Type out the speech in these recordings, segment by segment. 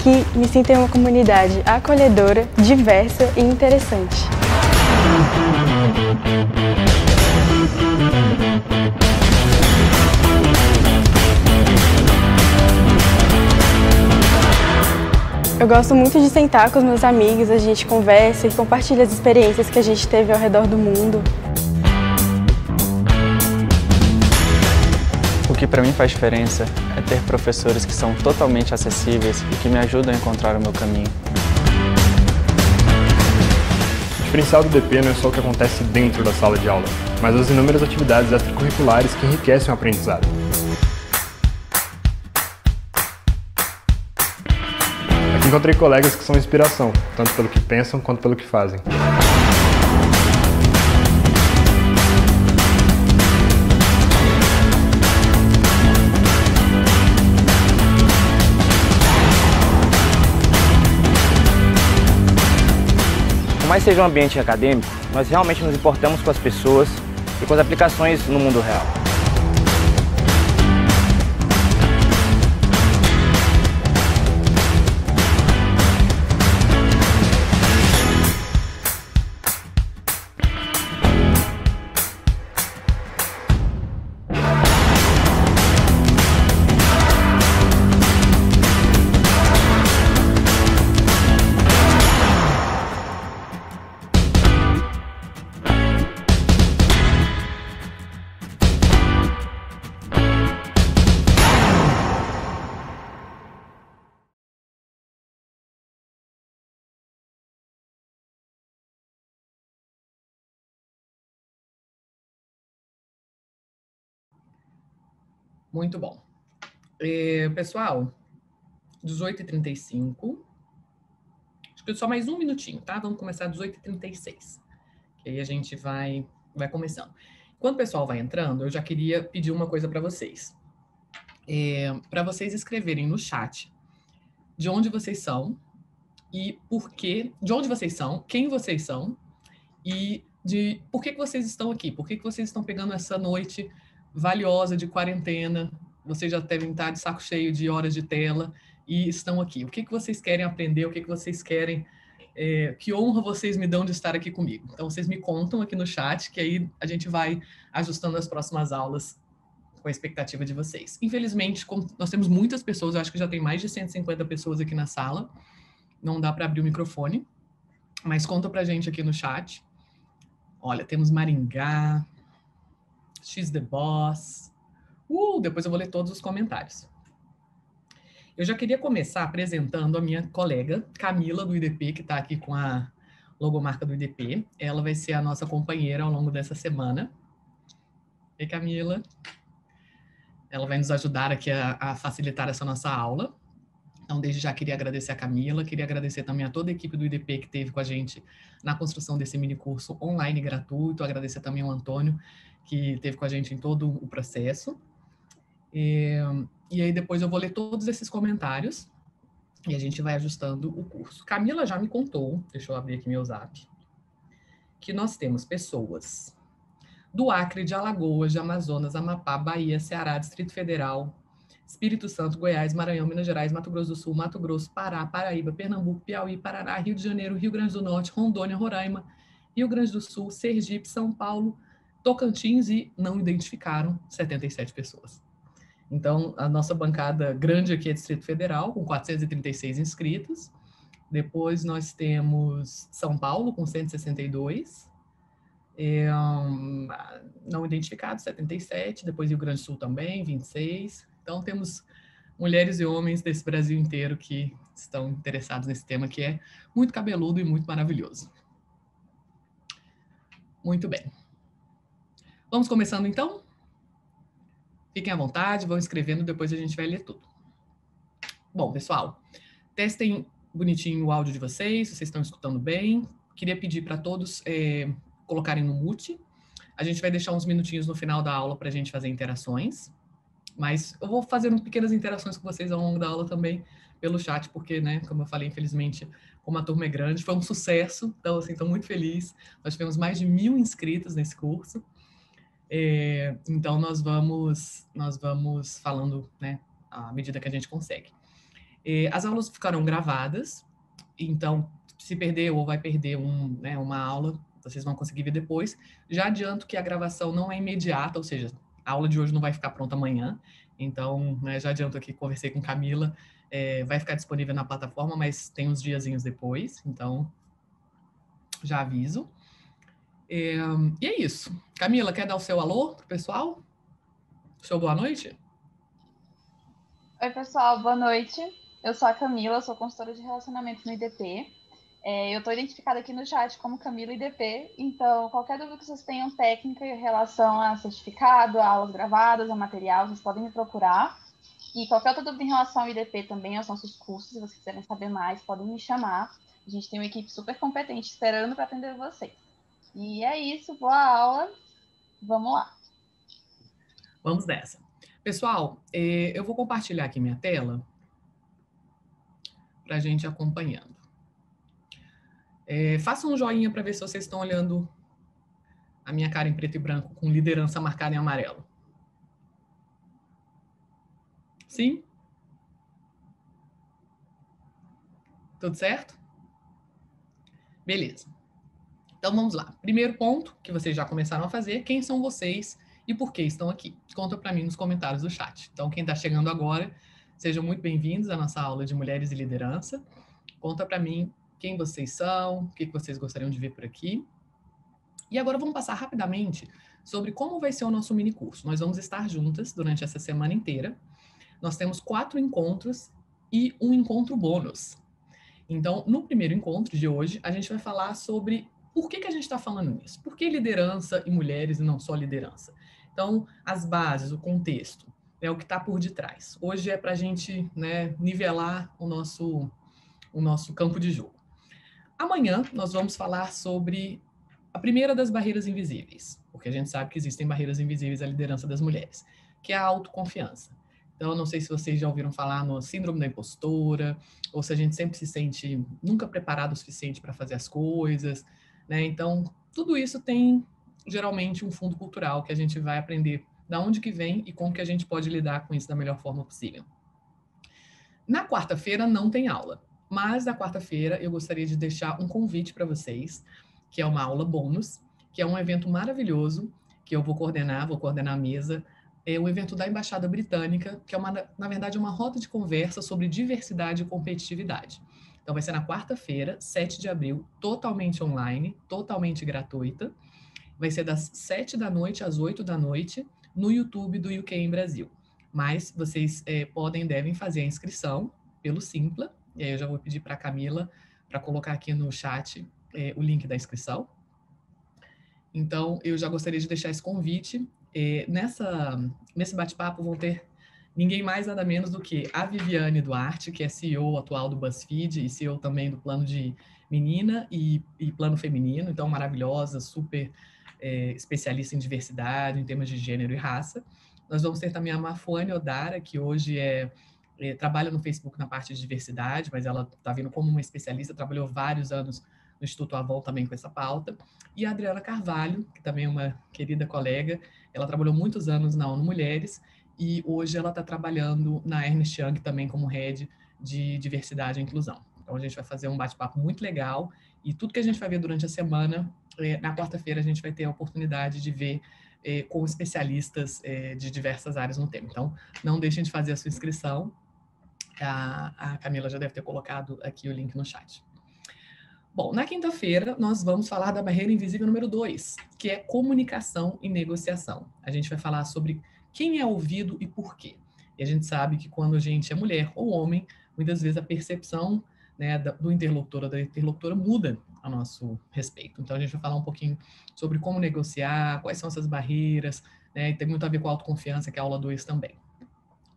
Aqui me sinto em uma comunidade acolhedora, diversa e interessante. Eu gosto muito de sentar com os meus amigos, a gente conversa e compartilha as experiências que a gente teve ao redor do mundo. O que para mim faz diferença é ter professores que são totalmente acessíveis e que me ajudam a encontrar o meu caminho. O diferencial do IDP não é só o que acontece dentro da sala de aula, mas as inúmeras atividades extracurriculares que enriquecem o aprendizado. Aqui encontrei colegas que são inspiração, tanto pelo que pensam quanto pelo que fazem. Por mais seja um ambiente acadêmico, nós realmente nos importamos com as pessoas e com as aplicações no mundo real. Muito bom. Pessoal, 18h35. Acho que só mais um minutinho, tá? Vamos começar às 18h36. Que aí a gente vai começando. Enquanto o pessoal vai entrando, eu já queria pedir uma coisa para vocês. Para vocês escreverem no chat de onde vocês são e por quê, de onde vocês são, quem vocês são e de por que vocês estão aqui, por que vocês estão pegando essa noite valiosa de quarentena, vocês já devem estar de saco cheio de horas de tela e estão aqui. O que vocês querem aprender, o que vocês querem, que honra vocês me dão de estar aqui comigo. Então, vocês me contam aqui no chat, que aí a gente vai ajustando as próximas aulas com a expectativa de vocês. Infelizmente, como nós temos muitas pessoas, eu acho que já tem mais de 150 pessoas aqui na sala, não dá para abrir o microfone, mas conta pra gente aqui no chat. Olha, temos Maringá, X The Boss. Depois eu vou ler todos os comentários. Eu já queria começar apresentando a minha colega, Camila, do IDP, que está aqui com a logomarca do IDP. Ela vai ser a nossa companheira ao longo dessa semana. E Camila, ela vai nos ajudar aqui a facilitar essa nossa aula. Então, desde já queria agradecer a Camila, queria agradecer também a toda a equipe do IDP que esteve com a gente na construção desse minicurso online gratuito, agradecer também ao Antônio, que esteve com a gente em todo o processo. E aí depois eu vou ler todos esses comentários e a gente vai ajustando o curso. Camila já me contou, deixa eu abrir aqui meu zap, que nós temos pessoas do Acre, de Alagoas, de Amazonas, Amapá, Bahia, Ceará, Distrito Federal, Espírito Santo, Goiás, Maranhão, Minas Gerais, Mato Grosso do Sul, Mato Grosso, Pará, Paraíba, Pernambuco, Piauí, Paraná, Rio de Janeiro, Rio Grande do Norte, Rondônia, Roraima, Rio Grande do Sul, Sergipe, São Paulo, Tocantins e não identificaram 77 pessoas. Então, a nossa bancada grande aqui é Distrito Federal, com 436 inscritos. Depois nós temos São Paulo, com 162. Não identificados, 77. Depois Rio Grande do Sul também, 26. Então, temos mulheres e homens desse Brasil inteiro que estão interessados nesse tema, que é muito cabeludo e muito maravilhoso. Muito bem. Vamos começando, então? Fiquem à vontade, vão escrevendo, depois a gente vai ler tudo. Bom, pessoal, testem bonitinho o áudio de vocês, se vocês estão escutando bem. Queria pedir para todos colocarem no mute. A gente vai deixar uns minutinhos no final da aula para a gente fazer interações. Mas eu vou fazer pequenas interações com vocês ao longo da aula também pelo chat, porque, né, como eu falei, infelizmente, como a turma é grande, foi um sucesso. Então, assim, estou muito feliz. Nós tivemos mais de 1000 inscritos nesse curso. Então, nós vamos falando, né, à medida que a gente consegue. As aulas ficarão gravadas, então, se perder ou vai perder uma aula, vocês vão conseguir ver depois. Já adianto que a gravação não é imediata, ou seja, a aula de hoje não vai ficar pronta amanhã. Então, né, já adianto aqui, conversei com Camila, vai ficar disponível na plataforma, mas tem uns diazinhos depois, então já aviso. E é isso. Camila, quer dar o seu alô pro pessoal? Seu boa noite? Oi, pessoal, boa noite. Eu sou a Camila, sou consultora de relacionamento no IDP. Eu estou identificada aqui no chat como Camila IDP, então qualquer dúvida que vocês tenham técnica em relação a certificado, a aulas gravadas, a material, vocês podem me procurar. E qualquer outra dúvida em relação ao IDP também, aos nossos cursos, se vocês quiserem saber mais, podem me chamar. A gente tem uma equipe super competente esperando para atender vocês. E é isso, boa aula, vamos lá. Vamos nessa. Pessoal, eu vou compartilhar aqui minha tela para a gente acompanhando. Façam um joinha para ver se vocês estão olhando a minha cara em preto e branco com liderança marcada em amarelo. Sim? Tudo certo? Beleza. Então vamos lá. Primeiro ponto que vocês já começaram a fazer, quem são vocês e por que estão aqui? Conta para mim nos comentários do chat. Então quem está chegando agora, sejam muito bem-vindos à nossa aula de Mulheres e Liderança. Conta para mim quem vocês são, o que vocês gostariam de ver por aqui. E agora vamos passar rapidamente sobre como vai ser o nosso mini curso. Nós vamos estar juntas durante essa semana inteira. Nós temos 4 encontros e um encontro bônus. Então, no primeiro encontro de hoje, a gente vai falar sobre por que a gente está falando nisso. Por que liderança e mulheres e não só liderança? Então, as bases, o contexto, o que está por detrás. Hoje é para a gente, né, nivelar o nosso campo de jogo. Amanhã nós vamos falar sobre a primeira das barreiras invisíveis, porque a gente sabe que existem barreiras invisíveis à liderança das mulheres, que é a autoconfiança. Então, não sei se vocês já ouviram falar no síndrome da impostora, ou se a gente sempre se sente nunca preparado o suficiente para fazer as coisas, né? Então, tudo isso tem, geralmente, um fundo cultural que a gente vai aprender de onde que vem e como que a gente pode lidar com isso da melhor forma possível. Na quarta-feira não tem aula. Mas na quarta-feira eu gostaria de deixar um convite para vocês, que é uma aula bônus, que é um evento maravilhoso, que eu vou coordenar a mesa. É o evento da Embaixada Britânica, que é, na verdade, uma roda de conversa sobre diversidade e competitividade. Então vai ser na quarta-feira, 7 de abril, totalmente online, totalmente gratuita. Vai ser das 7 da noite às 8 da noite, no YouTube do UK em Brasil. Mas vocês devem fazer a inscrição pelo Simpla. E aí eu já vou pedir para a Camila para colocar aqui no chat o link da inscrição. Então, eu já gostaria de deixar esse convite. Nesse bate-papo vão ter ninguém mais, nada menos do que a Viviane Duarte, que é CEO atual do BuzzFeed e CEO também do Plano de Menina e Plano Feminino. Então, maravilhosa, super especialista em diversidade, em temas de gênero e raça. Nós vamos ter também a Mafuane Odara, que hoje trabalha no Facebook na parte de diversidade, mas ela está vindo como uma especialista, trabalhou vários anos no Instituto Avon também com essa pauta. E a Adriana Carvalho, que também é uma querida colega, ela trabalhou muitos anos na ONU Mulheres e hoje ela está trabalhando na Ernst Young também como head de diversidade e inclusão. Então a gente vai fazer um bate-papo muito legal e tudo que a gente vai ver durante a semana, na quarta-feira a gente vai ter a oportunidade de ver com especialistas de diversas áreas no tema. Então não deixem de fazer a sua inscrição. A Camila já deve ter colocado aqui o link no chat. Bom, na quinta-feira, nós vamos falar da barreira invisível número 2, que é comunicação e negociação. A gente vai falar sobre quem é ouvido e por quê. E a gente sabe que quando a gente é mulher ou homem, muitas vezes a percepção, né, do interlocutor ou da interlocutora muda a nosso respeito. Então, a gente vai falar um pouquinho sobre como negociar, quais são essas barreiras, né, e tem muito a ver com a autoconfiança, que é a aula 2 também.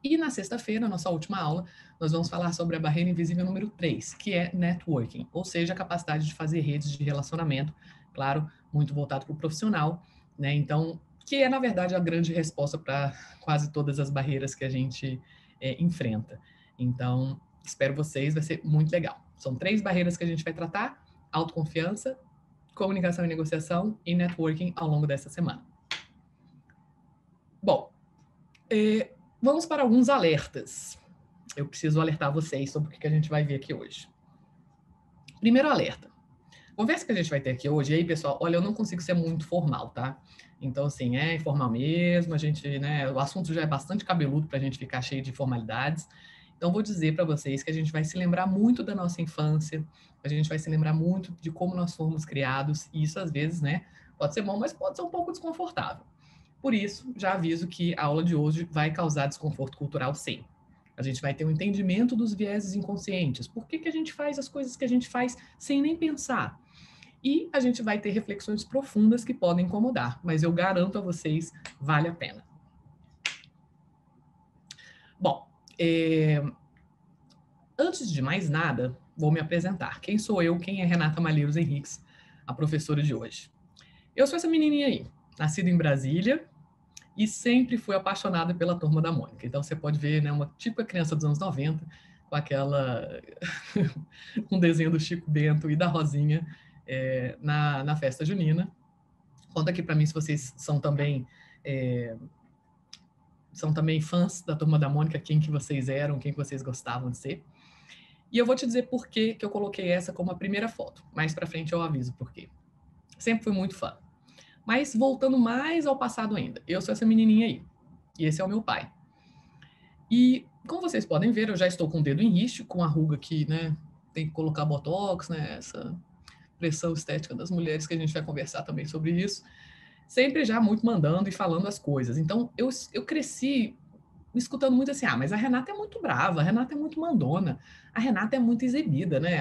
E na sexta-feira, nossa última aula, nós vamos falar sobre a barreira invisível número 3, que é networking, ou seja, a capacidade de fazer redes de relacionamento, claro, muito voltado para o profissional, né? Então, que é, na verdade, a grande resposta para quase todas as barreiras que a gente enfrenta. Então, espero vocês, vai ser muito legal. São 3 barreiras que a gente vai tratar: autoconfiança, comunicação e negociação e networking ao longo dessa semana. Bom, vamos para alguns alertas. eu preciso alertar vocês sobre o que a gente vai ver aqui hoje. Primeiro alerta. A conversa que a gente vai ter aqui hoje, e aí, pessoal, olha, eu não consigo ser muito formal, tá? Então, assim, é informal mesmo, a gente, né, o assunto já é bastante cabeludo para a gente ficar cheio de formalidades. Então, vou dizer para vocês que a gente vai se lembrar muito da nossa infância, a gente vai se lembrar muito de como nós fomos criados, e isso, às vezes, né, pode ser bom, mas pode ser um pouco desconfortável. Por isso, já aviso que a aula de hoje vai causar desconforto cultural, sim. A gente vai ter um entendimento dos vieses inconscientes. Por que a gente faz as coisas que a gente faz sem nem pensar? E a gente vai ter reflexões profundas que podem incomodar, mas eu garanto a vocês, vale a pena. Bom, antes de mais nada, vou me apresentar. Quem sou eu? Quem é Renata Malheiros Henriques, a professora de hoje? Eu sou essa menininha aí, nascida em Brasília e sempre fui apaixonada pela Turma da Mônica. Então você pode ver, né, uma típica criança dos anos 90, com aquela um desenho do Chico Bento e da Rosinha na festa junina. Conta aqui para mim se vocês são também fãs da Turma da Mônica, quem que vocês eram, quem que vocês gostavam de ser. E eu vou te dizer por que eu coloquei essa como a primeira foto. Mais para frente eu aviso por quê. Sempre fui muito fã. Mas voltando mais ao passado ainda, eu sou essa menininha aí. E esse é o meu pai. E como vocês podem ver, eu já estou com o dedo em riste, com a ruga aqui, né? Tem que colocar botox, né? Essa pressão estética das mulheres, que a gente vai conversar também sobre isso. Sempre já muito mandando e falando as coisas. Então, eu cresci escutando muito assim, mas a Renata é muito brava, a Renata é muito mandona, a Renata é muito exibida, né?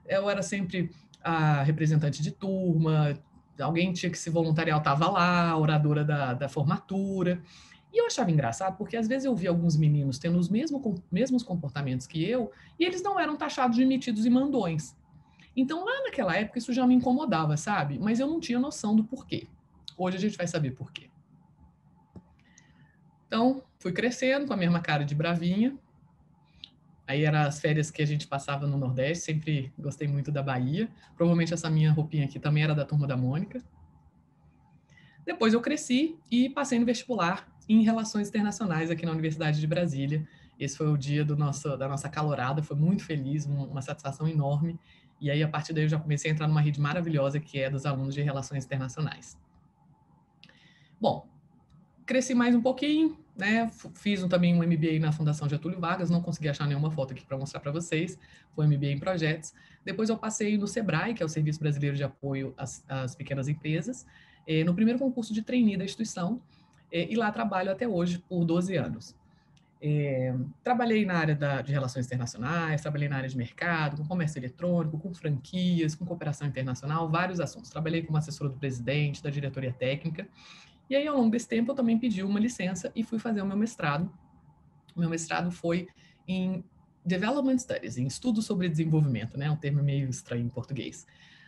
Eu era sempre a representante de turma, alguém tinha que se voluntariar, eu estava lá, a oradora da formatura. E eu achava engraçado, porque às vezes eu via alguns meninos tendo os mesmos comportamentos que eu, e eles não eram taxados de metidos e mandões. Então, lá naquela época, isso já me incomodava, sabe? Mas eu não tinha noção do porquê. Hoje a gente vai saber porquê. Então, fui crescendo com a mesma cara de bravinha. Aí eram as férias que a gente passava no Nordeste, sempre gostei muito da Bahia. Provavelmente essa minha roupinha aqui também era da Turma da Mônica. Depois eu cresci e passei no vestibular em Relações Internacionais aqui na Universidade de Brasília. Esse foi o dia da nossa calorada, foi muito feliz, uma satisfação enorme. E aí, a partir daí, eu já comecei a entrar numa rede maravilhosa que é dos alunos de Relações Internacionais. Bom, cresci mais um pouquinho, né? Fiz também um MBA na Fundação Getúlio Vargas, não consegui achar nenhuma foto aqui para mostrar para vocês, foi um MBA em projetos. Depois eu passei no SEBRAE, que é o Serviço Brasileiro de Apoio às Pequenas Empresas, no primeiro concurso de trainee da instituição, e lá trabalho até hoje por 12 anos. Trabalhei na área de relações internacionais, trabalhei na área de mercado, com comércio eletrônico, com franquias, com cooperação internacional, vários assuntos. Trabalhei como assessora do presidente, da diretoria técnica. E aí, ao longo desse tempo, eu também pedi uma licença e fui fazer o meu mestrado. O meu mestrado foi em Development Studies, em estudos sobre desenvolvimento, né? Um termo meio estranho em português,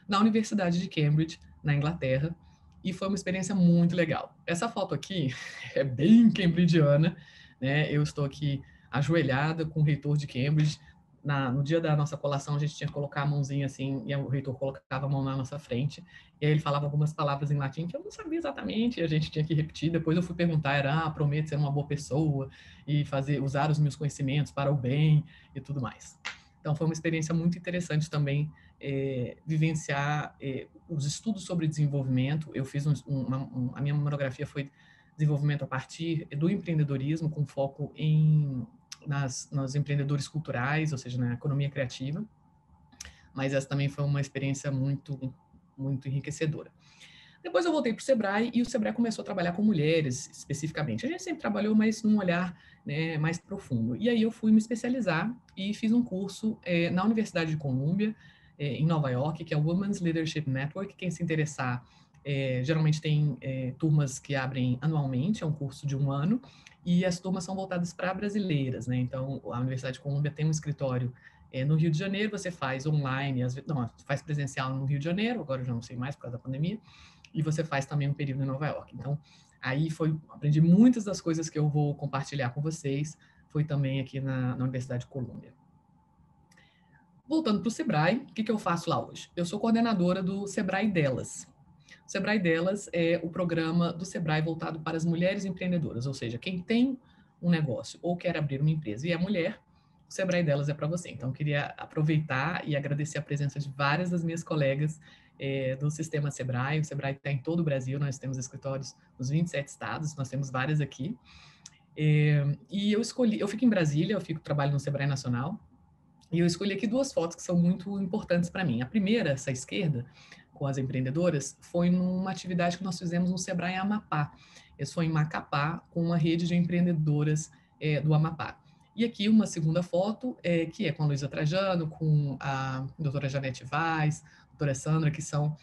na Universidade de Cambridge, na Inglaterra, e foi uma experiência muito legal. Essa foto aqui é bem cambridgiana, né? Eu estou aqui ajoelhada com o reitor de Cambridge. No dia da nossa colação, a gente tinha que colocar a mãozinha assim, e o reitor colocava a mão na nossa frente, e aí ele falava algumas palavras em latim que eu não sabia exatamente, e a gente tinha que repetir. Depois eu fui perguntar, prometo ser uma boa pessoa, e usar os meus conhecimentos para o bem, e tudo mais. Então, foi uma experiência muito interessante também, vivenciar os estudos sobre desenvolvimento. Eu fiz a minha monografia foi desenvolvimento a partir do empreendedorismo, com foco nos empreendedores culturais, ou seja, na economia criativa. Mas essa também foi uma experiência muito, muito enriquecedora. Depois eu voltei para o SEBRAE, e o SEBRAE começou a trabalhar com mulheres, especificamente. A gente sempre trabalhou, mas num olhar, né, mais profundo. E aí eu fui me especializar e fiz um curso na Universidade de Colômbia, em Nova York, que é o Women's Leadership Network. Quem se interessar, geralmente tem turmas que abrem anualmente, é um curso de 1 ano, e as turmas são voltadas para brasileiras, né? Então, a Universidade de Colômbia tem um escritório no Rio de Janeiro, você faz online, faz presencial no Rio de Janeiro, agora eu já não sei mais por causa da pandemia, e você faz também um período em Nova York. Então, aí aprendi muitas das coisas que eu vou compartilhar com vocês, foi também aqui na Universidade de Colômbia. Voltando para o SEBRAE, o que eu faço lá hoje? Eu sou coordenadora do SEBRAE Delas. O SEBRAE Delas é o programa do SEBRAE voltado para as mulheres empreendedoras, ou seja, quem tem um negócio ou quer abrir uma empresa e é mulher, o Sebrae delas é para você. Então, eu queria aproveitar e agradecer a presença de várias das minhas colegas do sistema Sebrae. O Sebrae está em todo o Brasil, nós temos escritórios nos 27 estados, nós temos várias aqui. E eu fico em Brasília, eu trabalho no Sebrae Nacional, e eu escolhi aqui 2 fotos que são muito importantes para mim. A primeira, essa à esquerda, com as empreendedoras, foi numa atividade que nós fizemos no Sebrae Amapá. Isso foi em Macapá, com uma rede de empreendedoras do Amapá. E aqui uma segunda foto, que é com a Luísa Trajano, com a doutora Janete Vaz, a doutora Sandra, que são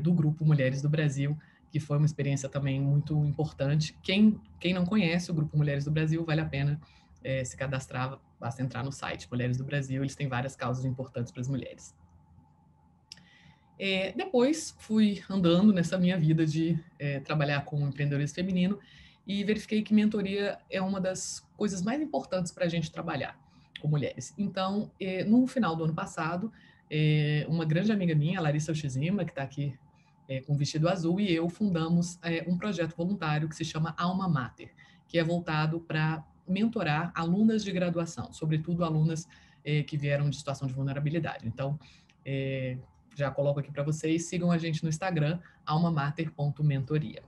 do Grupo Mulheres do Brasil, que foi uma experiência também muito importante. Quem não conhece o Grupo Mulheres do Brasil, vale a pena se cadastrar, basta entrar no site Mulheres do Brasil, eles têm várias causas importantes para as mulheres. Depois fui andando nessa minha vida de trabalhar com empreendedorismo feminino e verifiquei que mentoria é uma das coisas mais importantes para a gente trabalhar com mulheres. Então, no final do ano passado, uma grande amiga minha, Larissa Ushizima, que está aqui com vestido azul, e eu fundamos um projeto voluntário que se chama Alma Mater, que é voltado para mentorar alunas de graduação, sobretudo alunas que vieram de situação de vulnerabilidade. Então, já coloco aqui para vocês, sigam a gente no Instagram, almamater.mentoria.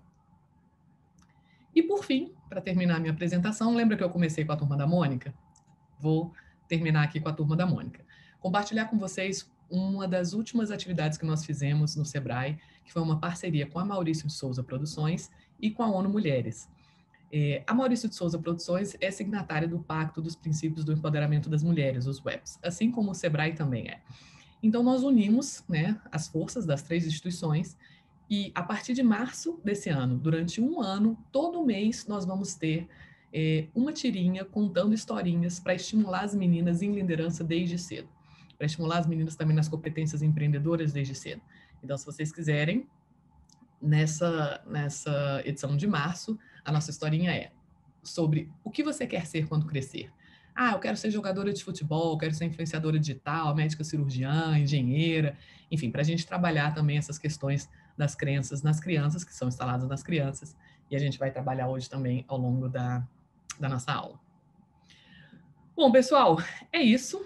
E por fim, para terminar a minha apresentação, lembra que eu comecei com a Turma da Mônica? Vou terminar aqui com a Turma da Mônica. Compartilhar com vocês uma das últimas atividades que nós fizemos no Sebrae, que foi uma parceria com a Maurício de Souza Produções e com a ONU Mulheres. A Maurício de Souza Produções é signatária do Pacto dos Princípios do Empoderamento das Mulheres, os WEPs, assim como o Sebrae também é. Então, nós unimos as forças das 3 instituições e, a partir de março desse ano, durante um ano, todo mês, nós vamos ter uma tirinha contando historinhas para estimular as meninas em liderança desde cedo, para estimular as meninas também nas competências empreendedoras desde cedo. Então, se vocês quiserem, nessa edição de março, a nossa historinha é sobre o que você quer ser quando crescer. Eu quero ser jogadora de futebol, quero ser influenciadora digital, médica cirurgiã, engenheira, enfim, para a gente trabalhar também essas questões das crenças nas crianças, que são instaladas nas crianças, e a gente vai trabalhar hoje também ao longo da nossa aula. Bom, pessoal, é isso.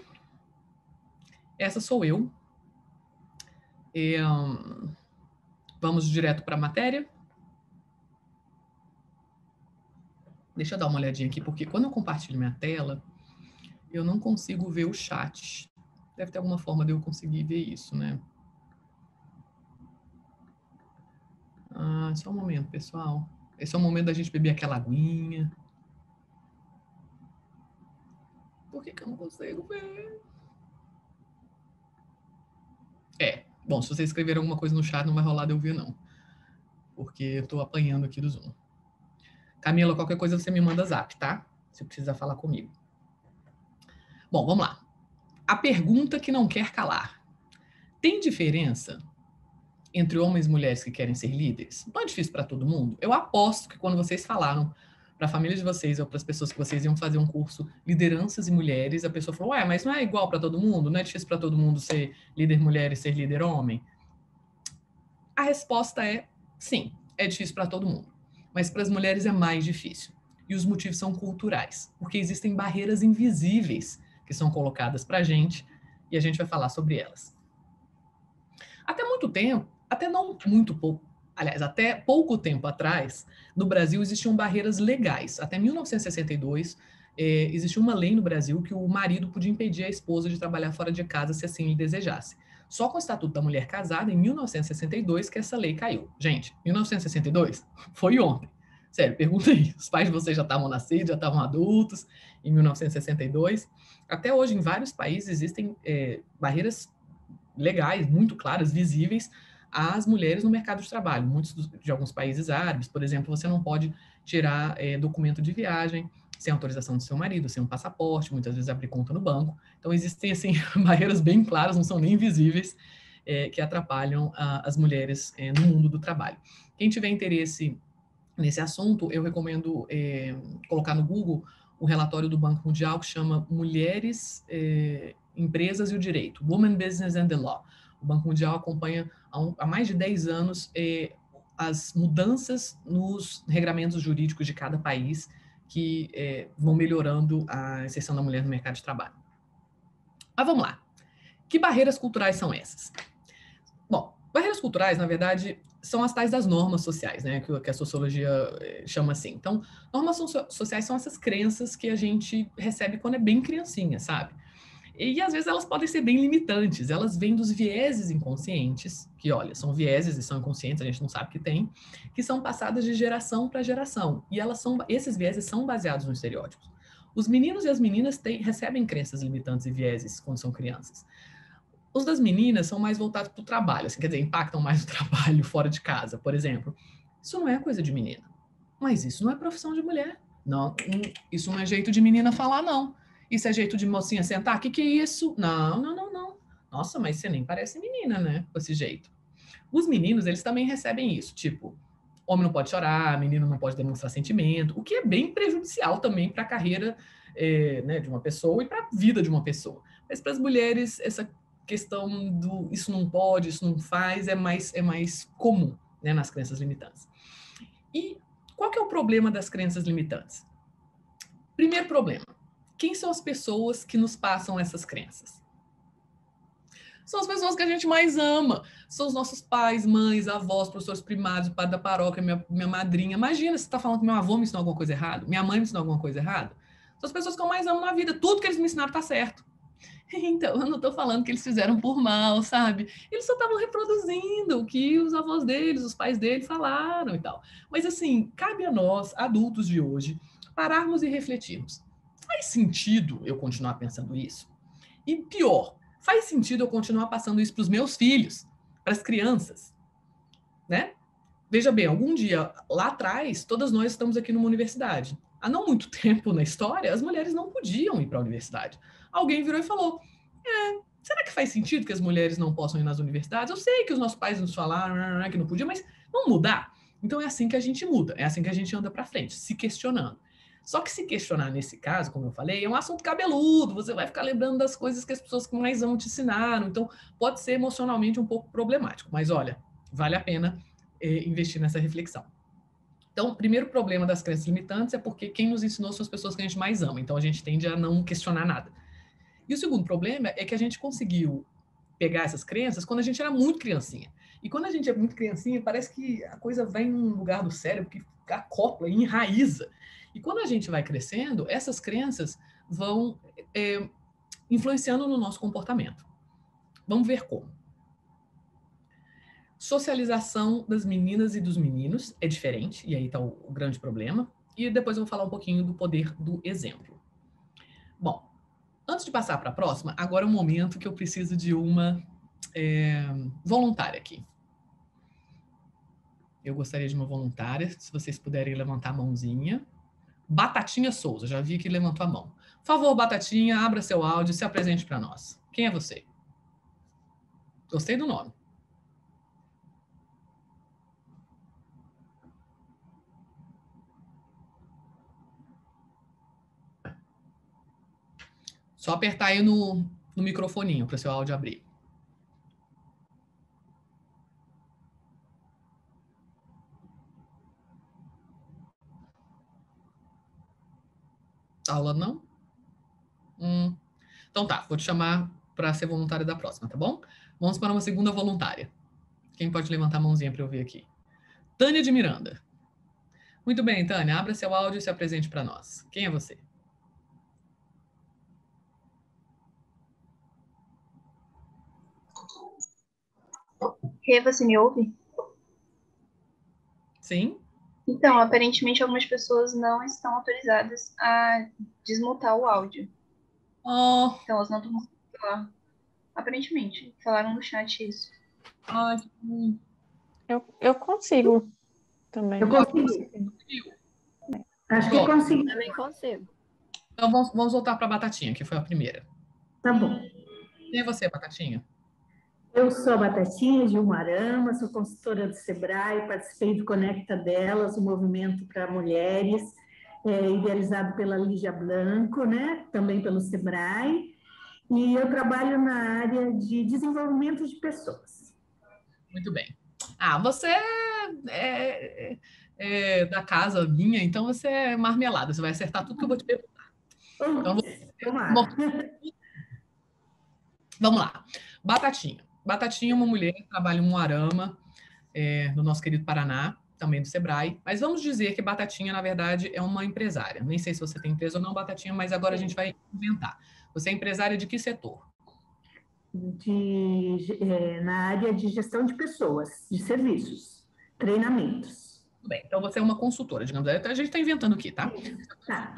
Essa sou eu. Vamos direto para a matéria. Deixa eu dar uma olhadinha aqui, porque quando eu compartilho minha tela, eu não consigo ver o chat. Deve ter alguma forma de eu conseguir ver isso, né? Só um momento, pessoal. Esse é o momento da gente beber aquela aguinha. Por que eu não consigo ver? Bom, se vocês escreverem alguma coisa no chat, não vai rolar de eu ver, não. Porque eu estou apanhando aqui do Zoom. Camila, qualquer coisa você me manda zap, tá? Se precisar falar comigo. Bom, vamos lá. A pergunta que não quer calar. Tem diferença entre homens e mulheres que querem ser líderes? Não é difícil para todo mundo? Eu aposto que quando vocês falaram para a família de vocês ou para as pessoas que vocês iam fazer um curso Lideranças e Mulheres, a pessoa falou, mas não é igual para todo mundo? Não é difícil para todo mundo ser líder mulher e ser líder homem? A resposta é sim, é difícil para todo mundo. Mas para as mulheres é mais difícil. E os motivos são culturais, porque existem barreiras invisíveis que são colocadas para a gente, e a gente vai falar sobre elas. Até muito tempo, até não muito pouco, aliás, até pouco tempo atrás, no Brasil existiam barreiras legais. Até 1962, existia uma lei no Brasil que o marido podia impedir a esposa de trabalhar fora de casa se assim ele desejasse. Só com o Estatuto da Mulher Casada, em 1962, que essa lei caiu. Gente, 1962 foi ontem. Sério, pergunta aí. Os pais de vocês já estavam nascidos, já estavam adultos em 1962. Até hoje, em vários países, existem barreiras legais, muito claras, visíveis, às mulheres no mercado de trabalho. Muitos de alguns países árabes, por exemplo, você não pode tirar documento de viagem sem autorização do seu marido, sem um passaporte, muitas vezes abrir conta no banco. Então, existem, assim, barreiras bem claras, não são nem visíveis, que atrapalham as mulheres no mundo do trabalho. Quem tiver interesse nesse assunto, eu recomendo colocar no Google o relatório do Banco Mundial que chama Mulheres, Empresas e o Direito, Women, Business and the Law. O Banco Mundial acompanha há mais de 10 anos as mudanças nos regramentos jurídicos de cada país que vão melhorando a inserção da mulher no mercado de trabalho. Mas vamos lá. Que barreiras culturais são essas? Bom, barreiras culturais, na verdade, são as tais das normas sociais, né? Que a sociologia chama assim. Então, normas sociais são essas crenças que a gente recebe quando é bem criancinha, sabe? E às vezes elas podem ser bem limitantes, elas vêm dos vieses inconscientes, que olha, são vieses e são inconscientes, a gente não sabe que tem, que são passadas de geração para geração. E esses vieses são baseados nos estereótipos. Os meninos e as meninas recebem crenças limitantes e vieses quando são crianças. Os das meninas são mais voltados para o trabalho, assim, quer dizer, impactam mais o trabalho fora de casa, por exemplo. Isso não é coisa de menina. Mas isso não é profissão de mulher. Não, isso não é jeito de menina falar, não. Isso é jeito de mocinha sentar? O que é isso? Não, não, não, não. Nossa, mas você nem parece menina, né? Com esse jeito. Os meninos, eles também recebem isso. Tipo, homem não pode chorar, menino não pode demonstrar sentimento, o que é bem prejudicial também para a carreira né, de uma pessoa e para a vida de uma pessoa. Mas para as mulheres, essa questão do isso não pode, isso não faz, é mais comum, né, nas crenças limitantes. E qual que é o problema das crenças limitantes? Primeiro problema. Quem são as pessoas que nos passam essas crenças? São as pessoas que a gente mais ama. São os nossos pais, mães, avós, professores primários, o padre da paróquia, minha madrinha. Imagina, você está falando que meu avô me ensinou alguma coisa errada, minha mãe me ensinou alguma coisa errada. São as pessoas que eu mais amo na vida. Tudo que eles me ensinaram está certo. Então, eu não estou falando que eles fizeram por mal, sabe? Eles só estavam reproduzindo o que os avós deles, os pais deles falaram e tal. Mas, assim, cabe a nós, adultos de hoje, pararmos e refletirmos. Faz sentido eu continuar pensando isso? E pior, faz sentido eu continuar passando isso para os meus filhos, para as crianças, né? Veja bem, algum dia lá atrás, todas nós estamos aqui numa universidade. Há não muito tempo na história, as mulheres não podiam ir para a universidade. Alguém virou e falou, será que faz sentido que as mulheres não possam ir nas universidades? Eu sei que os nossos pais nos falaram que não podia, mas vamos mudar? Então é assim que a gente muda, é assim que a gente anda para frente, se questionando. Só que se questionar nesse caso, como eu falei, é um assunto cabeludo, você vai ficar lembrando das coisas que as pessoas que mais amam te ensinaram, então pode ser emocionalmente um pouco problemático, mas olha, vale a pena investir nessa reflexão. Então, o primeiro problema das crenças limitantes é porque quem nos ensinou são as pessoas que a gente mais ama, então a gente tende a não questionar nada. E o segundo problema é que a gente conseguiu pegar essas crenças quando a gente era muito criancinha. E quando a gente é muito criancinha, parece que a coisa vai num lugar do cérebro que acopla e enraiza. E quando a gente vai crescendo, essas crenças vão influenciando no nosso comportamento. Vamos ver como. Socialização das meninas e dos meninos é diferente, e aí está o grande problema. E depois eu vou falar um pouquinho do poder do exemplo. Bom, antes de passar para a próxima, agora é um momento que eu preciso de uma voluntária aqui. Eu gostaria de uma voluntária, se vocês puderem levantar a mãozinha. Batatinha Souza, já vi que levantou a mão. Por favor, Batatinha, abra seu áudio e se apresente para nós. Quem é você? Gostei do nome. Só apertar aí no microfoninho para o seu áudio abrir. Tá rolando, não? Então tá, vou te chamar para ser voluntária da próxima, tá bom? Vamos para uma segunda voluntária. Quem pode levantar a mãozinha para eu ver aqui? Tânia de Miranda. Muito bem, Tânia, abra seu áudio e se apresente para nós. Quem é você? Você me ouve? Sim. Então, aparentemente algumas pessoas não estão autorizadas a desmutar o áudio. Oh. Então, elas não estão conseguindo falar. Aparentemente, falaram no chat isso. Eu consigo também. Eu consigo. Acho que consigo. Também consigo. Então, vamos voltar para a Batatinha, que foi a primeira. Tá bom. Quem é você, Batatinha? Eu sou a Batatinha de Umuarama, sou consultora do SEBRAE, participei do Conecta Delas, o movimento para mulheres, idealizado pela Lígia Blanco, né? Também pelo SEBRAE, e eu trabalho na área de desenvolvimento de pessoas. Muito bem. Você é da casa minha, então você é marmelada, você vai acertar tudo que eu vou te perguntar. Então, Vamos lá. Batatinha. Batatinha é uma mulher que trabalha em Umuarama, no nosso querido Paraná, também do Sebrae. Mas vamos dizer que Batatinha, na verdade, é uma empresária. Nem sei se você tem empresa ou não, Batatinha, mas agora a gente vai inventar. Você é empresária de que setor? Na área de gestão de pessoas, de serviços, treinamentos. Tudo bem, então você é uma consultora, digamos. A gente está inventando aqui, tá? Tá.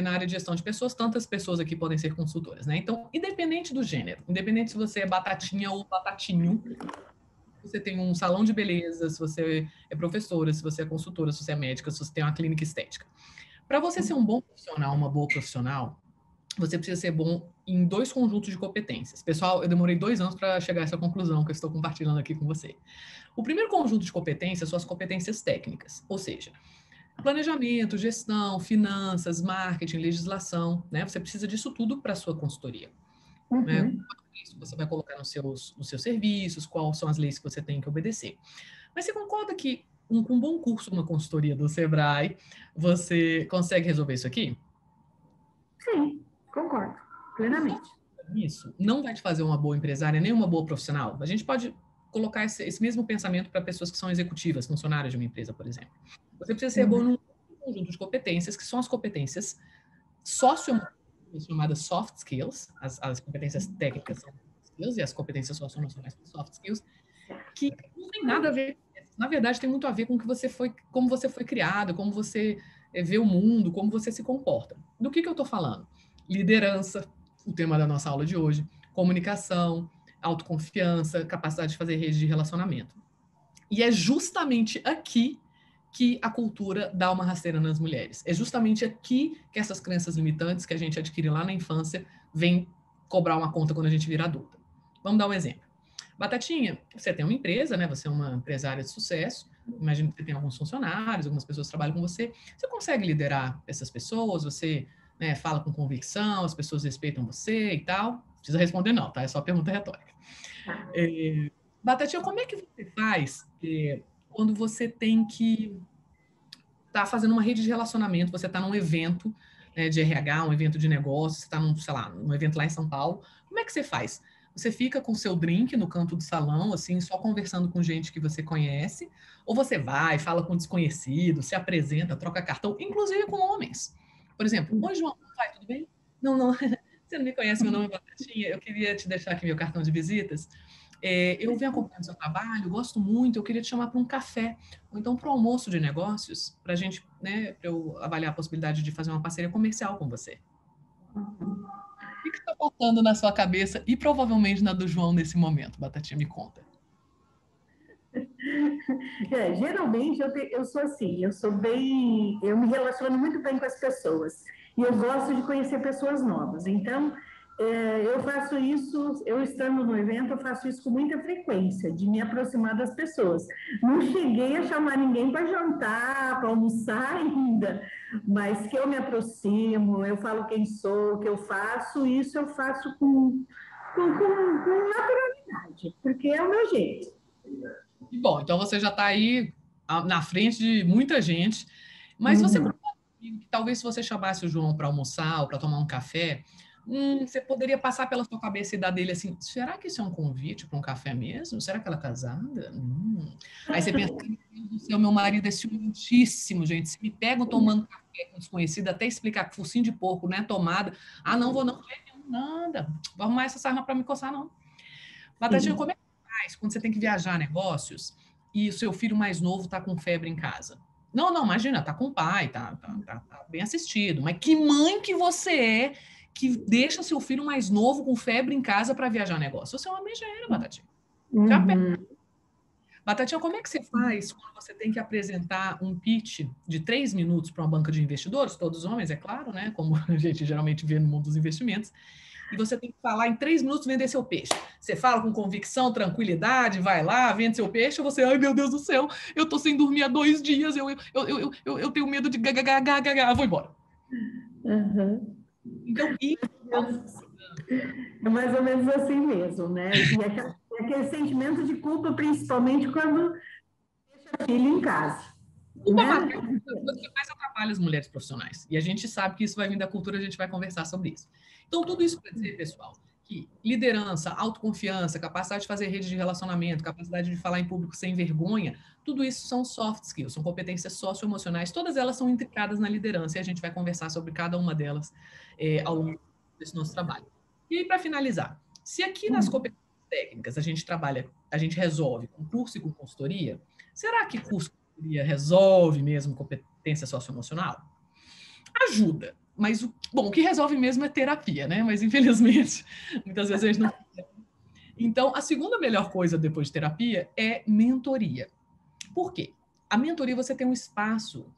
Na área de gestão de pessoas, tantas pessoas aqui podem ser consultoras, né? Então, independente do gênero, independente se você é batatinha ou batatinho, se você tem um salão de beleza, se você é professora, se você é consultora, se você é médica, se você tem uma clínica estética. Para você ser um bom profissional, uma boa profissional, você precisa ser bom em 2 conjuntos de competências. Pessoal, eu demorei 2 anos para chegar a essa conclusão que eu estou compartilhando aqui com você. O primeiro conjunto de competências são as competências técnicas, ou seja, planejamento, gestão, finanças, marketing, legislação, né? Você precisa disso tudo para a sua consultoria. Né? Isso você vai colocar nos seus serviços, quais são as leis que você tem que obedecer. Mas você concorda que com um bom curso, uma consultoria do Sebrae, você consegue resolver isso aqui? Sim, concordo, plenamente. Isso não vai te fazer uma boa empresária, nem uma boa profissional. A gente pode colocar esse mesmo pensamento para pessoas que são executivas, funcionárias de uma empresa, por exemplo. Você precisa ser bom num conjunto de competências, que são as competências socioemocionais, chamadas soft skills, as competências técnicas são skills, e as competências socioemocionais são soft skills, que não tem nada a ver, na verdade tem muito a ver com como você foi criado, como você vê o mundo, como você se comporta. Do que eu estou falando? Liderança, o tema da nossa aula de hoje, comunicação, autoconfiança, capacidade de fazer rede de relacionamento. E é justamente aqui que a cultura dá uma rasteira nas mulheres. É justamente aqui que essas crenças limitantes que a gente adquire lá na infância vêm cobrar uma conta quando a gente vira adulta. Vamos dar um exemplo. Batatinha, você tem uma empresa, né? Você é uma empresária de sucesso. Imagino que você tem alguns funcionários, algumas pessoas que trabalham com você. Você consegue liderar essas pessoas? Você, né, fala com convicção, as pessoas respeitam você e tal? Não precisa responder não, tá? É só pergunta retórica. Batatinha, como é que você faz quando você tem que estar fazendo uma rede de relacionamento, você está num evento, né, de RH, um evento de negócio, você está num evento lá em São Paulo, como é que você faz? Você fica com o seu drink no canto do salão, assim, só conversando com gente que você conhece, ou você vai, fala com desconhecido, se apresenta, troca cartão, inclusive com homens. Por exemplo, oi, João, vai, tudo bem? Não, você não me conhece, meu nome é Batatinha, eu queria te deixar aqui meu cartão de visitas. Eu venho acompanhando o seu trabalho, gosto muito, eu queria te chamar para um café, ou então para um almoço de negócios, para a gente, né, para eu avaliar a possibilidade de fazer uma parceria comercial com você. O que está faltando na sua cabeça e provavelmente na do João nesse momento? Batatinha, me conta. Geralmente eu sou assim, eu me relaciono muito bem com as pessoas e eu gosto de conhecer pessoas novas, então eu faço isso, eu estando no evento, eu faço isso com muita frequência, de me aproximar das pessoas. Não cheguei a chamar ninguém para jantar, para almoçar ainda, mas que eu me aproximo, eu falo quem sou, o que eu faço, isso eu faço com naturalidade, porque é o meu jeito. Bom, então você já está aí na frente de muita gente, mas você concorda comigo que talvez se você chamasse o João para almoçar ou para tomar um café, você poderia passar pela sua cabeça e dar dele assim, será que isso é um convite para um café mesmo? Será que ela é casada? Aí você pensa, meu Deus do céu, meu marido é ciumentíssimo, gente. Se me pegam tomando café com desconhecido, até explicar que focinho de porco não é tomada. Não vou não, nada. Vou arrumar essa sarna para me coçar, não. Batatinha, como é que faz quando você tem que viajar negócios e o seu filho mais novo está com febre em casa? Não, imagina, tá com o pai, tá bem assistido. Mas que mãe que você é que deixa seu filho mais novo com febre em casa para viajar negócio? Você é uma megera, Batatinha. Batatinha, como é que você faz quando você tem que apresentar um pitch de 3 minutos para uma banca de investidores, todos homens, é claro, né? Como a gente geralmente vê no mundo dos investimentos, e você tem que falar em 3 minutos vender seu peixe. Você fala com convicção, tranquilidade, vai lá, vende seu peixe, ou você, ai meu Deus do céu, eu tô sem dormir há 2 dias, eu tenho medo de vou embora. Então, é mais ou menos assim mesmo, né? E aquele sentimento de culpa, principalmente quando deixa a filha em casa. Uma das coisas que mais atrapalha as mulheres profissionais. E a gente sabe que isso vai vir da cultura, a gente vai conversar sobre isso. Então, tudo isso para dizer, pessoal, que liderança, autoconfiança, capacidade de fazer rede de relacionamento, capacidade de falar em público sem vergonha, tudo isso são soft skills, são competências socioemocionais, todas elas são intricadas na liderança e a gente vai conversar sobre cada uma delas ao longo desse nosso trabalho. E aí, para finalizar, se aqui nas competências técnicas a gente resolve com curso e com consultoria, será que curso e consultoria resolve mesmo competência socioemocional? Ajuda. Mas o que resolve mesmo é terapia, né? Mas, infelizmente, muitas vezes a gente não... Então, a segunda melhor coisa depois de terapia é mentoria. Por quê? A mentoria, você tem um espaço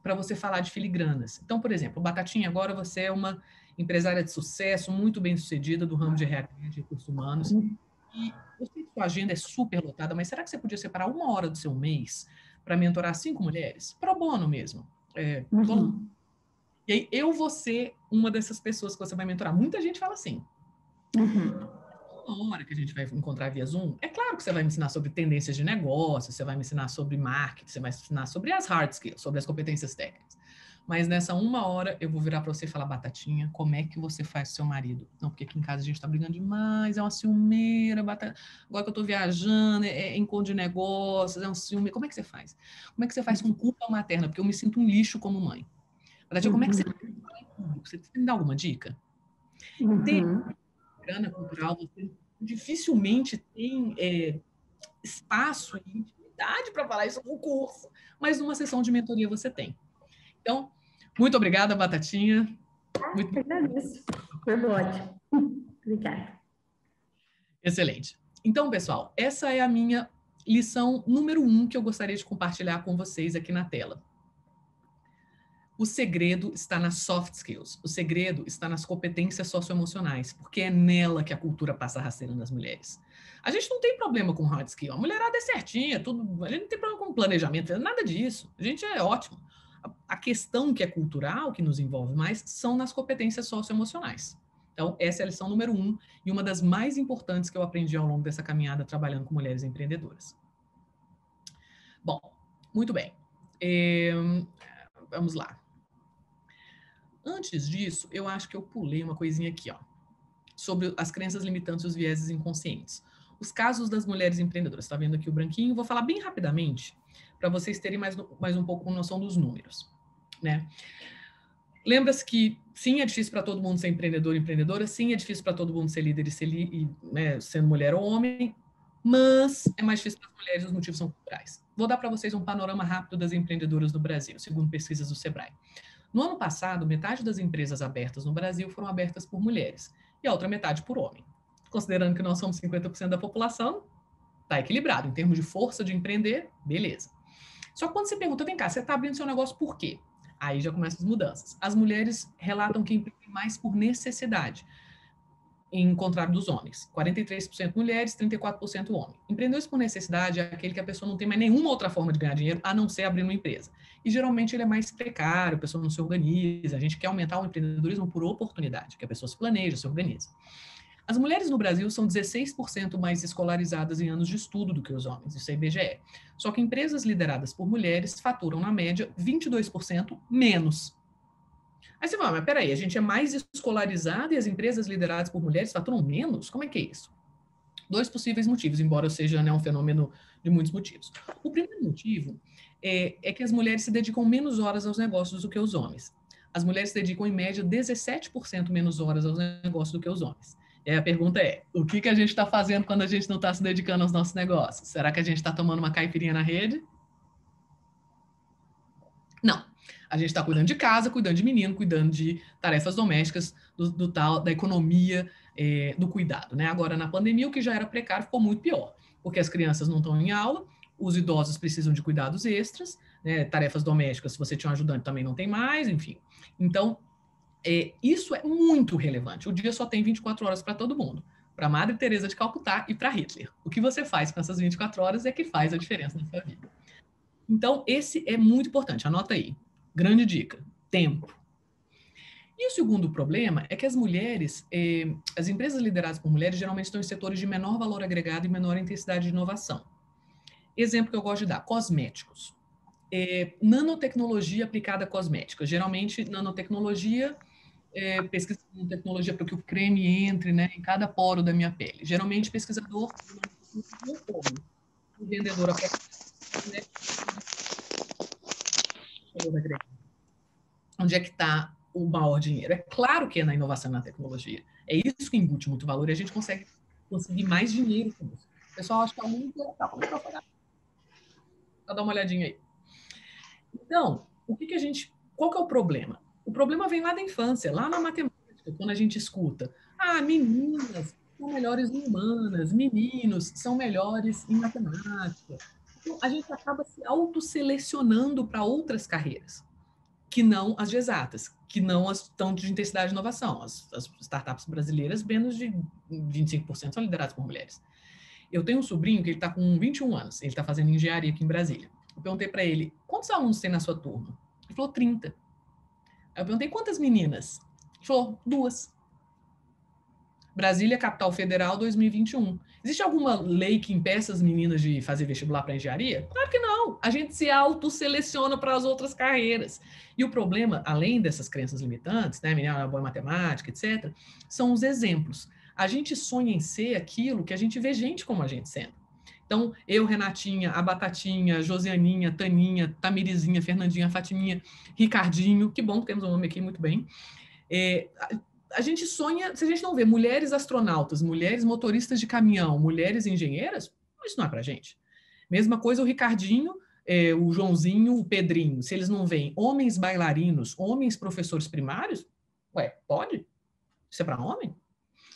para você falar de filigranas. Então, por exemplo, Batatinha, agora você é uma empresária de sucesso, muito bem-sucedida do ramo de RH, de recursos humanos. E eu sei que sua agenda é super lotada, mas será que você podia separar 1 hora do seu mês para mentorar 5 mulheres? Pro bono mesmo. E aí, eu vou ser uma dessas pessoas que você vai mentorar. Muita gente fala assim. Uma hora que a gente vai encontrar via Zoom, é claro que você vai me ensinar sobre tendências de negócio, você vai me ensinar sobre marketing, você vai me ensinar sobre as hard skills, sobre as competências técnicas. Mas nessa 1 hora, eu vou virar para você e falar, Batatinha, como é que você faz com seu marido? Não, porque aqui em casa a gente tá brigando demais, é uma ciumeira, agora que eu tô viajando, é encontro de negócios, é um ciúme. Como é que você faz? Como é que você faz com culpa materna? Porque eu me sinto um lixo como mãe. Batatinha, como é que você faz em público? Você me dá alguma dica? Ter grana cultural, você dificilmente tem espaço e intimidade para falar isso no curso, mas numa sessão de mentoria você tem. Então, muito obrigada, Batatinha. Muito agradeço. Foi ótimo. Obrigada. Excelente. Então, pessoal, essa é a minha lição número 1 que eu gostaria de compartilhar com vocês aqui na tela. O segredo está nas soft skills. O segredo está nas competências socioemocionais, porque é nela que a cultura passa rasteira nas mulheres. A gente não tem problema com hard skill. A mulherada é certinha, tudo. A gente não tem problema com planejamento, nada disso. A gente é ótimo. A questão que é cultural, que nos envolve mais, são nas competências socioemocionais. Então, essa é a lição número 1 e uma das mais importantes que eu aprendi ao longo dessa caminhada trabalhando com mulheres empreendedoras. Bom, muito bem. Vamos lá. Antes disso, eu acho que eu pulei uma coisinha aqui, ó, sobre as crenças limitantes e os vieses inconscientes. Os casos das mulheres empreendedoras. Está vendo aqui o branquinho? Vou falar bem rapidamente, para vocês terem mais um pouco com noção dos números, né? Lembra-se que, sim, é difícil para todo mundo ser empreendedor e empreendedora, sim, é difícil para todo mundo ser líder né, sendo mulher ou homem, mas é mais difícil para as mulheres, os motivos são culturais. Vou dar para vocês um panorama rápido das empreendedoras no Brasil, segundo pesquisas do Sebrae. No ano passado, metade das empresas abertas no Brasil foram abertas por mulheres e a outra metade por homem. Considerando que nós somos 50% da população, está equilibrado. Em termos de força de empreender, beleza. Só que quando você pergunta, vem cá, você está abrindo seu negócio por quê? Aí já começam as mudanças. As mulheres relatam que empreendem mais por necessidade, em contrário dos homens. 43% mulheres, 34% homem. Empreendedores por necessidade é aquele que a pessoa não tem mais nenhuma outra forma de ganhar dinheiro, a não ser abrir uma empresa. E geralmente ele é mais precário, a pessoa não se organiza. A gente quer aumentar o empreendedorismo por oportunidade, que a pessoa se planeja, se organiza. As mulheres no Brasil são 16% mais escolarizadas em anos de estudo do que os homens, isso é IBGE. Só que empresas lideradas por mulheres faturam, na média, 22% menos. Aí você fala, mas peraí, a gente é mais escolarizado e as empresas lideradas por mulheres faturam menos? Como é que é isso? 2 possíveis motivos, embora seja, né, um fenômeno de muitos motivos. O primeiro motivo é que as mulheres se dedicam menos horas aos negócios do que os homens. As mulheres se dedicam, em média, 17% menos horas aos negócios do que os homens. E aí a pergunta é, o que a gente está fazendo quando a gente não está se dedicando aos nossos negócios? Será que a gente está tomando uma caipirinha na rede? Não. A gente está cuidando de casa, cuidando de menino, cuidando de tarefas domésticas, da economia, do cuidado, né? Agora, na pandemia, o que já era precário ficou muito pior, porque as crianças não estão em aula, os idosos precisam de cuidados extras, né? Tarefas domésticas, se você tinha um ajudante, também não tem mais, enfim. Então, isso é muito relevante. O dia só tem 24 horas para todo mundo, para Madre Teresa de Calcutá e para Hitler. O que você faz com essas 24 horas é que faz a diferença na sua vida. Então, esse é muito importante, anota aí. Grande dica, tempo. E o segundo problema é que as mulheres, as empresas lideradas por mulheres geralmente estão em setores de menor valor agregado e menor intensidade de inovação. Exemplo que eu gosto de dar, cosméticos. Nanotecnologia aplicada a cosmética. Geralmente, nanotecnologia pesquisando tecnologia para que o creme entre, né, em cada poro da minha pele. Geralmente, pesquisador, o vendedor, né? Onde é que está o maior dinheiro? É claro que é na inovação e na tecnologia. É isso que embute muito valor e a gente consegue conseguir mais dinheiro com isso. O pessoal acha que é muito... Dá uma olhadinha aí. Então, qual que é o problema? O problema vem lá da infância, lá na matemática, quando a gente escuta: meninas são melhores em humanas, meninos são melhores em matemática. Então, a gente acaba se autoselecionando para outras carreiras, que não as de exatas, que não as tão de intensidade de inovação. As startups brasileiras, menos de 25% são lideradas por mulheres. Eu tenho um sobrinho que ele está com 21 anos, ele está fazendo engenharia aqui em Brasília. Eu perguntei para ele: quantos alunos tem na sua turma? Ele falou 30. Aí eu perguntei: quantas meninas? Ele falou 2. Brasília, capital federal, 2021. Existe alguma lei que impeça as meninas de fazer vestibular para engenharia? Claro que não. A gente se autosseleciona para as outras carreiras. E o problema, além dessas crenças limitantes, né, menina boa em matemática, etc., são os exemplos. A gente sonha em ser aquilo que a gente vê gente como a gente sendo. Então, eu, Renatinha, a Batatinha, Josianinha, Taninha, Tamirizinha, Fernandinha, Fatiminha, Ricardinho, que bom, temos um nome aqui, muito bem. A gente sonha, se a gente não vê mulheres astronautas, mulheres motoristas de caminhão, mulheres engenheiras, isso não é pra gente. Mesma coisa o Ricardinho, o Joãozinho, o Pedrinho. Se eles não veem homens bailarinos, homens professores primários, pode? Isso é para homem?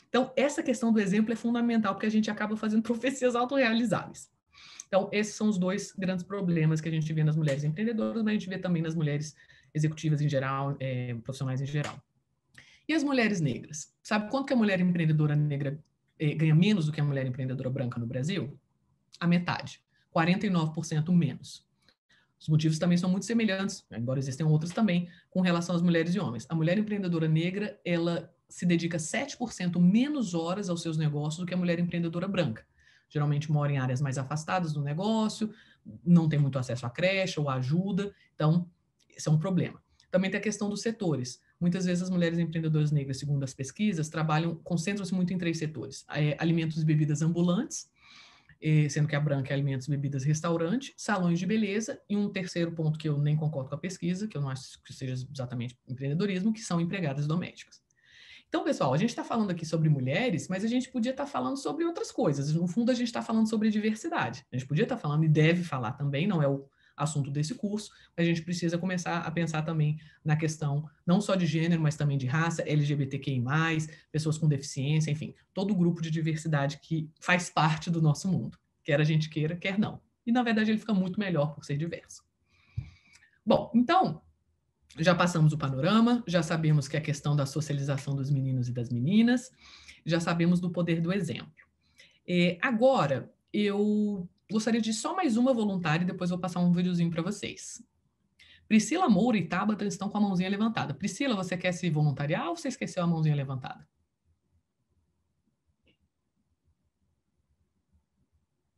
Então, essa questão do exemplo é fundamental, porque a gente acaba fazendo profecias autorrealizáveis. Então, esses são os 2 grandes problemas que a gente vê nas mulheres empreendedoras, mas a gente vê também nas mulheres executivas em geral, profissionais em geral. E as mulheres negras? Sabe quanto que a mulher empreendedora negra ganha menos do que a mulher empreendedora branca no Brasil? A metade, 49% menos. Os motivos também são muito semelhantes, embora existam outros também, com relação às mulheres e homens. A mulher empreendedora negra, ela se dedica 7% menos horas aos seus negócios do que a mulher empreendedora branca. Geralmente mora em áreas mais afastadas do negócio, não tem muito acesso à creche ou à ajuda, então esse é um problema. Também tem a questão dos setores. Muitas vezes as mulheres empreendedoras negras, segundo as pesquisas, concentram-se muito em 3 setores. Alimentos e bebidas ambulantes, sendo que a branca é alimentos, bebidas, restaurante, salões de beleza, e um terceiro ponto que eu nem concordo com a pesquisa, que eu não acho que seja exatamente empreendedorismo, que são empregadas domésticas. Então, pessoal, a gente está falando aqui sobre mulheres, mas a gente podia estar falando sobre outras coisas. No fundo, a gente está falando sobre diversidade. A gente podia estar falando e deve falar também, não é o assunto desse curso, mas a gente precisa começar a pensar também na questão não só de gênero, mas também de raça, LGBTQI+, pessoas com deficiência, enfim, todo o grupo de diversidade que faz parte do nosso mundo, quer a gente queira, quer não. E, na verdade, ele fica muito melhor por ser diverso. Bom, então, já passamos o panorama, já sabemos que é a questão da socialização dos meninos e das meninas, já sabemos do poder do exemplo. Agora, eu gostaria de só mais uma voluntária e depois vou passar um videozinho para vocês. Priscila Moura e Tabata estão com a mãozinha levantada. Priscila, você quer se voluntariar ou você esqueceu a mãozinha levantada?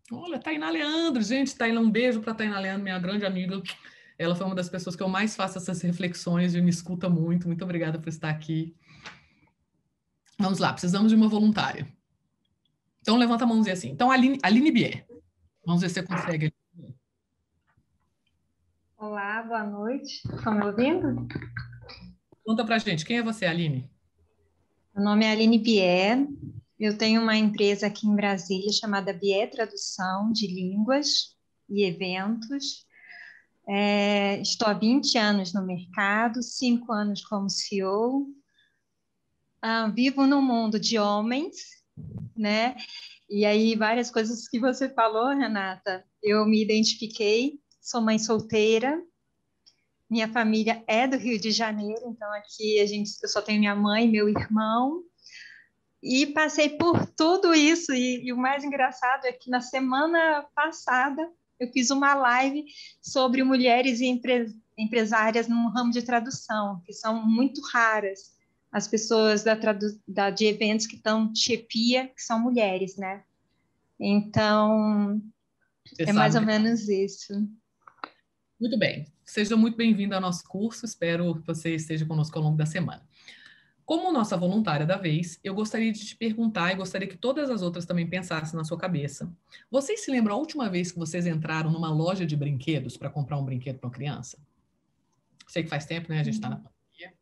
Olha, Tainá Leandro, gente, Tainá, um beijo para Tainá Leandro, minha grande amiga. Ela foi uma das pessoas que eu mais faço essas reflexões e me escuta muito. Muito obrigada por estar aqui. Vamos lá, precisamos de uma voluntária. Então, levanta a mãozinha assim. Então, Aline Bier. Vamos ver se você consegue. Olá, boa noite. Estão me ouvindo? Conta pra gente, quem é você, Aline? Meu nome é Aline Bier. Eu tenho uma empresa aqui em Brasília chamada Bier Tradução de Línguas e Eventos. Estou há 20 anos no mercado, 5 anos como CEO. Vivo num mundo de homens, né? E aí, várias coisas que você falou, Renata, eu me identifiquei, sou mãe solteira, minha família é do Rio de Janeiro, então aqui eu só tenho minha mãe e meu irmão, e passei por tudo isso, e o mais engraçado é que na semana passada eu fiz uma live sobre mulheres e empresárias no ramo de tradução, que são muito raras. As pessoas de eventos que estão chefia, que são mulheres, né? Então, é mais ou menos isso. Muito bem. Seja muito bem-vindo ao nosso curso. Espero que você esteja conosco ao longo da semana. Como nossa voluntária da vez, eu gostaria de te perguntar e gostaria que todas as outras também pensassem na sua cabeça. Vocês se lembram a última vez que vocês entraram numa loja de brinquedos para comprar um brinquedo para uma criança? Sei que faz tempo, né? A gente está na pandemia.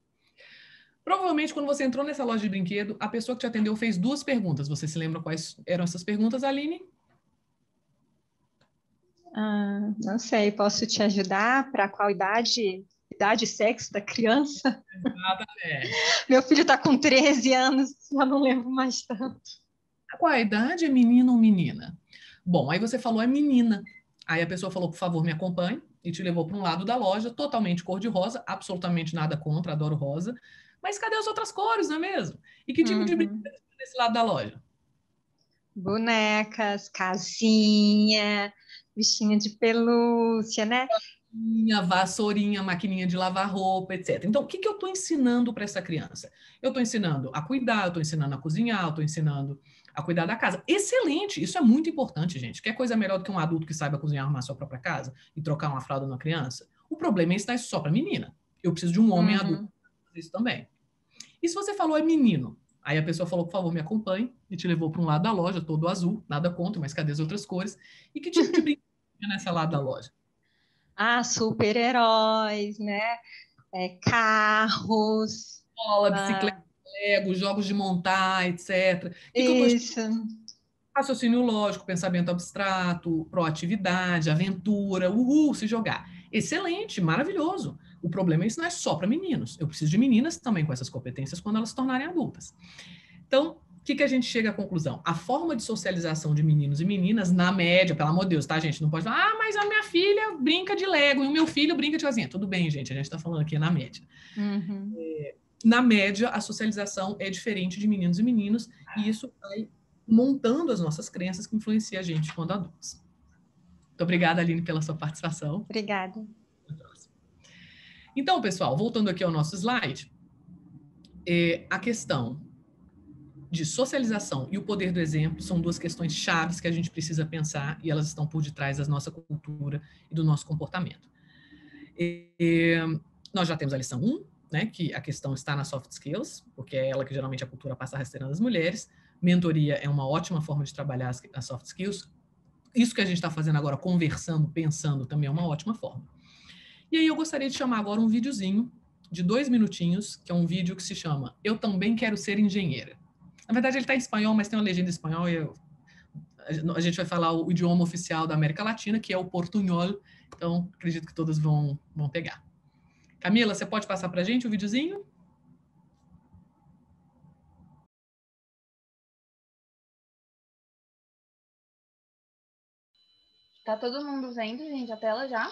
Provavelmente, quando você entrou nessa loja de brinquedo, a pessoa que te atendeu fez 2 perguntas. Você se lembra quais eram essas perguntas, Aline? Não sei, posso te ajudar? Para qual idade e sexo da criança? Exatamente. Meu filho está com 13 anos, já não lembro mais tanto. Qual a idade? É menino ou menina? Bom, aí você falou é menina. Aí a pessoa falou, por favor, me acompanhe, e te levou para um lado da loja, totalmente cor-de-rosa, absolutamente nada contra, adoro rosa. Mas cadê as outras cores, não é mesmo? E que tipo de brinquedo nesse lado da loja? Bonecas, casinha, bichinha de pelúcia, né? Vassourinha, maquininha de lavar roupa, etc. Então, o que eu estou ensinando para essa criança? Eu estou ensinando a cuidar, eu estou ensinando a cozinhar, eu estou ensinando a cuidar da casa. Excelente! Isso é muito importante, gente. Quer coisa melhor do que um adulto que saiba cozinhar, arrumar sua própria casa e trocar uma fralda numa criança? O problema é ensinar isso só para menina. Eu preciso de um homem adulto para fazer isso também. E se você falou é menino? Aí a pessoa falou, por favor, me acompanhe, e te levou para um lado da loja, todo azul, nada contra, mas cadê as outras cores? E que tipo de brinquedo nessa lado da loja? Super-heróis, né? Carros. Bola, bicicleta, Lego, jogos de montar, etc. Isso. Raciocínio lógico, pensamento abstrato, proatividade, aventura, se jogar. Excelente, maravilhoso. O problema é isso não é só para meninos. Eu preciso de meninas também com essas competências quando elas se tornarem adultas. Então, o que a gente chega à conclusão? A forma de socialização de meninos e meninas, na média, pelo amor de Deus, tá, gente? Não pode falar, mas a minha filha brinca de Lego e o meu filho brinca de casinha. Tudo bem, gente, a gente está falando aqui na média. Na média, a socialização é diferente de meninos e meninas, e isso vai montando as nossas crenças que influenciam a gente quando adultos. Muito obrigada, Aline, pela sua participação. Obrigada. Então, pessoal, voltando aqui ao nosso slide, a questão de socialização e o poder do exemplo são 2 questões chaves que a gente precisa pensar e elas estão por detrás da nossa cultura e do nosso comportamento. Nós já temos a lição 1, né, que a questão está nas soft skills, porque é ela que geralmente a cultura passa rasteirando as mulheres. Mentoria é uma ótima forma de trabalhar as soft skills. Isso que a gente está fazendo agora, conversando, pensando, também é uma ótima forma. E aí eu gostaria de chamar agora um videozinho de 2 minutinhos, que é um vídeo que se chama Eu Também Quero Ser Engenheira. Na verdade, ele está em espanhol, mas tem uma legenda em espanhol e a gente vai falar o idioma oficial da América Latina, que é o portunhol. Então, acredito que todos vão pegar. Camila, você pode passar para a gente o videozinho? Tá todo mundo vendo, gente, a tela já?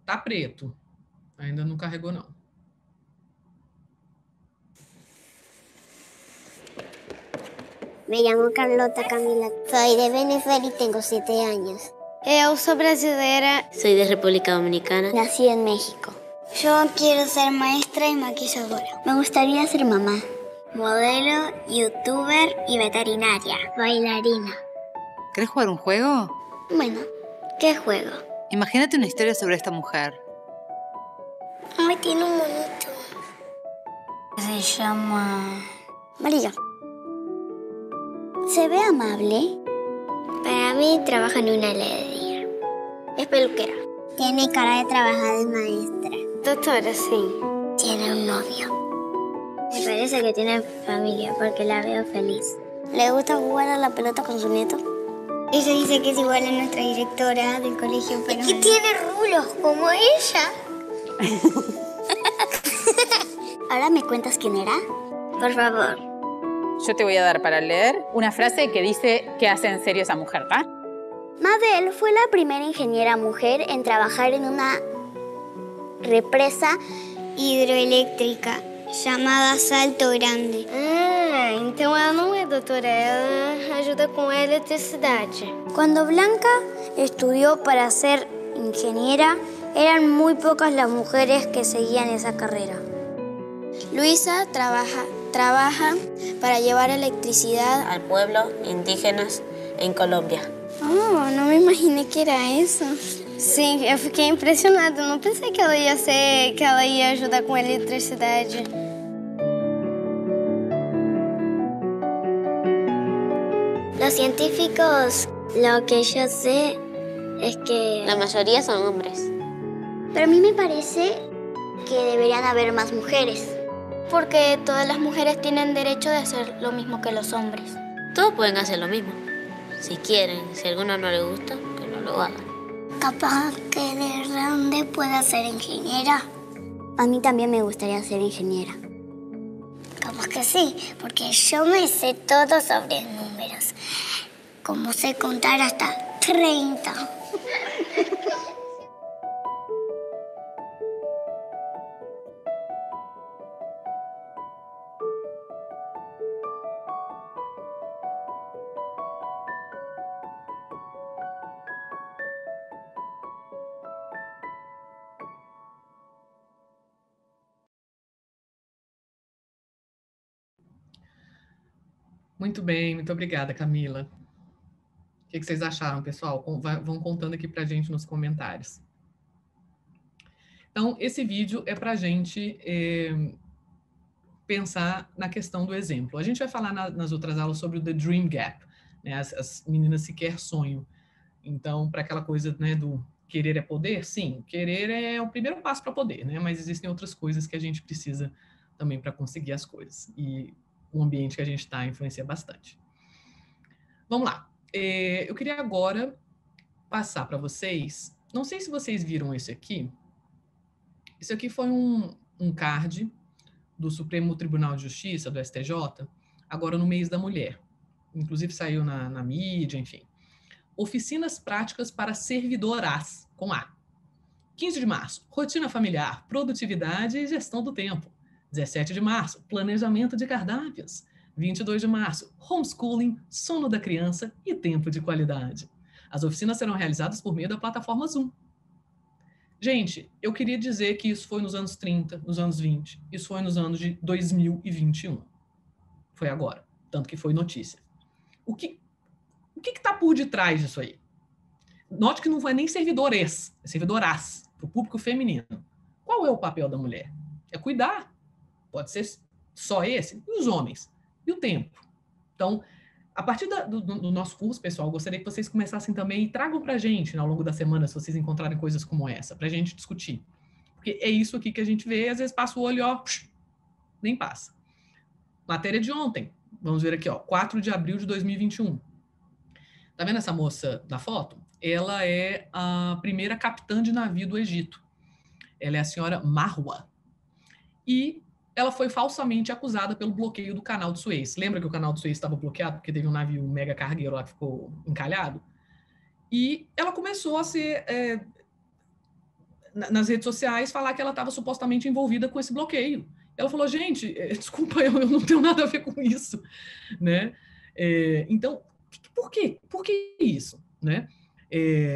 Tá preto. Ainda não carregou, não. Me llamo Carlota Camila. Soy de Venezuela y tengo 7 años. Eu sou brasileira. Soy de República Dominicana. Nací en México. Yo quiero ser maestra y maquilladora. Me gustaría ser mamá, modelo, youtuber y veterinaria. Bailarina. ¿Querés jugar un juego? Bueno, ¿qué juego? Imagínate una historia sobre esta mujer. Ay, tiene un monito. Se llama María. Se ve amable. Para mí trabaja en una heladería. Es peluquera. Tiene cara de trabajar de maestra. Doctora, sí. Tiene un novio. Me parece que tiene familia porque la veo feliz. ¿Le gusta jugar a la pelota con su nieto? Ella dice que es igual a nuestra directora del colegio, pero... Es que tiene rulos como ella. ¿Ahora me cuentas quién era? Por favor. Yo te voy a dar para leer una frase que dice qué hace en serio esa mujer, ¿tá? Mabel fue la primera ingeniera mujer en trabajar en una represa hidroeléctrica chamada Salto Grande. Então ela não é doutora, ela ajuda com a eletricidade. Cuando Blanca estudió para ser ingeniera, eran muy pocas las mujeres que seguían esa carrera. Luisa trabaja para llevar electricidad al pueblo, indígenas en Colombia. Oh, no me imaginé que era eso. Sim, eu fiquei impressionada. Eu não pensei que ela ia ajudar com eletricidade. Los científicos, lo que yo sé es que la mayoría son hombres. Pero a mí me parece que deberían haber más mujeres. Porque todas las mujeres tienen derecho de hacer lo mismo que los hombres. Todos pueden hacer lo mismo. Si quieren, si a alguno no le gusta, que no lo hagan. Capaz que de grande pueda ser ingeniera. A mí también me gustaría ser ingeniera. Capaz que sí, porque yo me sé todo sobre números. Como sé contar hasta 30. Muito bem, muito obrigada, Camila. O que vocês acharam, pessoal? Vão contando aqui pra gente nos comentários. Então, esse vídeo é pra gente pensar na questão do exemplo. A gente vai falar nas outras aulas sobre o The Dream Gap, né? As meninas sequer sonham. Então, para aquela coisa, né, do querer é poder, sim, querer é o primeiro passo para poder, né? Mas existem outras coisas que a gente precisa também para conseguir as coisas. E o ambiente que a gente está influencia bastante. Vamos lá. Eu queria agora passar para vocês, não sei se vocês viram esse aqui. Isso aqui foi um card do Supremo Tribunal de Justiça, do STJ, agora no mês da mulher. Inclusive saiu na mídia, enfim. Oficinas práticas para servidoras, com A. 15 de março, rotina familiar, produtividade e gestão do tempo. 17 de março, planejamento de cardápios. 22 de março, homeschooling, sono da criança e tempo de qualidade. As oficinas serão realizadas por meio da plataforma Zoom. Gente, eu queria dizer que isso foi nos anos 30, nos anos 20. Isso foi nos anos de 2021. Foi agora, tanto que foi notícia. O que está por detrás disso aí? Note que não é nem servidores, é servidoras, para o público feminino. Qual é o papel da mulher? É cuidar. Pode ser só esse. E os homens? E o tempo? Então, a partir do nosso curso, pessoal, eu gostaria que vocês começassem também e tragam para a gente, ao longo da semana, se vocês encontrarem coisas como essa, para a gente discutir. Porque é isso aqui que a gente vê, às vezes passa o olho, ó, nem passa. Matéria de ontem. Vamos ver aqui, ó, 4 de abril de 2021. Tá vendo essa moça da foto? Ela é a primeira capitã de navio do Egito. Ela é a senhora Marwa. E ela foi falsamente acusada pelo bloqueio do canal de Suez. Lembra que o canal de Suez estava bloqueado porque teve um navio mega cargueiro lá que ficou encalhado? E ela começou a ser, nas redes sociais, falar que ela estava supostamente envolvida com esse bloqueio. Ela falou, gente, desculpa, eu não tenho nada a ver com isso, né? Então, por quê? Por que isso, né?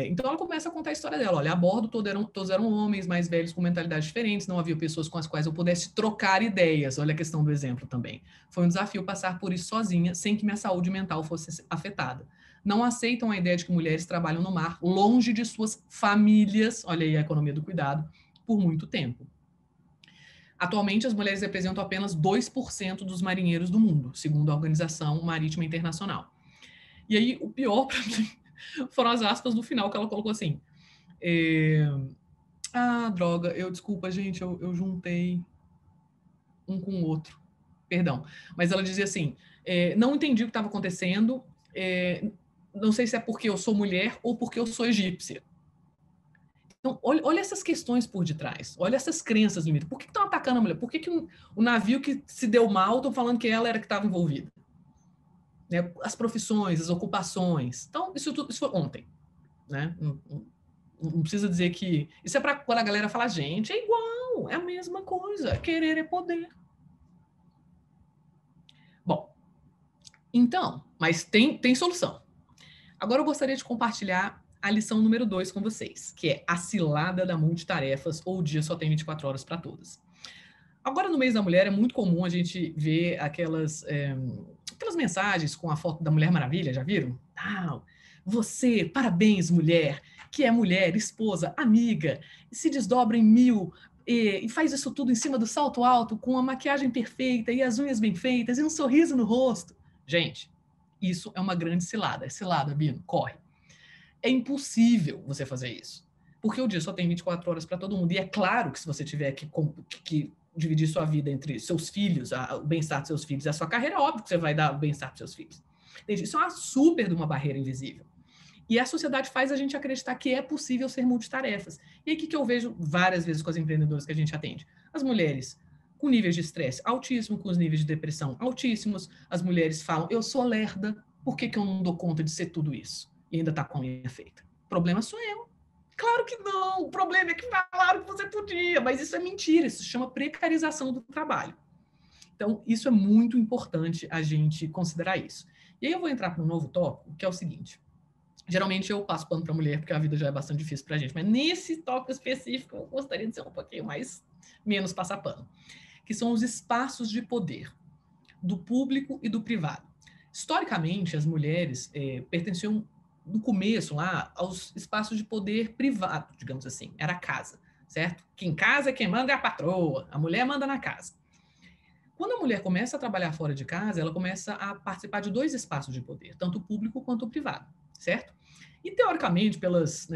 Então ela começa a contar a história dela. Olha, a bordo todos eram homens mais velhos com mentalidades diferentes, não havia pessoas com as quais eu pudesse trocar ideias. Olha a questão do exemplo também. Foi um desafio passar por isso sozinha, sem que minha saúde mental fosse afetada. Não aceitam a ideia de que mulheres trabalham no mar, longe de suas famílias, olha aí a economia do cuidado, por muito tempo. Atualmente, as mulheres representam apenas 2% dos marinheiros do mundo, segundo a Organização Marítima Internacional. E aí, o pior para mim foram as aspas do final, que ela colocou assim. Droga, desculpa, gente, eu juntei um com o outro. Perdão. Mas ela dizia assim, não entendi o que estava acontecendo, não sei se é porque eu sou mulher ou porque eu sou egípcia. Então, olha essas questões por detrás, olha essas crenças limites. Por que estão atacando a mulher? Por que o navio que se deu mal estão falando que ela era que estava envolvida? Né, as profissões, as ocupações. Então, isso foi ontem. Né? Não precisa dizer que... Isso é para quando a galera fala, gente, é igual, é a mesma coisa. Querer é poder. Bom, então, mas tem solução. Agora eu gostaria de compartilhar a lição número 2 com vocês, que é a cilada da multitarefas ou o dia só tem 24 horas para todas. Agora, no mês da mulher, é muito comum a gente ver aquelas mensagens com a foto da Mulher Maravilha, já viram? Você, parabéns, mulher, que é mulher, esposa, amiga, se desdobra em 1000 e faz isso tudo em cima do salto alto, com a maquiagem perfeita e as unhas bem feitas e um sorriso no rosto. Gente, isso é uma grande cilada. É cilada, Bino, corre. É impossível você fazer isso, porque o dia só tem 24 horas para todo mundo. E é claro que se você tiver que dividir sua vida entre seus filhos, o bem-estar dos seus filhos e a sua carreira, é óbvio que você vai dar o bem-estar para seus filhos. Isso é uma super de uma barreira invisível. E a sociedade faz a gente acreditar que é possível ser multitarefas. E aí, o que eu vejo várias vezes com as empreendedoras que a gente atende? As mulheres com níveis de estresse altíssimo, com os níveis de depressão altíssimos, as mulheres falam, eu sou lerda, por que eu não dou conta de ser tudo isso? E ainda está com a unha feita. O problema sou eu. Claro que não, o problema é que falaram que você podia, mas isso é mentira, isso se chama precarização do trabalho. Então, isso é muito importante a gente considerar isso. E aí eu vou entrar para um novo tópico, que é o seguinte. Geralmente eu passo pano para a mulher, porque a vida já é bastante difícil para a gente, mas nesse tópico específico eu gostaria de ser um pouquinho menos passar pano, que são os espaços de poder do público e do privado. Historicamente, as mulheres pertenciam no começo lá aos espaços de poder privado, digamos assim, era a casa, certo? Quem casa, quem manda é a patroa, a mulher manda na casa. Quando a mulher começa a trabalhar fora de casa, ela começa a participar de 2 espaços de poder, tanto o público quanto o privado, certo? E teoricamente, pelas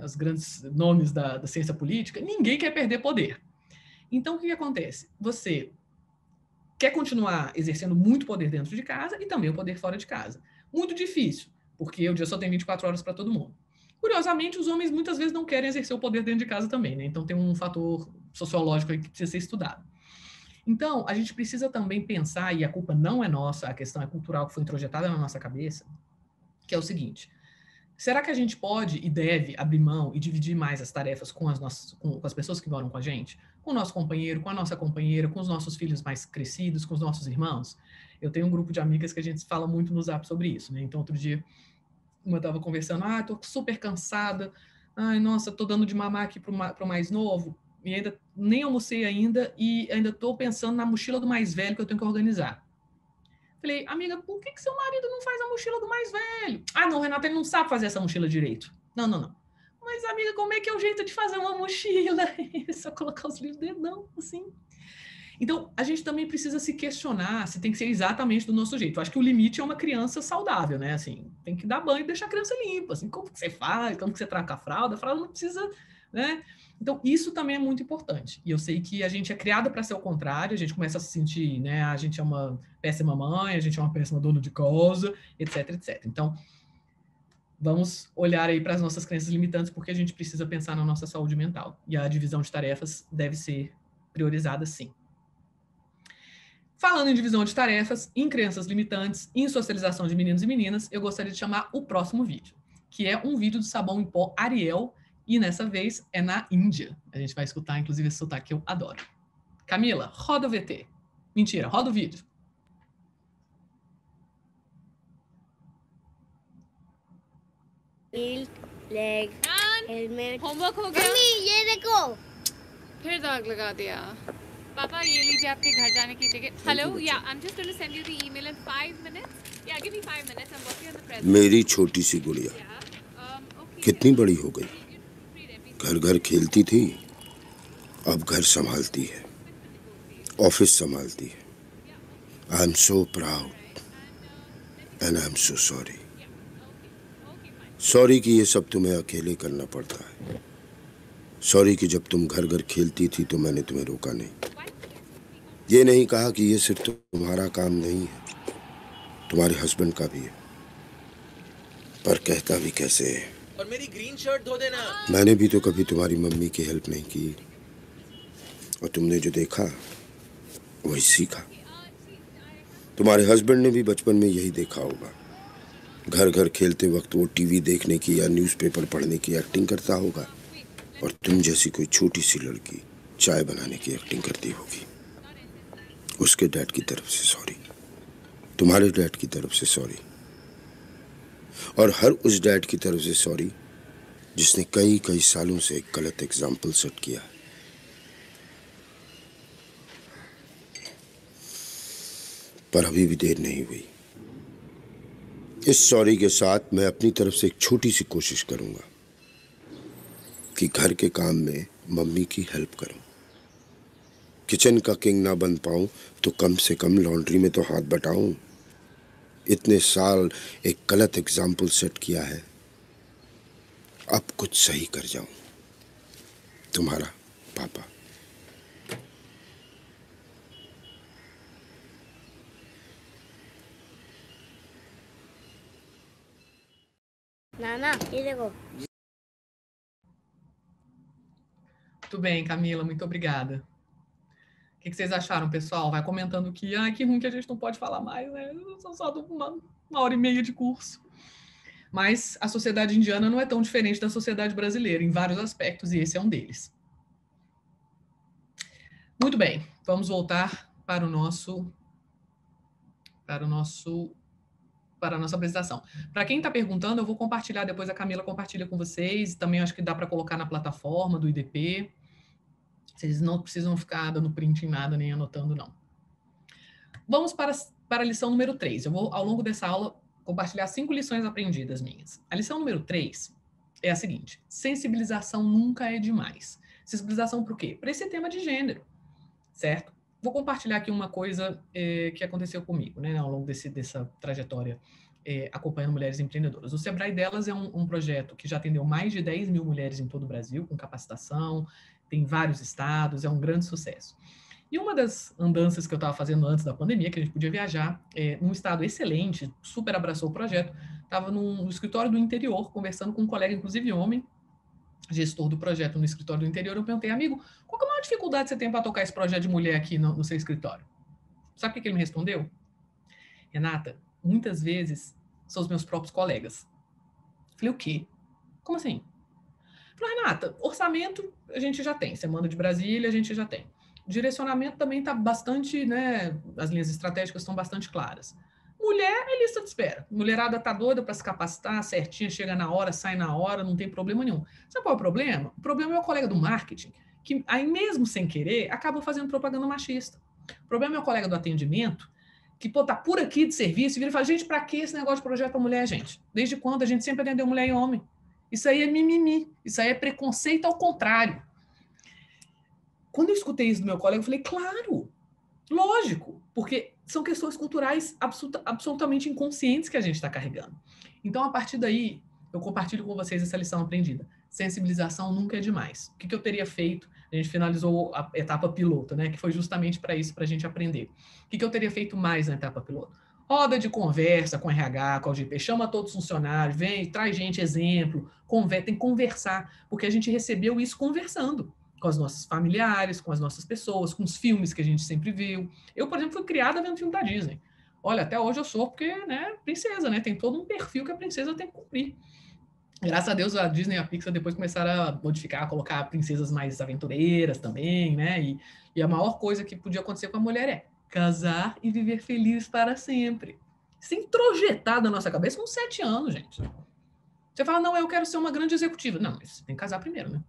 os grandes nomes da ciência política, ninguém quer perder poder. Então, o que acontece? Você quer continuar exercendo muito poder dentro de casa e também o poder fora de casa. Muito difícil, porque o dia só tem 24 horas para todo mundo. Curiosamente, os homens muitas vezes não querem exercer o poder dentro de casa também, né? Então tem um fator sociológico aí que precisa ser estudado. Então, a gente precisa também pensar, e a culpa não é nossa, a questão é cultural que foi introjetada na nossa cabeça, que é o seguinte, será que a gente pode e deve abrir mão e dividir mais as tarefas com as pessoas que moram com a gente? Com o nosso companheiro, com a nossa companheira, com os nossos filhos mais crescidos, com os nossos irmãos? Eu tenho um grupo de amigas que a gente fala muito no Zap sobre isso, né? Então, outro dia, uma estava conversando, tô super cansada, nossa, tô dando de mamar aqui pro mais novo, e ainda nem almocei ainda, e ainda tô pensando na mochila do mais velho que eu tenho que organizar. Falei, amiga, por que seu marido não faz a mochila do mais velho? Não, Renata, ele não sabe fazer essa mochila direito. Não. Mas, amiga, como é que é o jeito de fazer uma mochila? É só colocar os livros dentro, não, assim. Então, a gente também precisa se questionar se tem que ser exatamente do nosso jeito. Eu acho que o limite é uma criança saudável, né? Assim, tem que dar banho e deixar a criança limpa. Assim, como que você faz? Como que você tranca a fralda não precisa, né? Então, isso também é muito importante. E eu sei que a gente é criada para ser o contrário, a gente começa a se sentir, né? A gente é uma péssima mãe, a gente é uma péssima dona de casa, etc, etc. Então, vamos olhar aí para as nossas crenças limitantes, porque a gente precisa pensar na nossa saúde mental. E a divisão de tarefas deve ser priorizada, sim. Falando em divisão de tarefas, em crenças limitantes, em socialização de meninos e meninas, eu gostaria de chamar o próximo vídeo, que é um vídeo do sabão em pó Ariel, e nessa vez é na Índia. A gente vai escutar, inclusive, esse sotaque que eu adoro. Camila, roda o VT. Mentira, roda o vídeo. Leg helmet homework हो गया मम्मी ये देखो फिर दाग लगा दिया पापा ये लीजिए आपके घर जाने की टिकट हेलो या I am just going to send you the email in 5 minutes या give me 5 minutes I am working on the present मेरी छोटी सी गुड़िया कितनी बड़ी हो गई घर घर खेलती थी अब घर संभालती है ऑफिस संभालती है I am so proud and I am so sorry sorry कि ये सब तुम्हें अकेले करना पड़ता है सॉरी कि जब तुम घर घर खेलती थी तो मैंने तुम्हें रोका नहीं ये नहीं कहा कि ये सिर्फ तुम्हारा काम नहीं है तुम्हारे हस्बैंड का भी है पर कहता भी कैसे है और मेरी ग्रीन शर्ट धो देना मैंने भी तो कभी तुम्हारी मम्मी की हेल्प नहीं की और तुमने जो देखा वही सीखा तुम्हारे हस्बैंड ने भी बचपन में यही देखा होगा घर घर खेलते वक्त वो टीवी देखने की या न्यूज़पेपर पढ़ने की एक्टिंग करता होगा और तुम जैसी कोई छोटी सी लड़की चाय बनाने की एक्टिंग करती होगी उसके डैड की तरफ से सॉरी तुम्हारे डैड की तरफ से सॉरी और हर उस डैड की तरफ से सॉरी जिसने कई कई सालों से एक गलत एग्जाम्पल सेट किया पर अभी भी देर नहीं हुई। इस सॉरी के साथ मैं अपनी तरफ से एक छोटी सी कोशिश करूंगा कि घर के काम में मम्मी की हेल्प करूं। किचन का किंग ना बन पाऊं तो कम से कम लॉन्ड्री में तो हाथ बटाऊं। इतने साल एक गलत एग्जाम्पल सेट किया है, अब कुछ सही कर जाऊं। तुम्हारा पापा। Nana, e देखो। Muito bem, Camila, muito obrigada. O que vocês acharam, pessoal? Vai comentando aqui. Ai, que ruim que a gente não pode falar mais, né? São só uma hora e meia de curso. Mas a sociedade indiana não é tão diferente da sociedade brasileira, em vários aspectos, e esse é um deles. Muito bem, vamos voltar para a nossa apresentação. Para quem está perguntando, eu vou compartilhar, depois a Camila compartilha com vocês, também acho que dá para colocar na plataforma do IDP. Vocês não precisam ficar dando print em nada, nem anotando, não. Vamos para a lição número 3. Eu vou, ao longo dessa aula, compartilhar 5 lições aprendidas minhas. A lição número 3 é a seguinte: sensibilização nunca é demais. Sensibilização para o quê? Para esse tema de gênero, certo? Vou compartilhar aqui uma coisa que aconteceu comigo, né, ao longo dessa trajetória acompanhando mulheres empreendedoras. O Sebrae Delas é um projeto que já atendeu mais de 10 mil mulheres em todo o Brasil, com capacitação, tem vários estados, é um grande sucesso. E uma das andanças que eu estava fazendo antes da pandemia, que a gente podia viajar, num estado excelente, super abraçou o projeto, estava no escritório do interior, conversando com um colega, inclusive homem, gestor do projeto no escritório do interior. Eu perguntei: amigo, qual que é a maior dificuldade que você tem para tocar esse projeto de mulher aqui no seu escritório? Sabe o que ele me respondeu? Renata, muitas vezes são os meus próprios colegas. Falei: o quê? Como assim? Falei: Renata, orçamento a gente já tem, você manda de Brasília, a gente já tem. Direcionamento também está bastante, né, as linhas estratégicas estão bastante claras. Mulher é lista de espera. Mulherada tá doida para se capacitar, certinha, chega na hora, sai na hora, não tem problema nenhum. Sabe qual é o problema? O problema é o colega do marketing, que aí mesmo sem querer, acaba fazendo propaganda machista. O problema é o colega do atendimento, que tá por aqui de serviço, e vira e fala: gente, para que esse negócio de projeto para mulher, gente? Desde quando a gente sempre atendeu mulher e homem? Isso aí é mimimi, isso aí é preconceito ao contrário. Quando eu escutei isso do meu colega, eu falei: claro, lógico, porque são questões culturais absolutamente inconscientes que a gente está carregando. Então, a partir daí, eu compartilho com vocês essa lição aprendida. Sensibilização nunca é demais. O que eu teria feito? A gente finalizou a etapa piloto, né? Que foi justamente para isso, para a gente aprender. O que eu teria feito mais na etapa piloto? Roda de conversa com RH, com a OGP, chama todos os funcionários, vem, traz gente, exemplo, tem que conversar, porque a gente recebeu isso conversando com os nossos familiares, com as nossas pessoas, com os filmes que a gente sempre viu. Eu, por exemplo, fui criada vendo filme da Disney. Olha, até hoje eu sou, porque, né, princesa, né? Tem todo um perfil que a princesa tem que cumprir. Graças a Deus, a Disney e a Pixar depois começaram a modificar, a colocar princesas mais aventureiras também, né? E a maior coisa que podia acontecer com a mulher é casar e viver feliz para sempre. Isso é introjetado na nossa cabeça com 7 anos, gente. Você fala: não, eu quero ser uma grande executiva. Não, mas você tem que casar primeiro, né?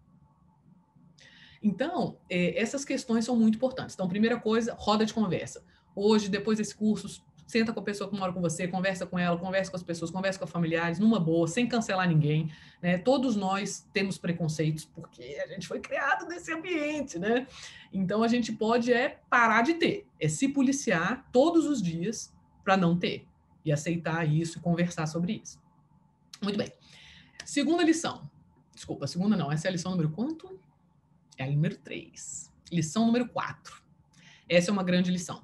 Então, essas questões são muito importantes. Então, primeira coisa, roda de conversa. Hoje, depois desse curso, senta com a pessoa que mora com você, conversa com ela, conversa com as pessoas, conversa com os familiares, numa boa, sem cancelar ninguém, né? Todos nós temos preconceitos, porque a gente foi criado nesse ambiente, né? Então, a gente pode parar de ter, se policiar todos os dias para não ter, e aceitar isso e conversar sobre isso. Muito bem. Segunda lição. Desculpa, segunda não, essa é a lição número quanto? É a número 3. Lição número 4. Essa é uma grande lição.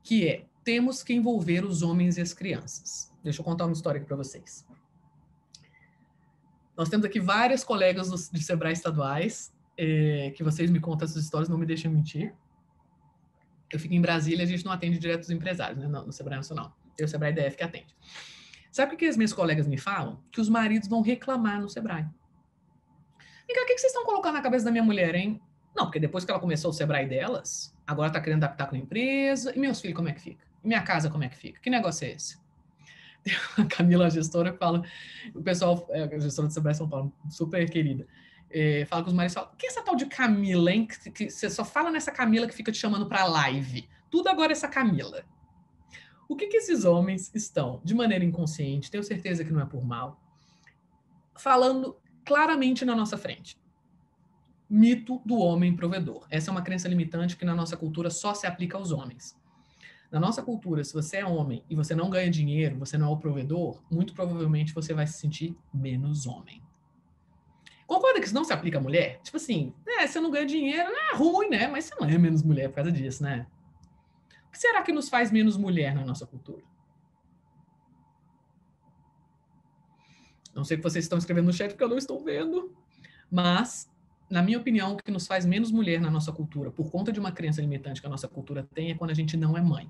Que é: temos que envolver os homens e as crianças. Deixa eu contar uma história aqui para vocês. Nós temos aqui várias colegas de Sebrae estaduais, que vocês me contam essas histórias, não me deixem mentir. Eu fico em Brasília, a gente não atende direto os empresários, né, no Sebrae Nacional. Tem o Sebrae DF que atende. Sabe o que as minhas colegas me falam? Que os maridos vão reclamar no Sebrae. O que vocês estão colocando na cabeça da minha mulher, hein? Não, porque depois que ela começou o Sebrae Delas, agora está querendo adaptar com a empresa. E meus filhos, como é que fica? E minha casa, como é que fica? Que negócio é esse? A Camila, a gestora, fala... O pessoal, a gestora do Sebrae São Paulo, super querida, fala com os maridos, fala: que é essa tal de Camila, hein? Que você só fala nessa Camila que fica te chamando para live. Tudo agora é essa Camila. O que esses homens estão, de maneira inconsciente, tenho certeza que não é por mal, falando claramente na nossa frente? Mito do homem provedor. Essa é uma crença limitante que na nossa cultura só se aplica aos homens. Na nossa cultura, se você é homem e você não ganha dinheiro, você não é o provedor, muito provavelmente você vai se sentir menos homem. Concorda que isso não se aplica à mulher? Tipo assim, você não ganha dinheiro, é ruim, né? Mas você não é menos mulher por causa disso, né? O que será que nos faz menos mulher na nossa cultura? Não sei o que vocês estão escrevendo no chat, porque eu não estou vendo. Mas, na minha opinião, o que nos faz menos mulher na nossa cultura, por conta de uma crença limitante que a nossa cultura tem, é quando a gente não é mãe.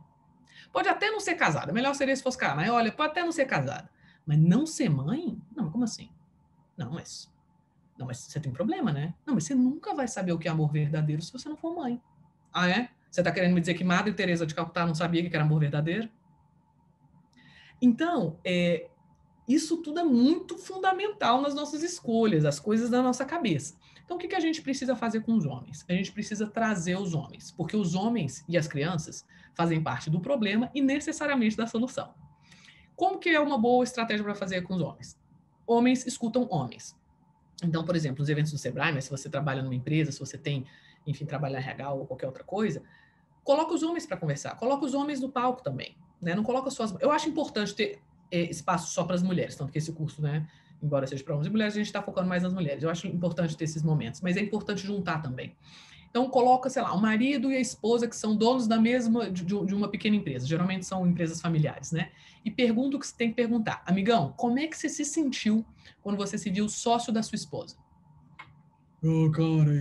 Pode até não ser casada. Melhor seria se fosse casada. Olha, pode até não ser casada. Mas não ser mãe? Não, como assim? Não, mas você tem problema, né? Não, mas você nunca vai saber o que é amor verdadeiro se você não for mãe. Ah, é? Você está querendo me dizer que Madre Teresa de Calcutá não sabia o que era amor verdadeiro? Então, isso tudo é muito fundamental nas nossas escolhas, as coisas da nossa cabeça. Então, o que a gente precisa fazer com os homens? A gente precisa trazer os homens, porque os homens e as crianças fazem parte do problema e necessariamente da solução. Como que é uma boa estratégia para fazer com os homens? Homens escutam homens. Então, por exemplo, nos eventos do Sebrae, mas se você trabalha numa empresa, se você tem, enfim, trabalha na RH ou qualquer outra coisa, coloca os homens para conversar, coloca os homens no palco também, né? Não coloca só as... Eu acho importante ter espaço só para as mulheres, tanto que esse curso, né, embora seja para homens e mulheres, a gente está focando mais nas mulheres. Eu acho importante ter esses momentos, mas é importante juntar também. Então, coloca, sei lá, o marido e a esposa que são donos da mesma, de uma pequena empresa. Geralmente são empresas familiares, né? E pergunta o que você tem que perguntar. Amigão, como é que você se sentiu quando você se viu sócio da sua esposa? Cara,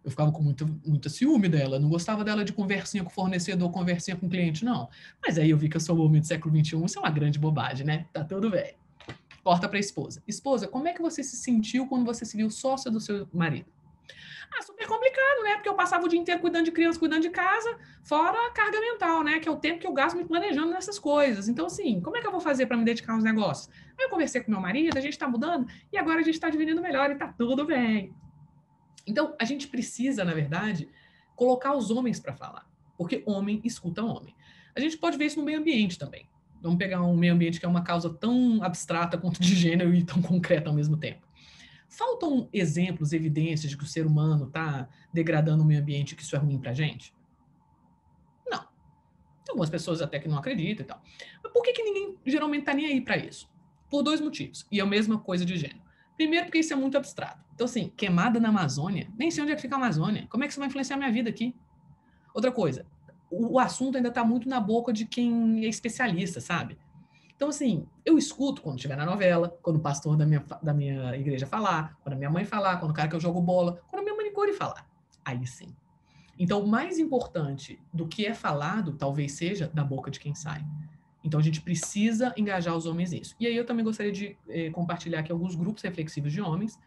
eu ficava com muita ciúme dela. Não gostava dela de conversinha com fornecedor, conversinha com cliente, não. Mas aí eu vi que eu sou o homem do século XXI. Isso é uma grande bobagem, né? Tá tudo bem. Corta para a esposa. Esposa, como é que você se sentiu quando você se viu sócia do seu marido? Super complicado, né? Porque eu passava o dia inteiro cuidando de criança, cuidando de casa, fora a carga mental, né? Que é o tempo que eu gasto me planejando nessas coisas. Então, assim, como é que eu vou fazer para me dedicar aos negócios? Aí eu conversei com meu marido, a gente tá mudando, e agora a gente tá dividindo melhor e tá tudo bem. Então, a gente precisa, na verdade, colocar os homens para falar. Porque homem escuta homem. A gente pode ver isso no meio ambiente também. Vamos pegar um meio ambiente que é uma causa tão abstrata quanto de gênero e tão concreta ao mesmo tempo. Faltam exemplos, evidências de que o ser humano está degradando o meio ambiente e que isso é ruim para a gente? Não. Tem algumas pessoas até que não acreditam e tal. Mas por que ninguém geralmente está nem aí para isso? Por dois motivos. E é a mesma coisa de gênero. Primeiro, porque isso é muito abstrato. Então, assim, queimada na Amazônia, nem sei onde é que fica a Amazônia. Como é que isso vai influenciar a minha vida aqui? Outra coisa, o assunto ainda está muito na boca de quem é especialista, sabe? Então, assim, eu escuto quando estiver na novela, quando o pastor da minha igreja falar, quando a minha mãe falar, quando o cara que eu jogo bola, quando a minha manicure falar. Aí sim. Então, o mais importante do que é falado, talvez seja da boca de quem sai. Então, a gente precisa engajar os homens nisso. E aí eu também gostaria de compartilhar aqui alguns grupos reflexivos de homens,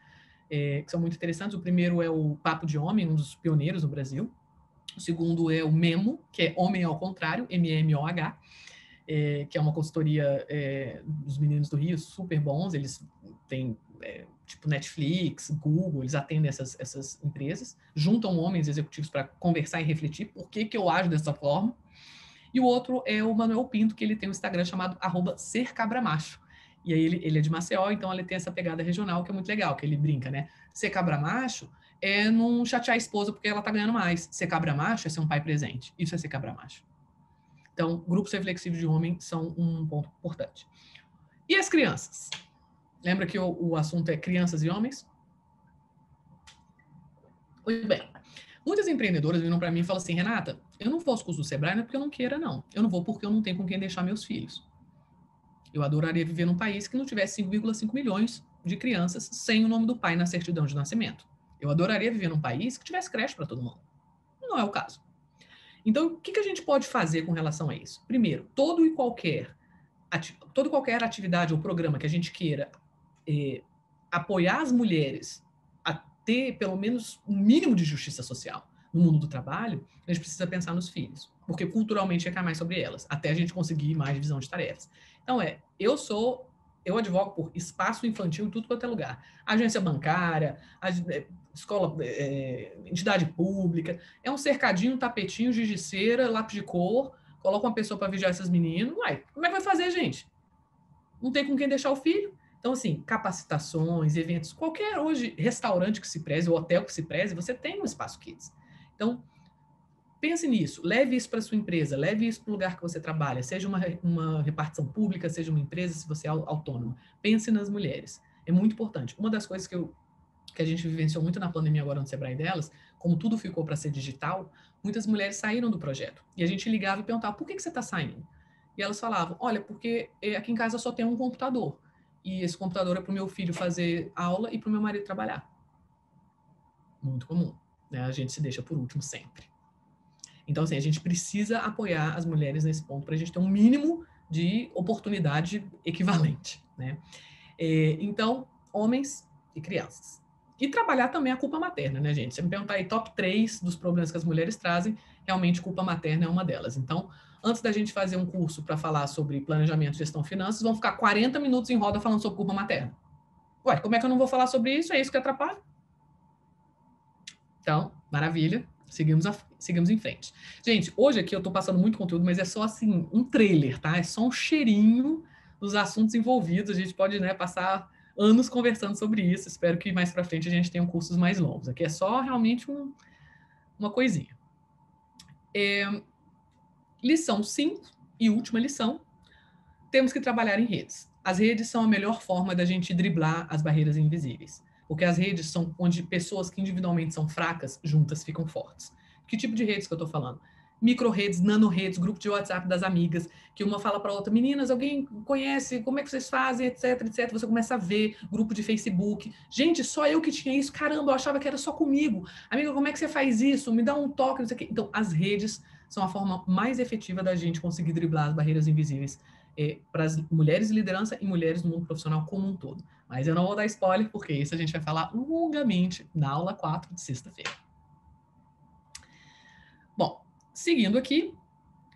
que são muito interessantes. O primeiro é o Papo de Homem, um dos pioneiros no Brasil. O segundo é o Memo, que é Homem ao Contrário, M-E-M-O-H, que é uma consultoria dos meninos do Rio, super bons. Eles têm, tipo, Netflix, Google, eles atendem essas empresas, juntam homens executivos para conversar e refletir por que eu ajo dessa forma. E o outro é o Manuel Pinto, que ele tem um Instagram chamado @sercabramacho. E aí ele é de Maceió, então ele tem essa pegada regional que é muito legal, que ele brinca, né? Ser cabra-macho é não chatear a esposa porque ela tá ganhando mais. Ser cabra-macho é ser um pai presente. Isso é ser cabra-macho. Então, grupos reflexivos de homem são um ponto importante. E as crianças? Lembra que o assunto é crianças e homens? Muito bem. Muitas empreendedoras viram para mim e falam assim, Renata, eu não faço curso do Sebrae não é porque eu não queira, não. Eu não vou porque eu não tenho com quem deixar meus filhos. Eu adoraria viver num país que não tivesse 5,5 milhões de crianças sem o nome do pai na certidão de nascimento. Eu adoraria viver num país que tivesse creche para todo mundo. Não é o caso. Então, o que a gente pode fazer com relação a isso? Primeiro, toda e qualquer atividade ou programa que a gente queira apoiar as mulheres a ter, pelo menos, um mínimo de justiça social no mundo do trabalho, a gente precisa pensar nos filhos, porque culturalmente recai mais sobre elas, até a gente conseguir mais divisão de tarefas. Então, eu advogo por espaço infantil em tudo quanto é lugar. Agência bancária, escola, entidade pública, é um cercadinho, um tapetinho, giz de cera, lápis de cor, coloca uma pessoa para vigiar esses meninos, uai, como é que vai fazer, gente? Não tem com quem deixar o filho. Então, assim, capacitações, eventos, qualquer hoje restaurante que se preze, ou hotel que se preze, você tem um espaço kids. Então, pense nisso, leve isso para sua empresa, leve isso para o lugar que você trabalha, seja uma repartição pública, seja uma empresa, se você é autônomo. Pense nas mulheres, é muito importante. Uma das coisas que a gente vivenciou muito na pandemia agora no Sebrae delas, como tudo ficou para ser digital, muitas mulheres saíram do projeto. E a gente ligava e perguntava, por que você está saindo? E elas falavam, olha, porque aqui em casa só tem um computador. E esse computador é para o meu filho fazer aula e para o meu marido trabalhar. Muito comum, né? A gente se deixa por último sempre. Então, assim, a gente precisa apoiar as mulheres nesse ponto para a gente ter um mínimo de oportunidade equivalente, né? Então, homens e crianças. E trabalhar também a culpa materna, né, gente? Se me perguntar aí top 3 dos problemas que as mulheres trazem, realmente culpa materna é uma delas. Então, antes da gente fazer um curso para falar sobre planejamento, gestão e finanças, vão ficar 40 minutos em roda falando sobre culpa materna. Ué, como é que eu não vou falar sobre isso? É isso que atrapalha? Então, maravilha. Seguimos em frente. Gente, hoje aqui eu estou passando muito conteúdo, mas é só assim, um trailer, tá? É só um cheirinho dos assuntos envolvidos. A gente pode, né, passar anos conversando sobre isso. Espero que mais para frente a gente tenha cursos mais longos. Aqui é só realmente uma coisinha. Lição 5 e última lição. Temos que trabalhar em redes. As redes são a melhor forma da gente driblar as barreiras invisíveis. Porque as redes são onde pessoas que individualmente são fracas, juntas ficam fortes. Que tipo de redes que eu estou falando? Micro-redes, nano-redes, grupo de WhatsApp das amigas, que uma fala para a outra, meninas, alguém conhece, como é que vocês fazem, etc, etc. Você começa a ver grupo de Facebook. Gente, só eu que tinha isso, caramba, eu achava que era só comigo. Amiga, como é que você faz isso? Me dá um toque, não sei o quê. Então, as redes são a forma mais efetiva da gente conseguir driblar as barreiras invisíveis para as mulheres de liderança e mulheres no mundo profissional como um todo. Mas eu não vou dar spoiler, porque isso a gente vai falar longamente na aula 4 de sexta-feira. Bom, seguindo aqui,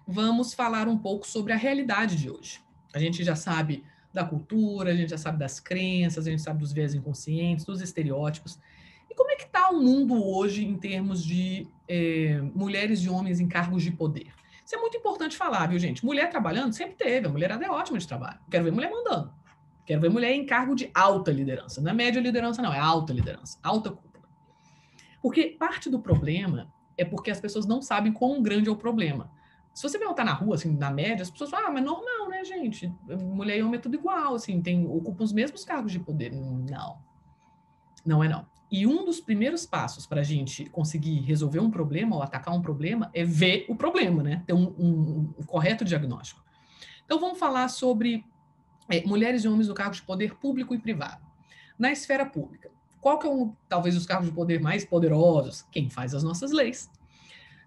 vamos falar um pouco sobre a realidade de hoje. A gente já sabe da cultura, a gente já sabe das crenças, a gente sabe dos viés inconscientes, dos estereótipos. E como é que está o mundo hoje em termos de mulheres e homens em cargos de poder? Isso é muito importante falar, viu, gente? Mulher trabalhando sempre teve, a mulherada é ótima de trabalho. Quero ver mulher mandando. Quero ver mulher em cargo de alta liderança. Não é média liderança, não, é alta liderança, alta cúpula. Porque parte do problema é porque as pessoas não sabem quão grande é o problema. Se você perguntar na rua, assim, na média, as pessoas falam, mas normal, né, gente? Mulher e homem é tudo igual, assim, ocupam os mesmos cargos de poder. Não. Não é não. E um dos primeiros passos para a gente conseguir resolver um problema ou atacar um problema é ver o problema, né? Ter um correto diagnóstico. Então, vamos falar sobre mulheres e homens no cargo de poder público e privado. Na esfera pública, qual que é talvez os cargos de poder mais poderosos? Quem faz as nossas leis.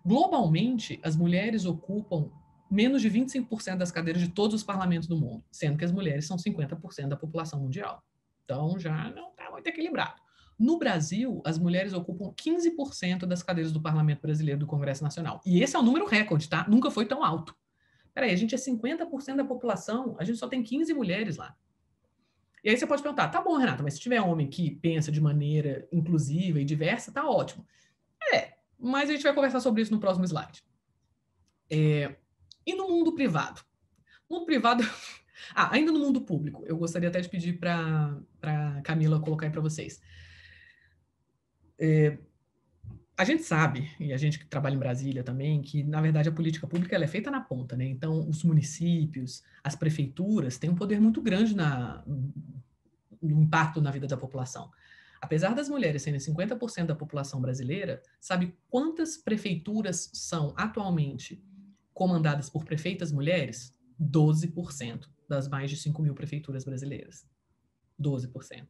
Globalmente, as mulheres ocupam menos de 25% das cadeiras de todos os parlamentos do mundo, sendo que as mulheres são 50% da população mundial. Então, já não está muito equilibrado. No Brasil, as mulheres ocupam 15% das cadeiras do Parlamento Brasileiro do Congresso Nacional. E esse é um número recorde, tá? Nunca foi tão alto. Peraí, a gente é 50% da população, a gente só tem 15 mulheres lá. E aí você pode perguntar, tá bom, Renata, mas se tiver homem que pensa de maneira inclusiva e diversa, tá ótimo. Mas a gente vai conversar sobre isso no próximo slide. E no mundo privado? No mundo privado... ainda no mundo público, eu gostaria até de pedir para Camila colocar aí para vocês. A gente sabe, e a gente que trabalha em Brasília também, que, na verdade, a política pública ela é feita na ponta, né? Então, os municípios, as prefeituras têm um poder muito grande no impacto na vida da população. Apesar das mulheres serem 50% da população brasileira, sabe quantas prefeituras são atualmente comandadas por prefeitas mulheres? 12% das mais de 5 mil prefeituras brasileiras. 12%.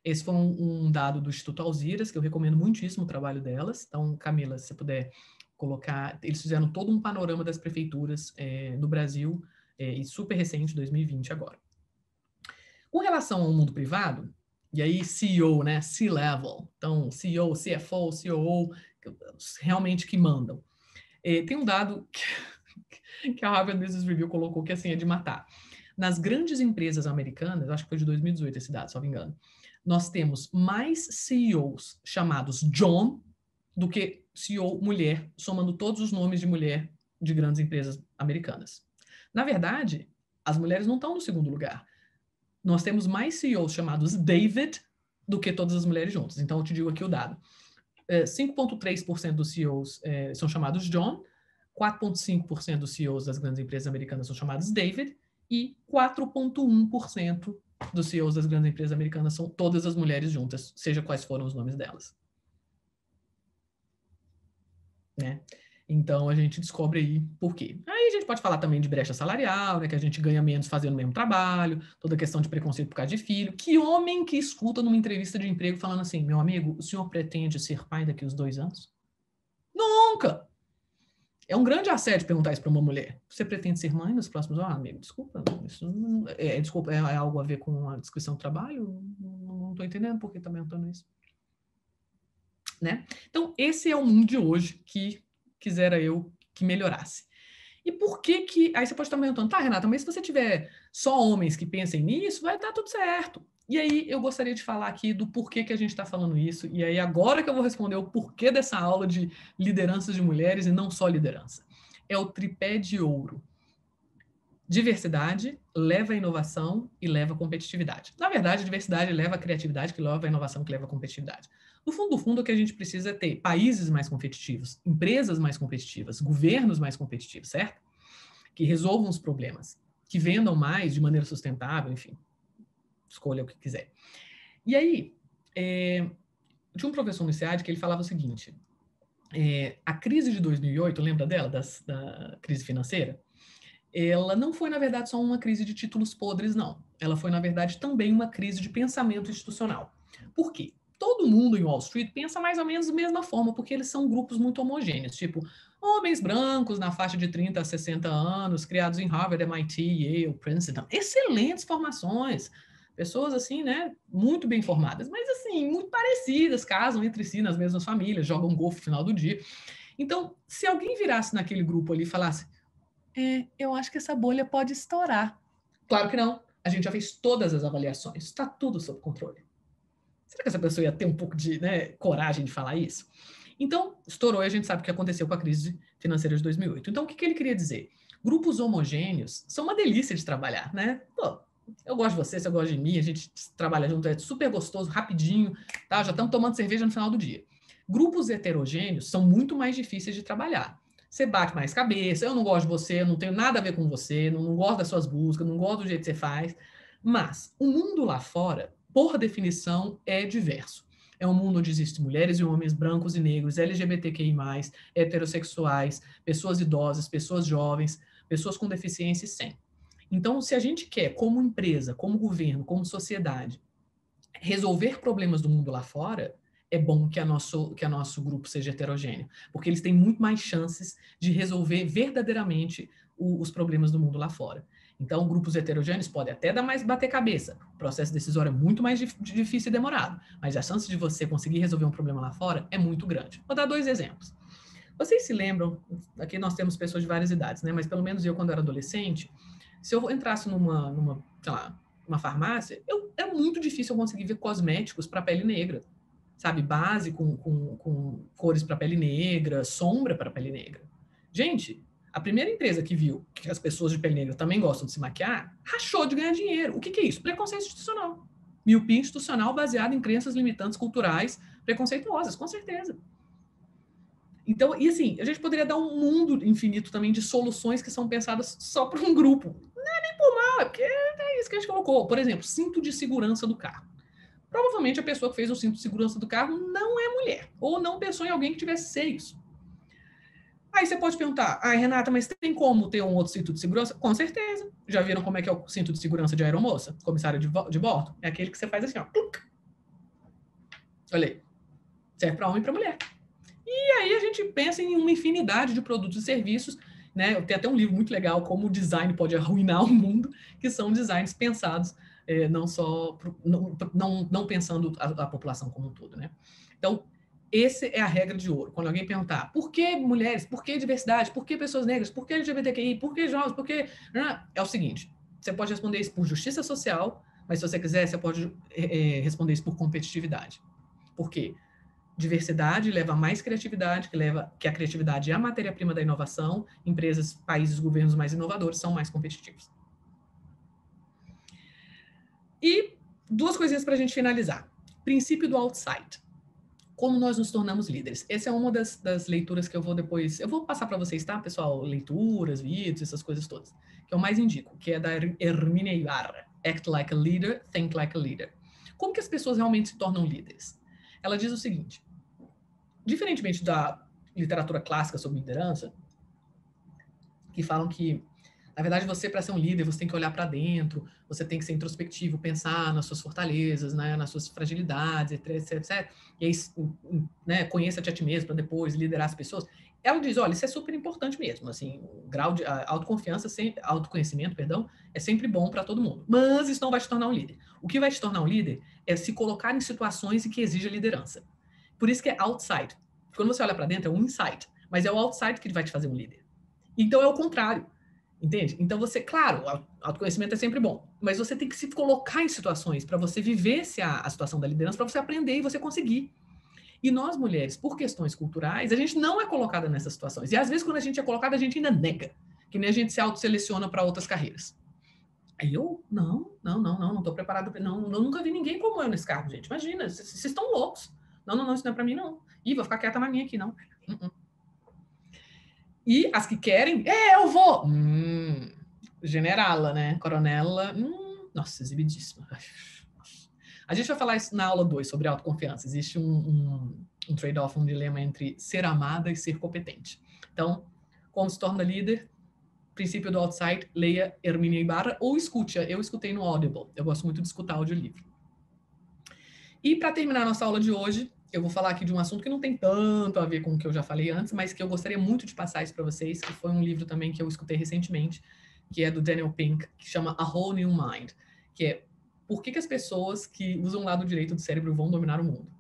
Esse foi um dado do Instituto Alziras, que eu recomendo muitíssimo o trabalho delas. Então, Camila, se você puder colocar... Eles fizeram todo um panorama das prefeituras no Brasil, e super recente, 2020 agora. Com relação ao mundo privado, e aí CEO, né, C-level, então CEO, CFO, COO, realmente que mandam. Tem um dado que a Harvard Business Review colocou que assim é de matar. Nas grandes empresas americanas, acho que foi de 2018 esse dado, se não me engano, nós temos mais CEOs chamados John do que CEO mulher, somando todos os nomes de mulher de grandes empresas americanas. Na verdade, as mulheres não estão no segundo lugar. Nós temos mais CEOs chamados David do que todas as mulheres juntas. Então, eu te digo aqui o dado. 5,3% dos CEOs são chamados John, 4,5% dos CEOs das grandes empresas americanas são chamados David, e 4,1% dos CEOs das grandes empresas americanas são todas as mulheres juntas, seja quais foram os nomes delas. Né? Então, a gente descobre aí por quê. Aí a gente pode falar também de brecha salarial, né, que a gente ganha menos fazendo o mesmo trabalho, toda a questão de preconceito por causa de filho. Que homem que escuta numa entrevista de emprego falando assim, meu amigo, o senhor pretende ser pai daqui uns 2 anos? Nunca! É um grande assédio perguntar isso para uma mulher. Você pretende ser mãe nos próximos anos? Ah, amigo, desculpa. Isso é algo a ver com a descrição do trabalho? Não estou entendendo por que está perguntando isso. Né? Então, esse é o mundo de hoje que quisera eu que melhorasse. E por que que... Aí você pode estar me perguntando, tá, Renata, mas se você tiver só homens que pensem nisso, vai dar tudo certo. E aí eu gostaria de falar aqui do porquê que a gente está falando isso. E aí agora que eu vou responder o porquê dessa aula de lideranças de mulheres e não só liderança. É o tripé de ouro. Diversidade leva a inovação e leva a competitividade. Na verdade, diversidade leva a criatividade, que leva a inovação, que leva a competitividade. No fundo, o que a gente precisa é ter países mais competitivos, empresas mais competitivas, governos mais competitivos, certo? Que resolvam os problemas, que vendam mais de maneira sustentável, enfim, escolha o que quiser. E aí, tinha um professor no INSEAD que ele falava o seguinte, a crise de 2008, lembra dela, da crise financeira? Ela não foi, na verdade, só uma crise de títulos podres, não. Ela foi, na verdade, também uma crise de pensamento institucional. Por quê? Todo mundo em Wall Street pensa mais ou menos da mesma forma, porque eles são grupos muito homogêneos, tipo homens brancos na faixa de 30 a 60 anos, criados em Harvard, MIT, Yale, Princeton. Excelentes formações. Pessoas, assim, né, muito bem formadas, mas, assim, muito parecidas, casam entre si nas mesmas famílias, jogam golfe no final do dia. Então, se alguém virasse naquele grupo ali e falasse, eu acho que essa bolha pode estourar. Claro que não. A gente já fez todas as avaliações. Está tudo sob controle. Será que essa pessoa ia ter um pouco de coragem de falar isso? Então, estourou e a gente sabe o que aconteceu com a crise financeira de 2008. Então, o que ele queria dizer? Grupos homogêneos são uma delícia de trabalhar, né? Pô, eu gosto de você, você gosta de mim, a gente trabalha junto, é super gostoso, rapidinho, tá? Já estamos tomando cerveja no final do dia. Grupos heterogêneos são muito mais difíceis de trabalhar. Você bate mais cabeça, eu não gosto de você, eu não tenho nada a ver com você, não gosto das suas buscas, não gosto do jeito que você faz. Mas o mundo lá fora, por definição, é diverso. É um mundo onde existem mulheres e homens, brancos e negros, LGBTQI+, heterossexuais, pessoas idosas, pessoas jovens, pessoas com deficiência e sem. Então, se a gente quer, como empresa, como governo, como sociedade, resolver problemas do mundo lá fora, é bom que nosso grupo seja heterogêneo, porque eles têm muito mais chances de resolver verdadeiramente os problemas do mundo lá fora. Então, grupos heterogêneos podem até dar mais bater cabeça. O processo decisório é muito mais difícil e demorado, mas a chance de você conseguir resolver um problema lá fora é muito grande. Vou dar 2 exemplos. Vocês se lembram, aqui nós temos pessoas de várias idades, né? Mas pelo menos eu, quando era adolescente, se eu entrasse numa farmácia, é muito difícil eu conseguir ver cosméticos para pele negra. Sabe, base com cores para pele negra, sombra para pele negra. Gente, a primeira empresa que viu que as pessoas de pele negra também gostam de se maquiar, rachou de ganhar dinheiro. O que é isso? Preconceito institucional. Miopia institucional baseada em crenças limitantes culturais preconceituosas, com certeza. Então, e assim, a gente poderia dar um mundo infinito também de soluções que são pensadas só para um grupo. Não é nem por mal, é porque é isso que a gente colocou. Por exemplo, cinto de segurança do carro. Provavelmente a pessoa que fez o cinto de segurança do carro não é mulher, ou não pensou em alguém que tivesse seios. Aí você pode perguntar, Renata, mas tem como ter um outro cinto de segurança? Com certeza. Já viram como é que é o cinto de segurança de aeromoça? Comissário de bordo? É aquele que você faz assim, ó. Olha aí. Serve para homem e para mulher. E aí a gente pensa em uma infinidade de produtos e serviços, né? Tem até um livro muito legal, Como o Design Pode Arruinar o Mundo, que são designs pensados não pensando a população como um todo, né? Então, essa é a regra de ouro. Quando alguém perguntar por que mulheres, por que diversidade, por que pessoas negras, por que LGBTQI, por que jovens, por que... É o seguinte, você pode responder isso por justiça social, mas se você quiser, você pode responder isso por competitividade. Por quê? Diversidade leva a mais criatividade, que a criatividade é a matéria-prima da inovação. Empresas, países, governos mais inovadores são mais competitivos. E duas coisinhas para a gente finalizar. Princípio do outside. Como nós nos tornamos líderes. Essa é uma das leituras que eu vou depois... Eu vou passar para vocês, tá, pessoal? Leituras, vídeos, essas coisas todas. Que eu mais indico, que é da Hermínia Ibarra. Act like a leader, think like a leader. Como que as pessoas realmente se tornam líderes? Ela diz o seguinte: diferentemente da literatura clássica sobre liderança, que falam que, na verdade, você, para ser um líder, você tem que olhar para dentro, você tem que ser introspectivo, pensar nas suas fortalezas, né, nas suas fragilidades, etc, etc. E aí, né, conheça-te a ti mesmo para depois liderar as pessoas. Ela diz, olha, isso é super importante mesmo, assim, o grau de autoconfiança, autoconhecimento, perdão, é sempre bom para todo mundo. Mas isso não vai te tornar um líder. O que vai te tornar um líder é se colocar em situações em que exige liderança. Por isso que é outside. Quando você olha para dentro, é um inside, mas é o outside que vai te fazer um líder. Então é o contrário, entende? Então você, claro, autoconhecimento é sempre bom, mas você tem que se colocar em situações para você viver a situação da liderança, para você aprender e você conseguir. E nós, mulheres, por questões culturais, a gente não é colocada nessas situações. E às vezes, quando a gente é colocada, a gente ainda nega. Que nem a gente se autoseleciona para outras carreiras. Aí eu, não estou preparada. Não, eu nunca vi ninguém como eu nesse cargo, gente. Imagina, vocês estão loucos. Não, isso não é para mim, não. Ih, vou ficar quieta na minha aqui, não. E as que querem, eu vou. Generala, né? Coronela, nossa, exibidíssima. A gente vai falar isso na aula 2, sobre autoconfiança. Existe um trade-off, um dilema entre ser amada e ser competente. Então, como se torna líder? Princípio do outside, leia Hermínia Ibarra ou escute-a. Eu escutei no Audible. Eu gosto muito de escutar audiolivro. E para terminar a nossa aula de hoje, eu vou falar aqui de um assunto que não tem tanto a ver com o que eu já falei antes, mas que eu gostaria muito de passar isso para vocês, que foi um livro também que eu escutei recentemente, que é do Daniel Pink, que chama A Whole New Mind, que é por que as pessoas que usam o lado direito do cérebro vão dominar o mundo.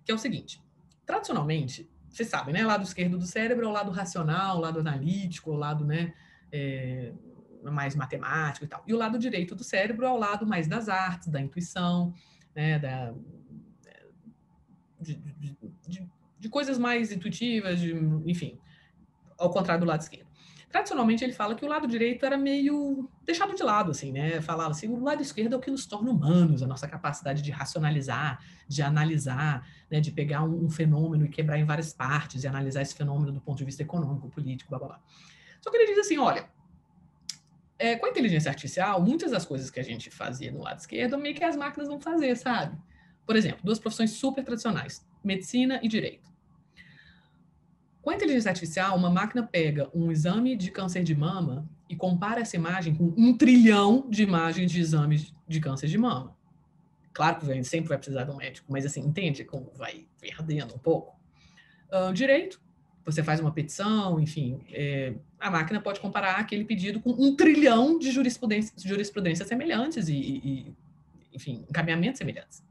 Que é o seguinte, tradicionalmente, vocês sabem, né, o lado esquerdo do cérebro é o lado racional, o lado analítico, o lado, né, mais matemático e tal. E o lado direito do cérebro é o lado mais das artes, da intuição, né, de coisas mais intuitivas, enfim, ao contrário do lado esquerdo. Tradicionalmente, ele fala que o lado direito era meio deixado de lado, assim, né? Falava assim, o lado esquerdo é o que nos torna humanos, a nossa capacidade de racionalizar, de analisar, né? De pegar um fenômeno e quebrar em várias partes e analisar esse fenômeno do ponto de vista econômico, político, blá, blá, blá. Só que ele diz assim, olha, com a inteligência artificial, muitas das coisas que a gente fazia no lado esquerdo, meio que as máquinas vão fazer, sabe? Por exemplo, duas profissões super tradicionais, medicina e direito. Com a inteligência artificial, uma máquina pega um exame de câncer de mama e compara essa imagem com 1 trilhão de imagens de exames de câncer de mama. Claro que a gente sempre vai precisar de um médico, mas assim, entende como vai perdendo um pouco? Direito, você faz uma petição, enfim, a máquina pode comparar aquele pedido com 1 trilhão de jurisprudências semelhantes e, enfim, encaminhamentos semelhantes.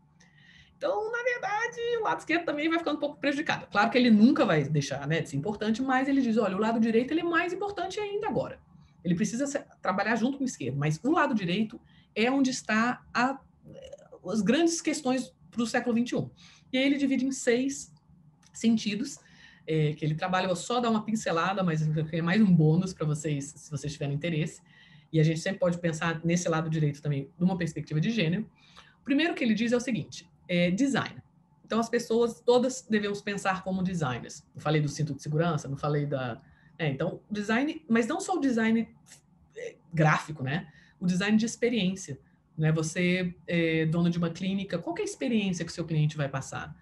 Então, na verdade, o lado esquerdo também vai ficando um pouco prejudicado. Claro que ele nunca vai deixar, né, de ser importante, mas ele diz, olha, o lado direito ele é mais importante ainda agora. Ele precisa trabalhar junto com o esquerdo, mas o lado direito é onde está as grandes questões para o século XXI. E aí ele divide em 6 sentidos, que ele trabalha, eu vou só dar uma pincelada, mas é mais um bônus para vocês, se vocês tiverem interesse. E a gente sempre pode pensar nesse lado direito também, de uma perspectiva de gênero. O primeiro que ele diz é o seguinte, design. Então, as pessoas todas devemos pensar como designers. Não falei do cinto de segurança, não falei da... então, design, mas não só o design gráfico, né? O design de experiência. Né? Você é dono de uma clínica, qual que é a experiência que o seu cliente vai passar?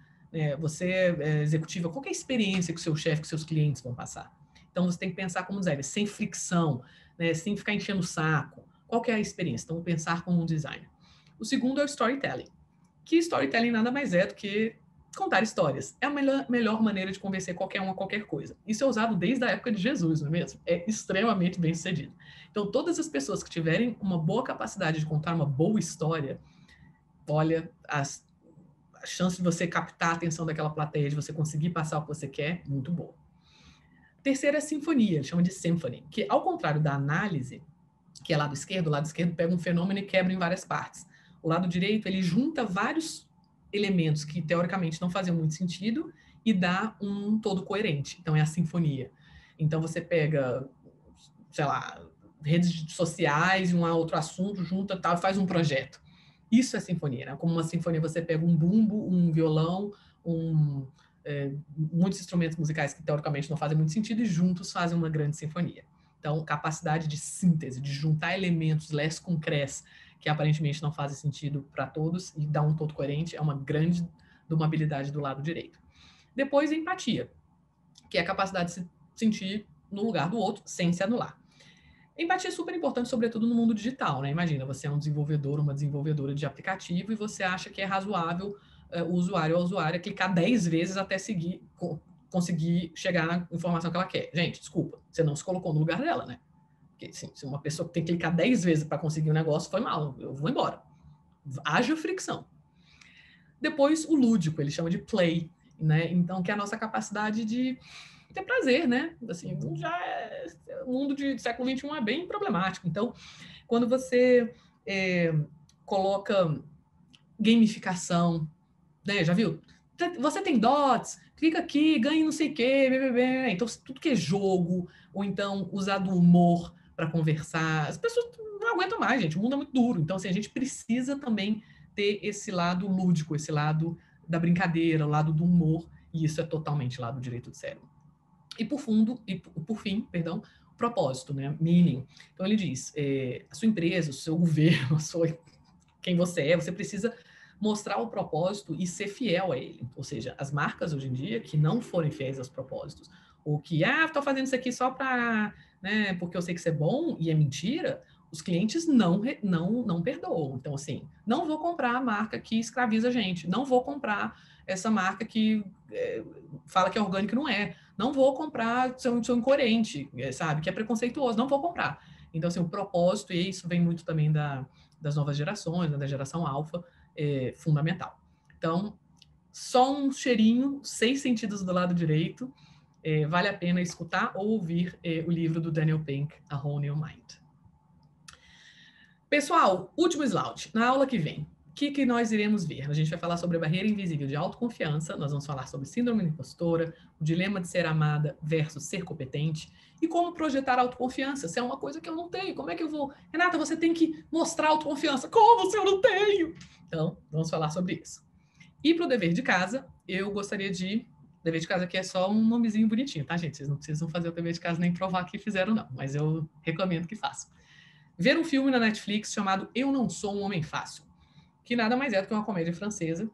Você é executiva, qual que é a experiência que o seu chefe, que os seus clientes vão passar? Então, você tem que pensar como designer, sem fricção, né? Sem ficar enchendo o saco. Qual que é a experiência? Então, pensar como um designer. O segundo é o storytelling. Que storytelling nada mais é do que contar histórias. É a melhor maneira de convencer qualquer um a qualquer coisa. Isso é usado desde a época de Jesus, não é mesmo? É extremamente bem sucedido. Então, todas as pessoas que tiverem uma boa capacidade de contar uma boa história, olha, a chance de você captar a atenção daquela plateia, de você conseguir passar o que você quer, muito boa. A terceira é sinfonia, ele chama de symphony, que ao contrário da análise, que é o lado esquerdo pega um fenômeno e quebra em várias partes. O lado direito, ele junta vários elementos que teoricamente não faziam muito sentido e dá um todo coerente. Então é a sinfonia. Então você pega, sei lá, redes sociais e um outro assunto, junta tal, e faz um projeto. Isso é sinfonia, né? Como uma sinfonia você pega um bumbo, um violão, muitos instrumentos musicais que teoricamente não fazem muito sentido e juntos fazem uma grande sinfonia. Então, capacidade de síntese, de juntar elementos les com cres, que aparentemente não fazem sentido para todos e dar um todo coerente, é uma grande de uma habilidade do lado direito. Depois, a empatia, que é a capacidade de se sentir no lugar do outro sem se anular. Empatia é super importante, sobretudo no mundo digital, né? Imagina, você é um desenvolvedor, uma desenvolvedora de aplicativo e você acha que é razoável o usuário ou a usuária clicar 10 vezes até conseguir chegar na informação que ela quer. Gente, desculpa, você não se colocou no lugar dela, né? Porque assim, se uma pessoa tem que clicar 10 vezes para conseguir um negócio, foi mal, eu vou embora. Haja fricção. Depois, o lúdico, ele chama de play, né? Então, que é a nossa capacidade de ter prazer, né? Assim, o mundo do século XXI é bem problemático. Então, quando você coloca gamificação, né? Já viu? Você tem dots, clica aqui, ganha não sei o quê, então tudo que é jogo, ou então usar do humor para conversar, as pessoas não aguentam mais, gente, o mundo é muito duro, então assim, a gente precisa também ter esse lado lúdico, esse lado da brincadeira, o lado do humor, e isso é totalmente lado direito do cérebro. E por fim, o propósito, né? Meaning. Então ele diz, a sua empresa, o seu governo, quem você é, você precisa mostrar o propósito e ser fiel a ele. Ou seja, as marcas hoje em dia que não forem fiéis aos propósitos, ou que, estou fazendo isso aqui só para, né, porque eu sei que isso é bom e é mentira, os clientes não perdoam. Então, assim, não vou comprar a marca que escraviza a gente, não vou comprar essa marca que fala que é orgânico e não é, não vou comprar seu incoerente, sabe, que é preconceituoso, não vou comprar. Então, assim, o propósito, e isso vem muito também das novas gerações, né, da geração alfa, é fundamental. Então, só um cheirinho, 6 sentidos do lado direito, vale a pena escutar ou ouvir o livro do Daniel Pink, A Whole New Mind. Pessoal, último slide. Na aula que vem, o que nós iremos ver? A gente vai falar sobre a barreira invisível de autoconfiança, nós vamos falar sobre síndrome da impostora, o dilema de ser amada versus ser competente, e como projetar autoconfiança, se é uma coisa que eu não tenho, como é que eu vou... Renata, você tem que mostrar autoconfiança, como se eu não tenho? Então, vamos falar sobre isso. E para o dever de casa, eu gostaria de... Dever de casa aqui é só um nomezinho bonitinho, tá, gente? Vocês não precisam fazer o dever de casa nem provar que fizeram, não, mas eu recomendo que façam. Ver um filme na Netflix chamado Eu Não Sou um Homem Fácil, que nada mais é do que uma comédia francesa,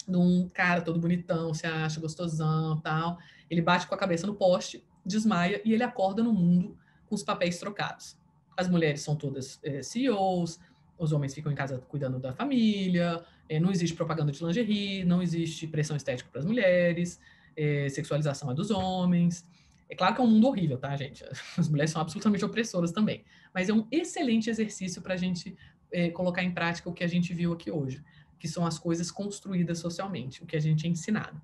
de um cara todo bonitão, se acha gostosão, tal. Ele bate com a cabeça no poste, desmaia e ele acorda no mundo com os papéis trocados. As mulheres são todas CEOs, os homens ficam em casa cuidando da família, não existe propaganda de lingerie, não existe pressão estética para as mulheres, sexualização é dos homens. É claro que é um mundo horrível, tá, gente? As mulheres são absolutamente opressoras também. Mas é um excelente exercício para a gente colocar em prática o que a gente viu aqui hoje, que são as coisas construídas socialmente, o que a gente é ensinado.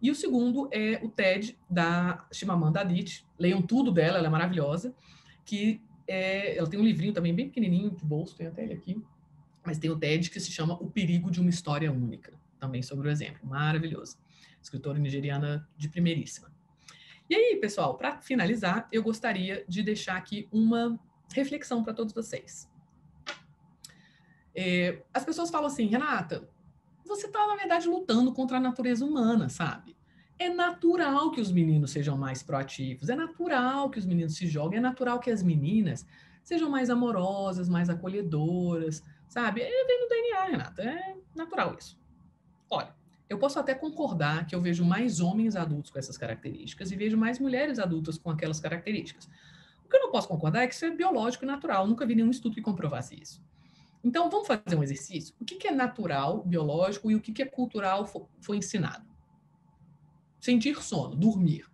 E o segundo é o TED, da Chimamanda Adichie. Leiam tudo dela, ela é maravilhosa. Ela tem um livrinho também bem pequenininho de bolso, tem até ele aqui. Mas tem o TED que se chama O Perigo de uma História Única, também sobre o exemplo. Maravilhoso. Escritora nigeriana de primeiríssima. E aí, pessoal, para finalizar, eu gostaria de deixar aqui uma reflexão para todos vocês. As pessoas falam assim, Renata, você está, na verdade, lutando contra a natureza humana, sabe? É natural que os meninos sejam mais proativos, é natural que os meninos se joguem, é natural que as meninas sejam mais amorosas, mais acolhedoras, sabe? Vem no DNA, Renata, é natural isso. Olha, eu posso até concordar que eu vejo mais homens adultos com essas características e vejo mais mulheres adultas com aquelas características. O que eu não posso concordar é que isso é biológico e natural. Eu nunca vi nenhum estudo que comprovasse isso. Então, vamos fazer um exercício. O que é natural, biológico, e o que é cultural foi ensinado? Sentir sono, dormir.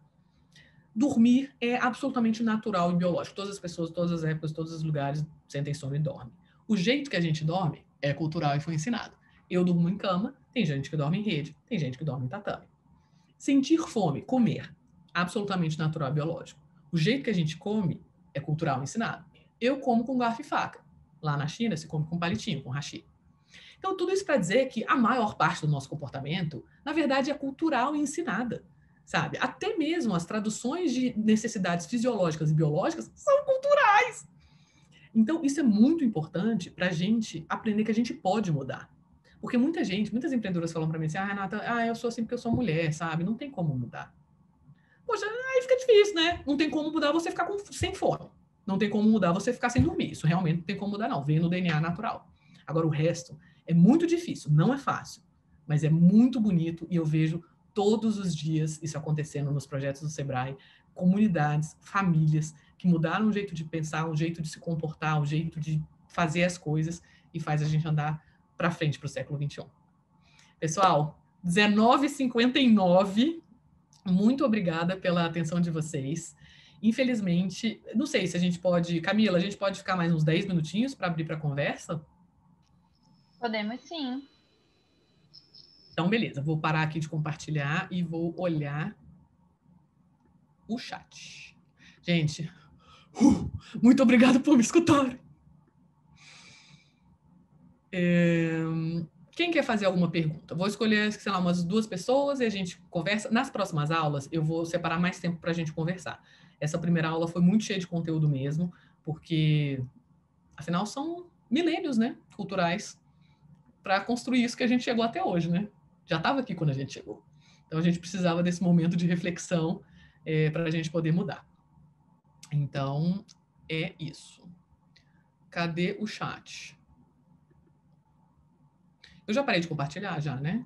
Dormir é absolutamente natural e biológico. Todas as pessoas, todas as épocas, todos os lugares sentem sono e dormem. O jeito que a gente dorme é cultural e foi ensinado. Eu durmo em cama, tem gente que dorme em rede, tem gente que dorme em tatame. Sentir fome, comer, absolutamente natural e biológico. O jeito que a gente come é cultural e ensinado. Eu como com garfo e faca. Lá na China, se come com palitinho, com hashi. Então, Então, tudo isso para dizer que a maior parte do nosso comportamento, na verdade, é cultural e ensinada, sabe? Até mesmo as traduções de necessidades fisiológicas e biológicas são culturais. Então, isso é muito importante para a gente aprender que a gente pode mudar. Porque muitas empreendedoras falam para mim assim, Renata, eu sou assim porque eu sou mulher, sabe? Não tem como mudar. Poxa, aí fica difícil, né? Não tem como mudar você ficar sem fome. Não tem como mudar você ficar sem dormir. Isso realmente não tem como mudar, não. Vem no DNA natural. Agora, o resto é muito difícil, não é fácil, mas é muito bonito e eu vejo todos os dias isso acontecendo nos projetos do Sebrae, comunidades, famílias que mudaram o jeito de pensar, o jeito de se comportar, o jeito de fazer as coisas e faz a gente andar para frente para o século XXI. Pessoal, 19h59, muito obrigada pela atenção de vocês. Infelizmente, não sei se a gente pode... Camila, a gente pode ficar mais uns 10 minutinhos para abrir para conversa? Podemos sim. Então, beleza. Vou parar aqui de compartilhar e vou olhar o chat. Gente, muito obrigado por me escutar. Quem quer fazer alguma pergunta? Vou escolher, sei lá, umas 2 pessoas e a gente conversa. Nas próximas aulas, eu vou separar mais tempo para a gente conversar. Essa primeira aula foi muito cheia de conteúdo mesmo, porque, afinal, são milênios, né, culturais, para construir isso que a gente chegou até hoje, né? Já estava aqui quando a gente chegou. Então, a gente precisava desse momento de reflexão para a gente poder mudar. Então, é isso. Cadê o chat? Eu já parei de compartilhar, já, né?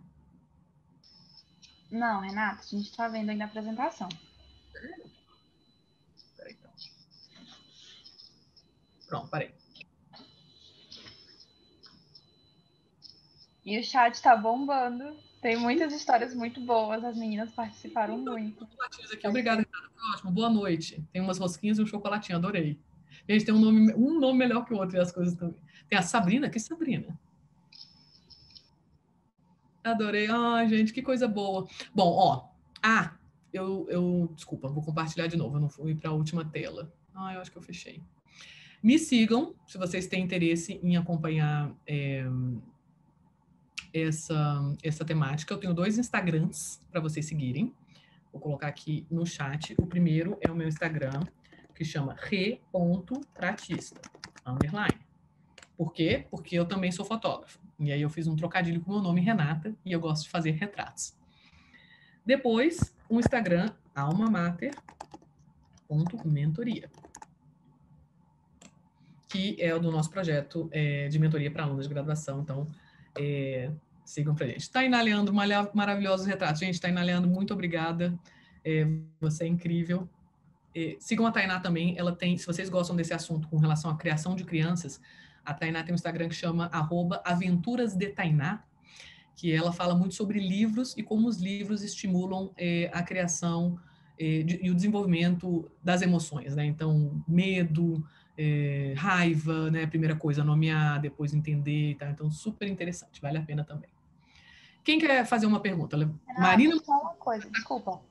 Não, Renata, a gente está vendo ainda a apresentação. Peraí, então. Pronto, parei. E o chat está bombando. Tem muitas histórias muito boas. As meninas participaram muito. Aqui. Obrigada, Renata. Foi ótimo. Boa noite. Tem umas rosquinhas e um chocolatinho. Adorei. Gente, tem um nome melhor que o outro e as coisas também. Tem a Sabrina. Que Sabrina? Adorei. Ai, gente, que coisa boa. Bom, ó. Desculpa, vou compartilhar de novo. Eu não fui para a última tela. Eu acho que eu fechei. Me sigam, se vocês têm interesse em acompanhar essa temática. Eu tenho 2 Instagrams para vocês seguirem. Vou colocar aqui no chat. O primeiro é o meu Instagram, que chama re.tratista, _. Por quê? Porque eu também sou fotógrafo. E aí eu fiz um trocadilho com o meu nome, Renata, e eu gosto de fazer retratos. Depois, o Instagram, almamater.mentoria, que é o do nosso projeto de mentoria para alunos de graduação. Então, sigam pra gente. Tainá Leandro, maravilhosos retratos. Gente, Tainá Leandro, muito obrigada. Você é incrível. Sigam a Tainá também. Ela tem, se vocês gostam desse assunto com relação à criação de crianças, a Tainá tem um Instagram que chama @aventurasdetainá, que ela fala muito sobre livros e como os livros estimulam a criação e o desenvolvimento das emoções, né? Então, medo, raiva, né? Primeira coisa, nomear, depois entender, tá? Então, super interessante, vale a pena também. Quem quer fazer uma pergunta? Renata, Marina? só uma coisa, desculpa.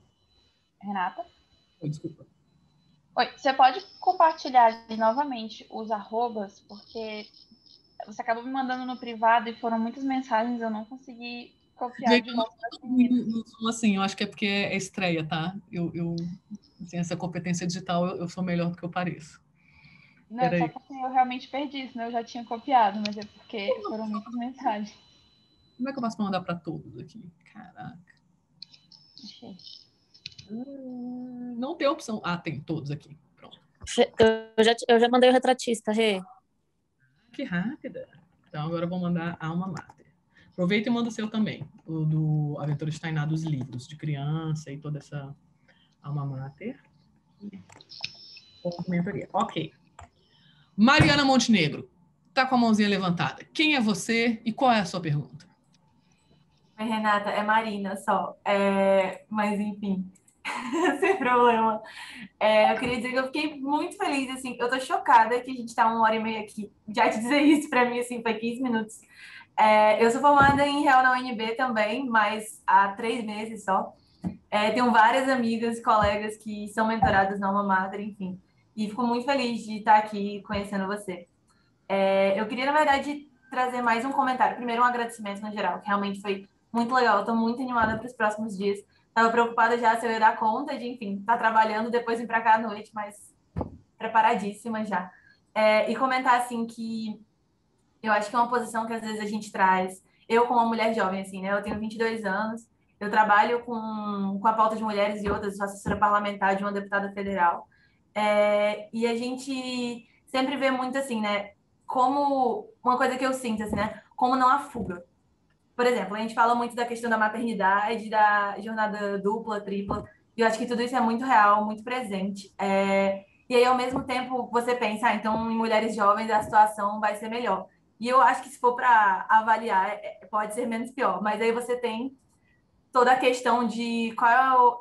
Renata? Oi, desculpa. Oi, você pode compartilhar novamente os arrobas, porque você acabou me mandando no privado e foram muitas mensagens, eu não consegui copiar. Gente, não, assim, eu acho que é porque é estreia, tá? Eu assim, essa competência digital, eu sou melhor do que eu pareço. Não, só porque eu realmente perdi, senão eu já tinha copiado, mas é porque foram muitas mensagens. Como é que eu posso mandar para todos aqui? Caraca. Achei. Não tem opção. Tem todos aqui. Pronto. Eu já mandei o retratista, Rê. Que rápida. Então, agora eu vou mandar a Alma Mater. Aproveita e manda o seu também. O do Aventura de Tainá dos livros, de criança e toda essa Alma Mater. Mentoria. Ok. Mariana Montenegro. Tá com a mãozinha levantada. Quem é você e qual é a sua pergunta? Oi, Renata. É Marina só. Mas, enfim... Sem problema. Eu queria dizer que eu fiquei muito feliz, assim, eu tô chocada que a gente tá 1h30 aqui. Já te dizer isso pra mim, assim, foi 15 minutos. Eu sou formada em Real na UNB também, mas há 3 meses só. Tenho várias amigas e colegas que são mentoradas na Alma Mater, enfim. E fico muito feliz de estar aqui conhecendo você. Eu queria, na verdade, trazer mais um comentário. Primeiro, um agradecimento no geral, que realmente foi muito legal. Eu tô muito animada para os próximos dias. Tava preocupada já se eu ia dar conta de, enfim, tá trabalhando, depois vir para cá à noite, mas preparadíssima já. E comentar, assim, que eu acho que é uma posição que às vezes a gente traz. Eu, como uma mulher jovem, assim, né? Eu tenho 22 anos, eu trabalho com a pauta de mulheres e outras, sou assessora parlamentar de uma deputada federal. E a gente sempre vê muito, assim, né? Como uma coisa que eu sinto, assim, né? Como não há fuga. Por exemplo, a gente fala muito da questão da maternidade, da jornada dupla, tripla, e eu acho que tudo isso é muito real, muito presente. E aí, ao mesmo tempo, você pensa, então, em mulheres jovens a situação vai ser melhor. E eu acho que se for para avaliar, pode ser menos pior. Mas aí você tem toda a questão de qual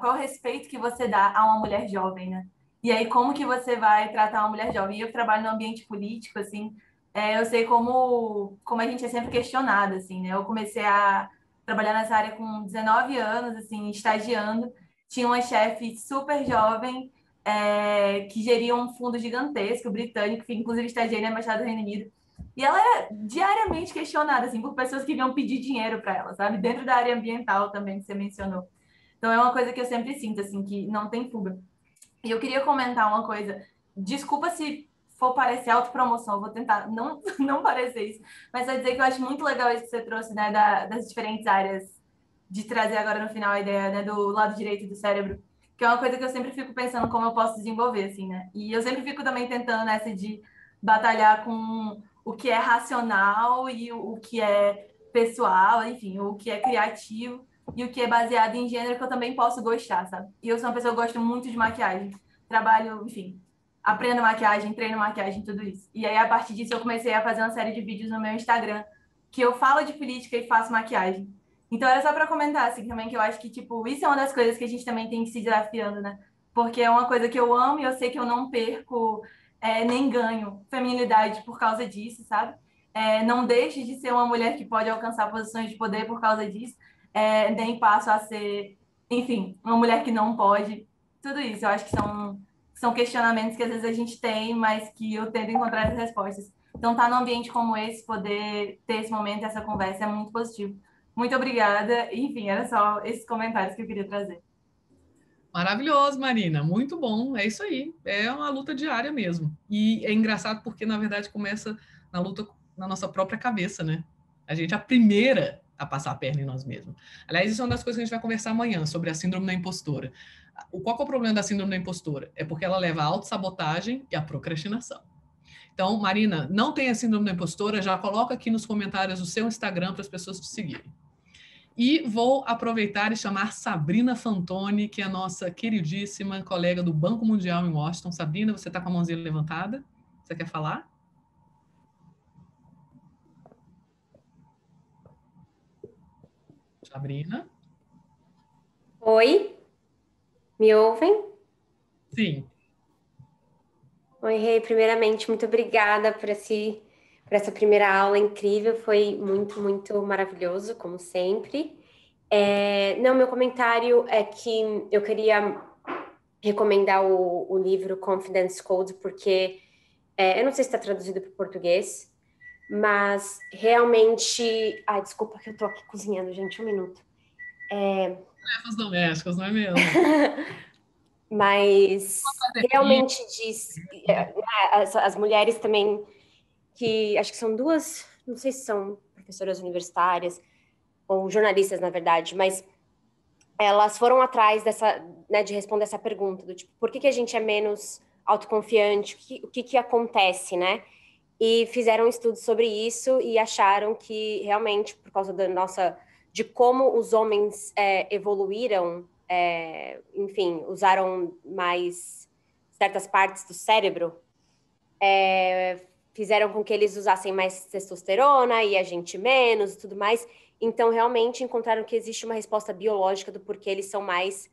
é o respeito que você dá a uma mulher jovem, né? E aí, como que você vai tratar uma mulher jovem? E eu trabalho no ambiente político, assim, eu sei como a gente é sempre questionada, assim, né? Eu comecei a trabalhar nessa área com 19 anos, assim, estagiando. Tinha uma chefe super jovem, que geria um fundo gigantesco, britânico, que inclusive estagiei na Embaixada do Reino Unido. E ela é diariamente questionada, assim, por pessoas que vinham pedir dinheiro para ela, sabe? Dentro da área ambiental também, que você mencionou. Então, é uma coisa que eu sempre sinto, assim, que não tem fuga. E eu queria comentar uma coisa. Desculpa se for parecer autopromoção, eu vou tentar não parecer isso. Mas vai dizer que eu acho muito legal isso que você trouxe, né? Das diferentes áreas, de trazer agora no final a ideia, né, do lado direito do cérebro. Que é uma coisa que eu sempre fico pensando como eu posso desenvolver, assim, né? E eu sempre fico também tentando nessa de batalhar com o que é racional e o que é pessoal, enfim, o que é criativo e o que é baseado em gênero que eu também posso gostar, sabe? E eu sou uma pessoa que gosto muito de maquiagem. Trabalho, enfim, aprendo maquiagem, treino maquiagem, tudo isso. E aí, a partir disso, eu comecei a fazer uma série de vídeos no meu Instagram que eu falo de política e faço maquiagem. Então, era só para comentar, assim, também, que eu acho que, tipo, isso é uma das coisas que a gente também tem que se desafiando, né? Porque é uma coisa que eu amo e eu sei que eu não perco nem ganho feminilidade por causa disso, sabe? Não deixe de ser uma mulher que pode alcançar posições de poder por causa disso, nem passo a ser, enfim, uma mulher que não pode. Tudo isso, eu acho que são questionamentos que às vezes a gente tem, mas que eu tento encontrar as respostas. Então, estar num ambiente como esse, poder ter esse momento, essa conversa, é muito positivo. Muito obrigada. Enfim, era só esses comentários que eu queria trazer. Maravilhoso, Marina. Muito bom. É isso aí. É uma luta diária mesmo. E é engraçado porque, na verdade, começa na luta na nossa própria cabeça, né? A gente é a primeira a passar a perna em nós mesmos. Aliás, isso é uma das coisas que a gente vai conversar amanhã, sobre a síndrome da impostora. Qual que é o problema da síndrome da impostora? É porque ela leva à autossabotagem e à procrastinação. Então, Marina, não tenha síndrome da impostora, já coloca aqui nos comentários o seu Instagram para as pessoas te seguirem. E vou aproveitar e chamar Sabrina Fantoni, que é a nossa queridíssima colega do Banco Mundial em Washington. Sabrina, você está com a mãozinha levantada? Você quer falar? Sabrina? Oi? Me ouvem? Sim. Oi, Rei. Primeiramente, muito obrigada por essa primeira aula incrível. Foi muito, muito maravilhoso, como sempre. Meu comentário é que eu queria recomendar o livro Confidence Code, porque eu não sei se está traduzido para o português, mas realmente... Ai, desculpa que eu estou aqui cozinhando, gente, um minuto. Tarefas domésticas, não é mesmo? Mas realmente diz... as mulheres também, que acho que são duas, não sei se são professoras universitárias ou jornalistas, na verdade, mas elas foram atrás de responder essa pergunta, do tipo, por que a gente é menos autoconfiante, o que acontece, né? E fizeram estudos sobre isso e acharam que realmente, por causa de como os homens evoluíram, enfim, usaram mais certas partes do cérebro, fizeram com que eles usassem mais testosterona e a gente menos e tudo mais. Então, realmente encontraram que existe uma resposta biológica do porquê eles são mais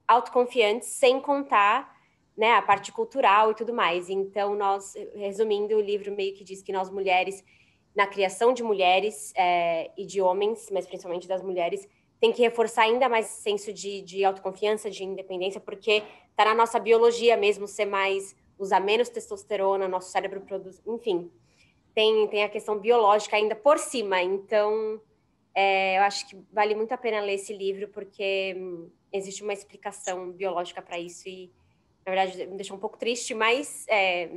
autoconfiantes, sem contar, né, a parte cultural e tudo mais. Então, resumindo, o livro meio que diz que nós mulheres, na criação de mulheres e de homens, mas principalmente das mulheres, tem que reforçar ainda mais esse senso de autoconfiança, de independência, porque está na nossa biologia mesmo usar menos testosterona, nosso cérebro produz, enfim. tem a questão biológica ainda por cima. Então, eu acho que vale muito a pena ler esse livro, porque existe uma explicação biológica para isso e, na verdade, me deixou um pouco triste, mas é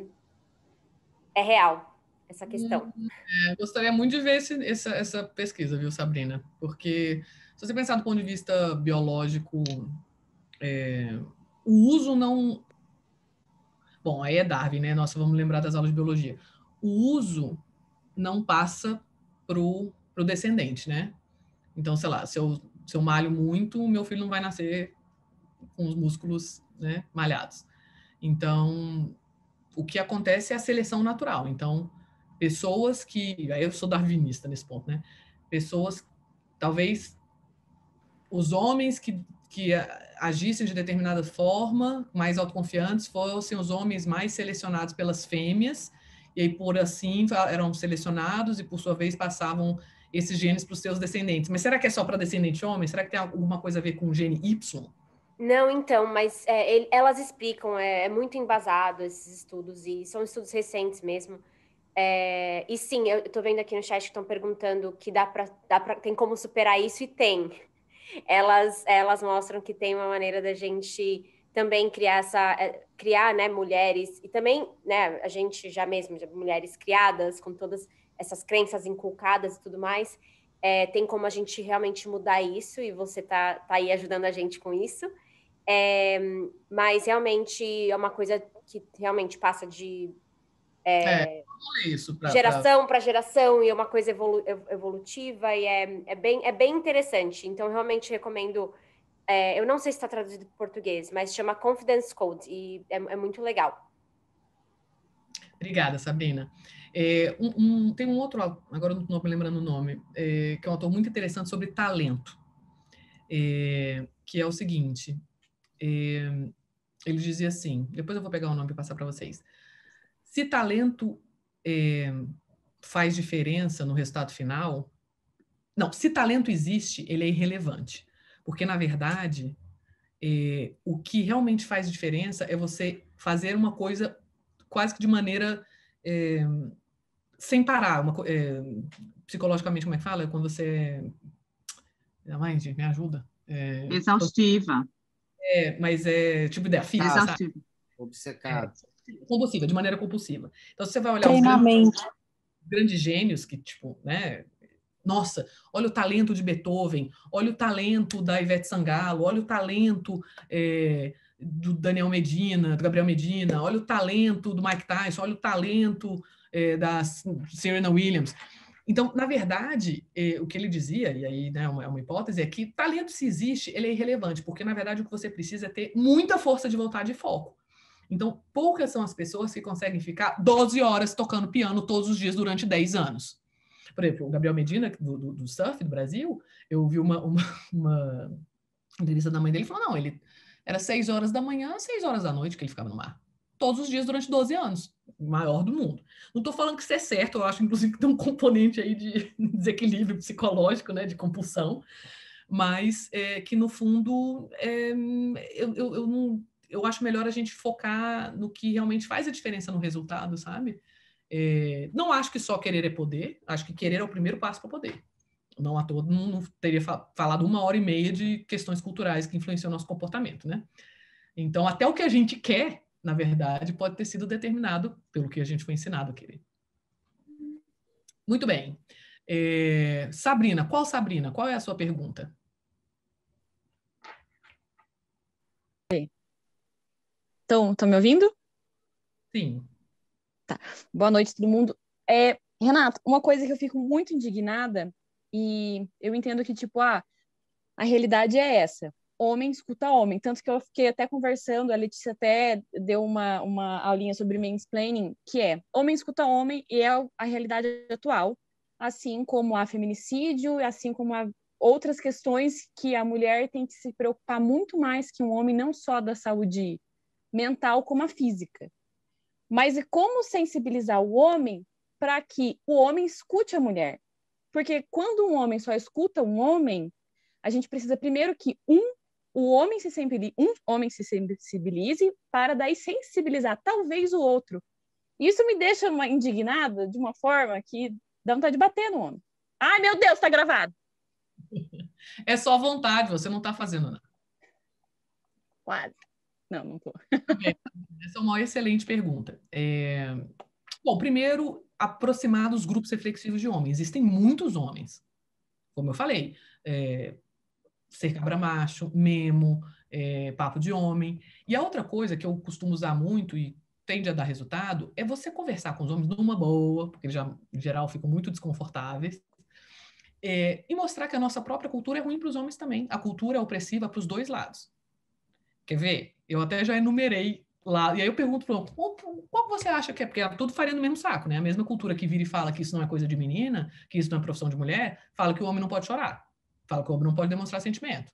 real essa questão. Gostaria muito de ver essa pesquisa, viu, Sabrina? Porque, se você pensar do ponto de vista biológico, o uso não... Bom, aí é Darwin, né? Nossa, vamos lembrar das aulas de biologia. O uso não passa pro descendente, né? Então, sei lá, se eu malho muito, o meu filho não vai nascer com os músculos, né, malhados. Então, o que acontece é a seleção natural. Então, pessoas que... Aí eu sou darwinista nesse ponto, né? Pessoas, talvez, os homens que agissem de determinada forma, mais autoconfiantes, fossem os homens mais selecionados pelas fêmeas, e aí, por assim, eram selecionados e, por sua vez, passavam esses genes para os seus descendentes. Mas será que é só para descendente homem? Será que tem alguma coisa a ver com o gene Y? Não, então, mas elas explicam, é muito embasado esses estudos, e são estudos recentes mesmo. E sim, eu estou vendo aqui no chat que estão perguntando que tem como superar isso, e tem. Elas mostram que tem uma maneira da gente também criar, né, mulheres, e também, né, a gente já mulheres criadas com todas essas crenças inculcadas e tudo mais, tem como a gente realmente mudar isso, e você tá aí ajudando a gente com isso. Mas realmente é uma coisa que realmente passa de geração para geração, e é uma coisa evolutiva, e é bem interessante. Então, realmente recomendo. Eu não sei se está traduzido para português, mas chama Confidence Code, e é muito legal. Obrigada, Sabrina. Tem um outro, agora eu não estou me lembrando o nome, que é um autor muito interessante sobre talento, que é o seguinte, ele dizia assim, depois eu vou pegar o nome e passar para vocês. Se talento faz diferença no resultado final, se talento existe, ele é irrelevante, porque, na verdade, o que realmente faz diferença é você fazer uma coisa quase que de maneira sem parar, psicologicamente, como é que fala? Quando você... Mãe, me ajuda. Exaustiva. Mas é tipo ideia física, exaustiva. Sabe? Obcecado. Compulsiva, de maneira compulsiva. Então, se você vai olhar Treinamento. os grandes gênios que, tipo, né? Nossa, olha o talento de Beethoven, olha o talento da Ivete Sangalo, olha o talento do Daniel Medina, do Gabriel Medina, olha o talento do Mike Tyson, olha o talento da Serena Williams. Então, na verdade, o que ele dizia, e aí, né, é uma hipótese, é que talento, se existe, ele é irrelevante, porque, na verdade, o que você precisa é ter muita força de vontade e foco. Então, poucas são as pessoas que conseguem ficar 12 horas tocando piano todos os dias durante 10 anos. Por exemplo, o Gabriel Medina, do surf do Brasil, eu vi uma entrevista da mãe dele, falou, não, ele era 6 horas da manhã, 6 horas da noite que ele ficava no mar. Todos os dias durante 12 anos. O maior do mundo. Não estou falando que isso é certo, eu acho, inclusive, que tem um componente aí de desequilíbrio psicológico, né, de compulsão, mas que, no fundo, eu acho melhor a gente focar no que realmente faz a diferença no resultado, sabe? Não acho que só querer é poder, acho que querer é o primeiro passo para poder. Não à toa, não teria falado 1h30 de questões culturais que influenciam o nosso comportamento, né? Então, até o que a gente quer, na verdade, pode ter sido determinado pelo que a gente foi ensinado a querer. Muito bem. Sabrina, qual é a sua pergunta? Estão me ouvindo? Sim. Tá. Boa noite, todo mundo. Renato, uma coisa que eu fico muito indignada, e eu entendo que, tipo, a realidade é essa. Homem escuta homem. Tanto que eu fiquei até conversando, a Letícia até deu uma aulinha sobre mansplaining, que é homem escuta homem, e é a realidade atual, assim como há feminicídio, assim como há outras questões que a mulher tem que se preocupar muito mais que um homem, não só da saúde mental, como a física. Mas é como sensibilizar o homem para que o homem escute a mulher. Porque quando um homem só escuta um homem, a gente precisa primeiro que um homem se sensibilize para daí sensibilizar talvez o outro. Isso me deixa indignada de uma forma que dá vontade de bater no homem. Ai, meu Deus, tá gravado. É só vontade, você não está fazendo nada. Quase. Não tô. Essa é uma excelente pergunta. Bom, primeiro, aproximar dos grupos reflexivos de homens. Existem muitos homens, como eu falei, Ser Cabra Macho, Memo, Papo de Homem. E a outra coisa que eu costumo usar muito e tende a dar resultado é você conversar com os homens numa boa, porque eles já, em geral, ficam muito desconfortáveis, e mostrar que a nossa própria cultura é ruim para os homens também. A cultura é opressiva para os dois lados. Quer ver? Eu até já enumerei lá, e aí eu pergunto para qual você acha que é? Porque é tudo farinha no mesmo saco, né? A mesma cultura que vira e fala que isso não é coisa de menina, que isso não é profissão de mulher, fala que o homem não pode chorar, fala que o homem não pode demonstrar sentimento.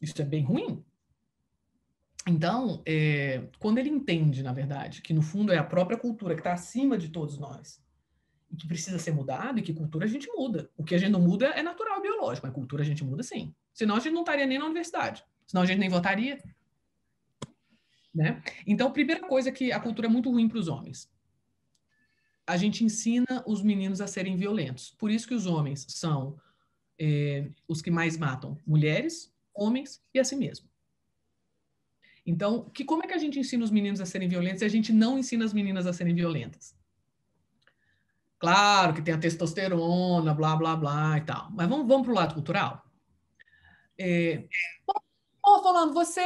Isso é bem ruim. Então, quando ele entende, na verdade, que no fundo é a própria cultura que está acima de todos nós, e que precisa ser mudado, e que cultura a gente muda. O que a gente não muda é natural e biológico, mas cultura a gente muda sim. Senão a gente não estaria nem na universidade, senão a gente nem votaria. Né? Então, a primeira coisa é que a cultura é muito ruim para os homens. A gente ensina os meninos a serem violentos. Por isso que os homens são os que mais matam mulheres, homens e a si mesmo. Então, como é que a gente ensina os meninos a serem violentos e a gente não ensina as meninas a serem violentas? Claro que tem a testosterona, blá, blá, blá e tal. Mas vamos para o lado cultural? Fulano, você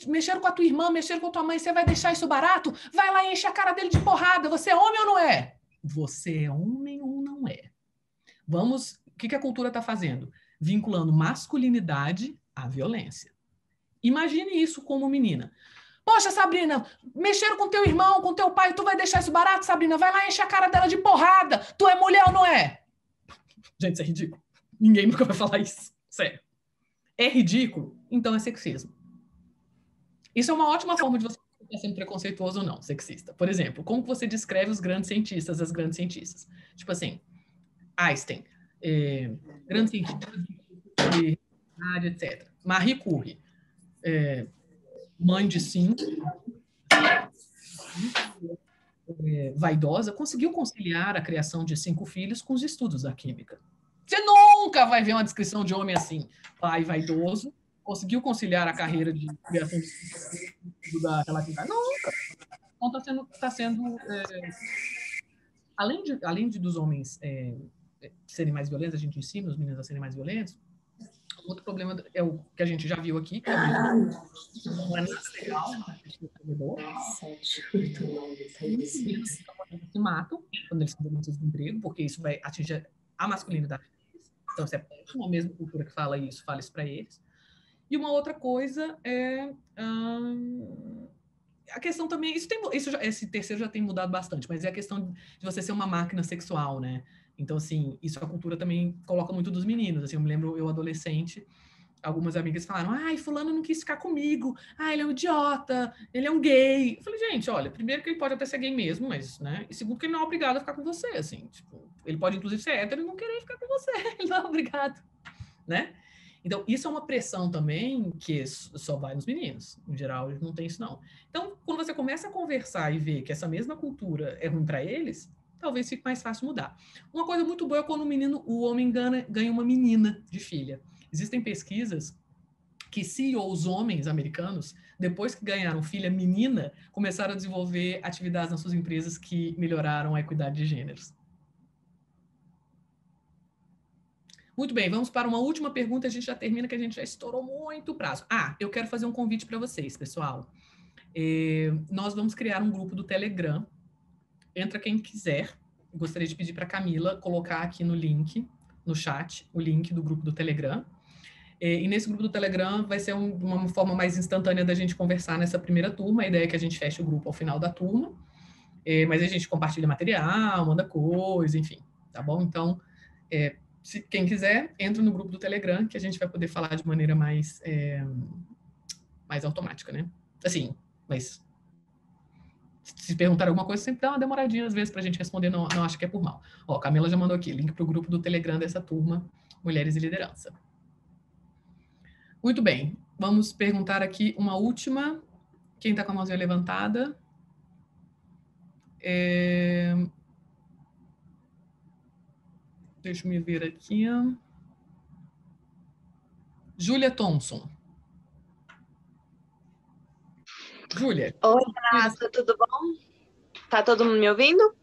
mexeram com a tua irmã, mexeram com a tua mãe, você vai deixar isso barato? Vai lá e enche a cara dele de porrada. Você é homem ou não é? Você é homem ou não é? O que a cultura está fazendo? Vinculando masculinidade à violência. Imagine isso como menina. Poxa, Sabrina, mexeram com teu irmão, com teu pai, tu vai deixar isso barato, Sabrina? Vai lá e enche a cara dela de porrada. Tu é mulher ou não é? Gente, isso é ridículo. Ninguém nunca vai falar isso. Sério. É ridículo? Então é sexismo. Isso é uma ótima forma de você estar sendo preconceituoso ou não, sexista. Por exemplo, como você descreve os grandes cientistas, as grandes cientistas? Tipo assim, Einstein, grande cientista, etc. Marie Curie, mãe de 5, vaidosa, conseguiu conciliar a criação de 5 filhos com os estudos da química. Você nunca vai ver uma descrição de homem assim, pai vaidoso, conseguiu conciliar a carreira de criação de 5 filhos da relatividade. Nunca. Então está sendo além dos homens serem mais violentos, a gente ensina os meninos a serem mais violentos. Outro problema é o que a gente já viu aqui, que é não é nada legal, se matam quando eles são demitidos do emprego, porque isso vai atingir a masculinidade deles. Então, se é uma mesma cultura que fala isso para eles. E uma outra coisa é a questão também, esse terceiro já tem mudado bastante, mas é a questão de você ser uma máquina sexual, né? Então, assim, isso a cultura também coloca muito dos meninos. Assim, eu me lembro, eu adolescente, algumas amigas falaram, ai, fulano não quis ficar comigo, ele é um idiota, ele é um gay. Eu falei, gente, olha, primeiro que ele pode até ser gay mesmo, mas, né, e segundo que ele não é obrigado a ficar com você, assim, tipo, ele pode inclusive ser hétero e não querer ficar com você, ele não é obrigado, né? Então, isso é uma pressão também que só vai nos meninos, em geral, eles não tem isso não. Então, quando você começa a conversar e ver que essa mesma cultura é ruim para eles, talvez fique mais fácil mudar. Uma coisa muito boa é quando o homem ganha uma menina de filha. Existem pesquisas que CEOs homens americanos, depois que ganharam filha menina, começaram a desenvolver atividades nas suas empresas que melhoraram a equidade de gêneros. Muito bem, vamos para uma última pergunta, a gente já termina, que a gente já estourou muito o prazo. Eu quero fazer um convite para vocês, pessoal. Nós vamos criar um grupo do Telegram. Entra quem quiser. Gostaria de pedir para a Camila colocar aqui no link, no chat, o link do grupo do Telegram. E nesse grupo do Telegram vai ser uma forma mais instantânea da gente conversar nessa primeira turma. A ideia é que a gente feche o grupo ao final da turma. Mas a gente compartilha material, manda coisa, enfim. Tá bom? Então, se quem quiser, entra no grupo do Telegram, que a gente vai poder falar de maneira mais automática, né? Assim, mas... Se perguntar alguma coisa, sempre dá uma demoradinha às vezes para a gente responder, não acho que é por mal. Ó, Camila já mandou aqui, link para o grupo do Telegram dessa turma, Mulheres e Liderança. Muito bem, vamos perguntar aqui uma última. Quem está com a mãozinha levantada? Deixa eu me ver aqui. Júlia Thompson. Júlia. Oi, Renata, tudo bom? Tá todo mundo me ouvindo?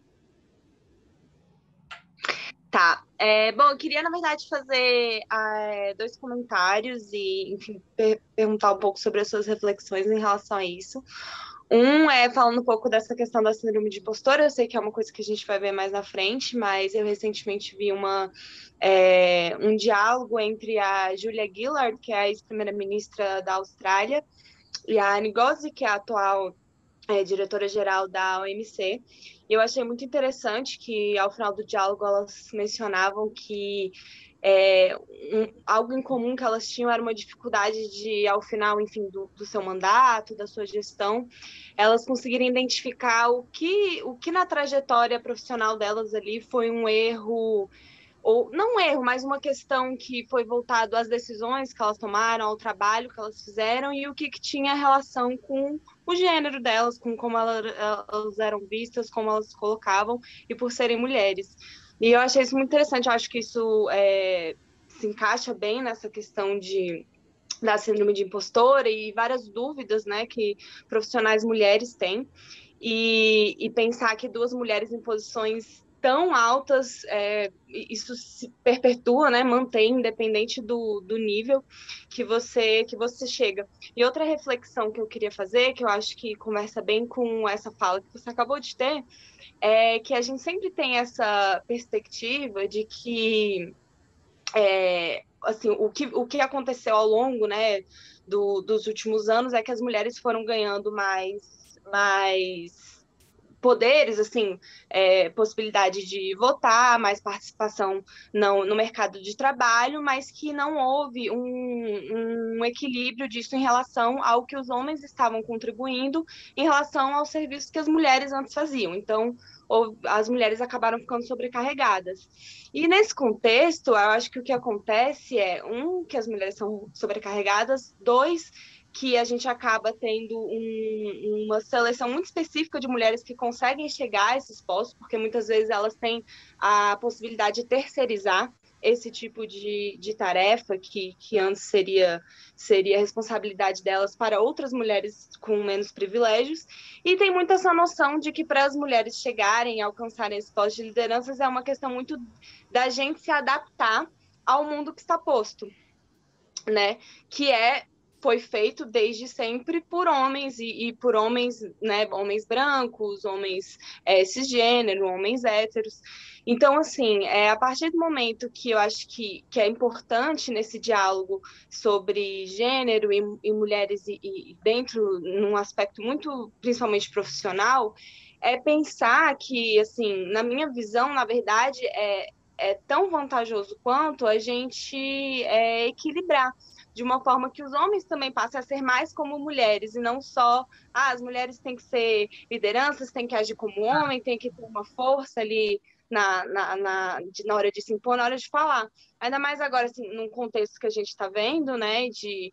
Tá. Bom, eu queria, na verdade, fazer 2 comentários e, enfim, perguntar um pouco sobre as suas reflexões em relação a isso. Um é falando um pouco dessa questão da síndrome de impostora. Eu sei que é uma coisa que a gente vai ver mais na frente, mas eu recentemente vi um diálogo entre a Julia Gillard, que é a ex-primeira-ministra da Austrália, e a Ngozi, que é a atual diretora-geral da OMC. E eu achei muito interessante que, ao final do diálogo, elas mencionavam que algo em comum que elas tinham era uma dificuldade de, ao final, enfim, do seu mandato, da sua gestão, elas conseguirem identificar o que na trajetória profissional delas ali foi um erro, ou não um erro, mas uma questão que foi voltado às decisões que elas tomaram, ao trabalho que elas fizeram e o que tinha relação com o gênero delas, com como elas eram vistas, como elas se colocavam e por serem mulheres. E eu achei isso muito interessante, eu acho que isso se encaixa bem nessa questão da síndrome de impostora e várias dúvidas, né, que profissionais mulheres têm. E pensar que 2 mulheres em posições tão altas, isso se perpetua, né, mantém, independente do nível que você chega. E outra reflexão que eu queria fazer, que eu acho que conversa bem com essa fala que você acabou de ter, é que a gente sempre tem essa perspectiva de que assim, o que aconteceu ao longo, né, dos últimos anos é que as mulheres foram ganhando mais poderes, assim, possibilidade de votar, mais participação no mercado de trabalho, mas que não houve um equilíbrio disso em relação ao que os homens estavam contribuindo em relação aos serviços que as mulheres antes faziam. Então, as mulheres acabaram ficando sobrecarregadas. E nesse contexto, eu acho que o que acontece é, que as mulheres são sobrecarregadas, 2, que a gente acaba tendo uma seleção muito específica de mulheres que conseguem chegar a esses postos, porque muitas vezes elas têm a possibilidade de terceirizar esse tipo de tarefa que antes seria responsabilidade delas para outras mulheres com menos privilégios, e tem muito essa noção de que para as mulheres chegarem e alcançarem esses postos de lideranças é uma questão muito da gente se adaptar ao mundo que está posto, né? Que foi feito desde sempre por homens e por homens, né, homens brancos, homens cisgênero, homens héteros. Então, assim, a partir do momento que eu acho que é importante nesse diálogo sobre gênero e mulheres e dentro, num aspecto muito, principalmente profissional, pensar que, assim, na minha visão, na verdade, é tão vantajoso quanto a gente equilibrar de uma forma que os homens também passem a ser mais como mulheres, e não só, as mulheres têm que ser lideranças, têm que agir como homem, têm que ter uma força ali na hora de se impor, na hora de falar. Ainda mais agora, assim, num contexto que a gente está vendo, né, de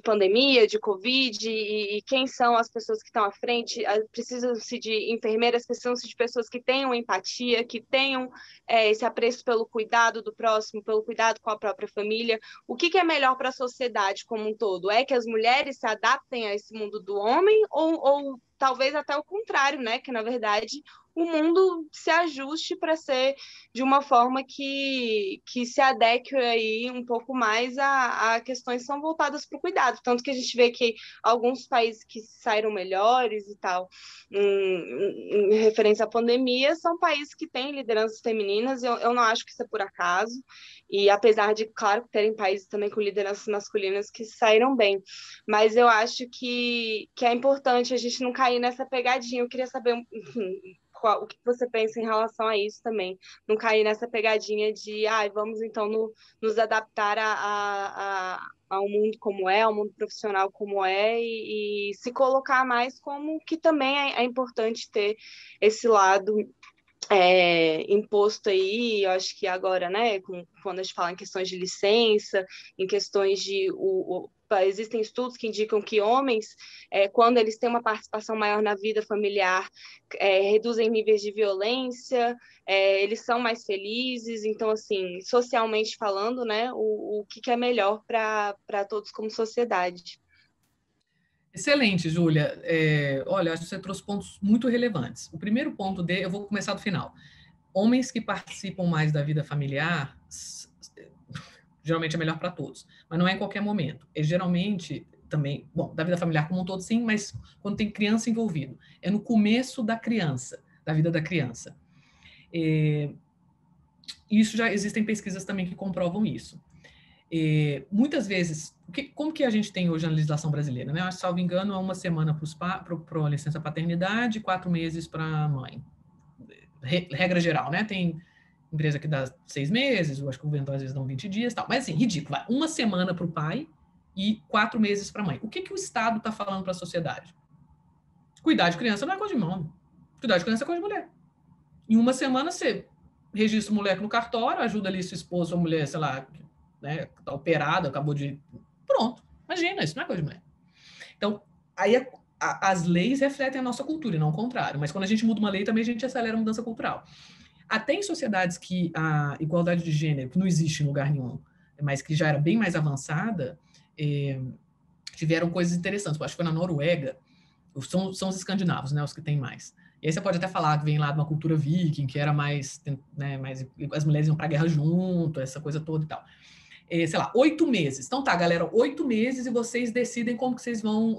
pandemia, de Covid, e quem são as pessoas que estão à frente. Precisam-se de enfermeiras, precisam-se de pessoas que tenham empatia, que tenham esse apreço pelo cuidado do próximo, pelo cuidado com a própria família. O que é melhor para a sociedade como um todo? É que as mulheres se adaptem a esse mundo do homem ou talvez até o contrário, né? Que, na verdade, o mundo se ajuste para ser de uma forma que se adeque aí um pouco mais a questões que são voltadas para o cuidado. Tanto que a gente vê que alguns países que saíram melhores e tal, em referência à pandemia, são países que têm lideranças femininas. Eu não acho que isso é por acaso. E apesar de, claro, terem países também com lideranças masculinas que saíram bem. Mas eu acho que é importante a gente não cair nessa pegadinha. Eu queria saber, enfim, o que você pensa em relação a isso também. Não cair nessa pegadinha de, vamos então nos adaptar ao mundo como ao mundo profissional como e se colocar mais como que também é importante ter esse lado imposto aí, eu acho que agora, né, quando a gente fala em questões de licença, em questões de... existem estudos que indicam que homens, quando eles têm uma participação maior na vida familiar, reduzem níveis de violência, eles são mais felizes. Então, assim, socialmente falando, né, o que é melhor para todos como sociedade. Excelente, Júlia. Olha, acho que você trouxe pontos muito relevantes. O primeiro ponto eu vou começar do final. Homens que participam mais da vida familiar, geralmente é melhor para todos, mas não é em qualquer momento. É geralmente também, bom, da vida familiar como um todo sim, mas quando tem criança envolvido. É no começo da criança, da vida da criança. Isso já existem pesquisas também que comprovam isso. Muitas vezes, como que a gente tem hoje na legislação brasileira, né? Acho, salvo engano, é 1 semana para a licença paternidade, 4 meses para a mãe. Regra geral, né? Tem empresa que dá 6 meses, eu acho que o governo às vezes dá 20 dias e tal. Mas assim, ridículo. 1 semana para o pai e 4 meses para a mãe. O que o Estado está falando para a sociedade? Cuidar de criança não é coisa de homem. Cuidar de criança é coisa de mulher. Em 1 semana você registra o moleque no cartório, ajuda ali sua esposa, sua mulher, sei lá, né, tá operada, acabou de... Pronto. Imagina, isso não é coisa de mulher. Então, aí as leis refletem a nossa cultura, e não o contrário. Mas quando a gente muda uma lei, também a gente acelera a mudança cultural. Até em sociedades que a igualdade de gênero, que não existe em lugar nenhum, mas que já era bem mais avançada, tiveram coisas interessantes. Eu acho que foi na Noruega, são os escandinavos, né, os que têm mais. E aí você pode até falar que vem lá de uma cultura viking, que era mais, né, as mulheres iam para a guerra junto, essa coisa toda e tal. Sei lá, 8 meses. Então tá, galera, 8 meses e vocês decidem como que vocês vão...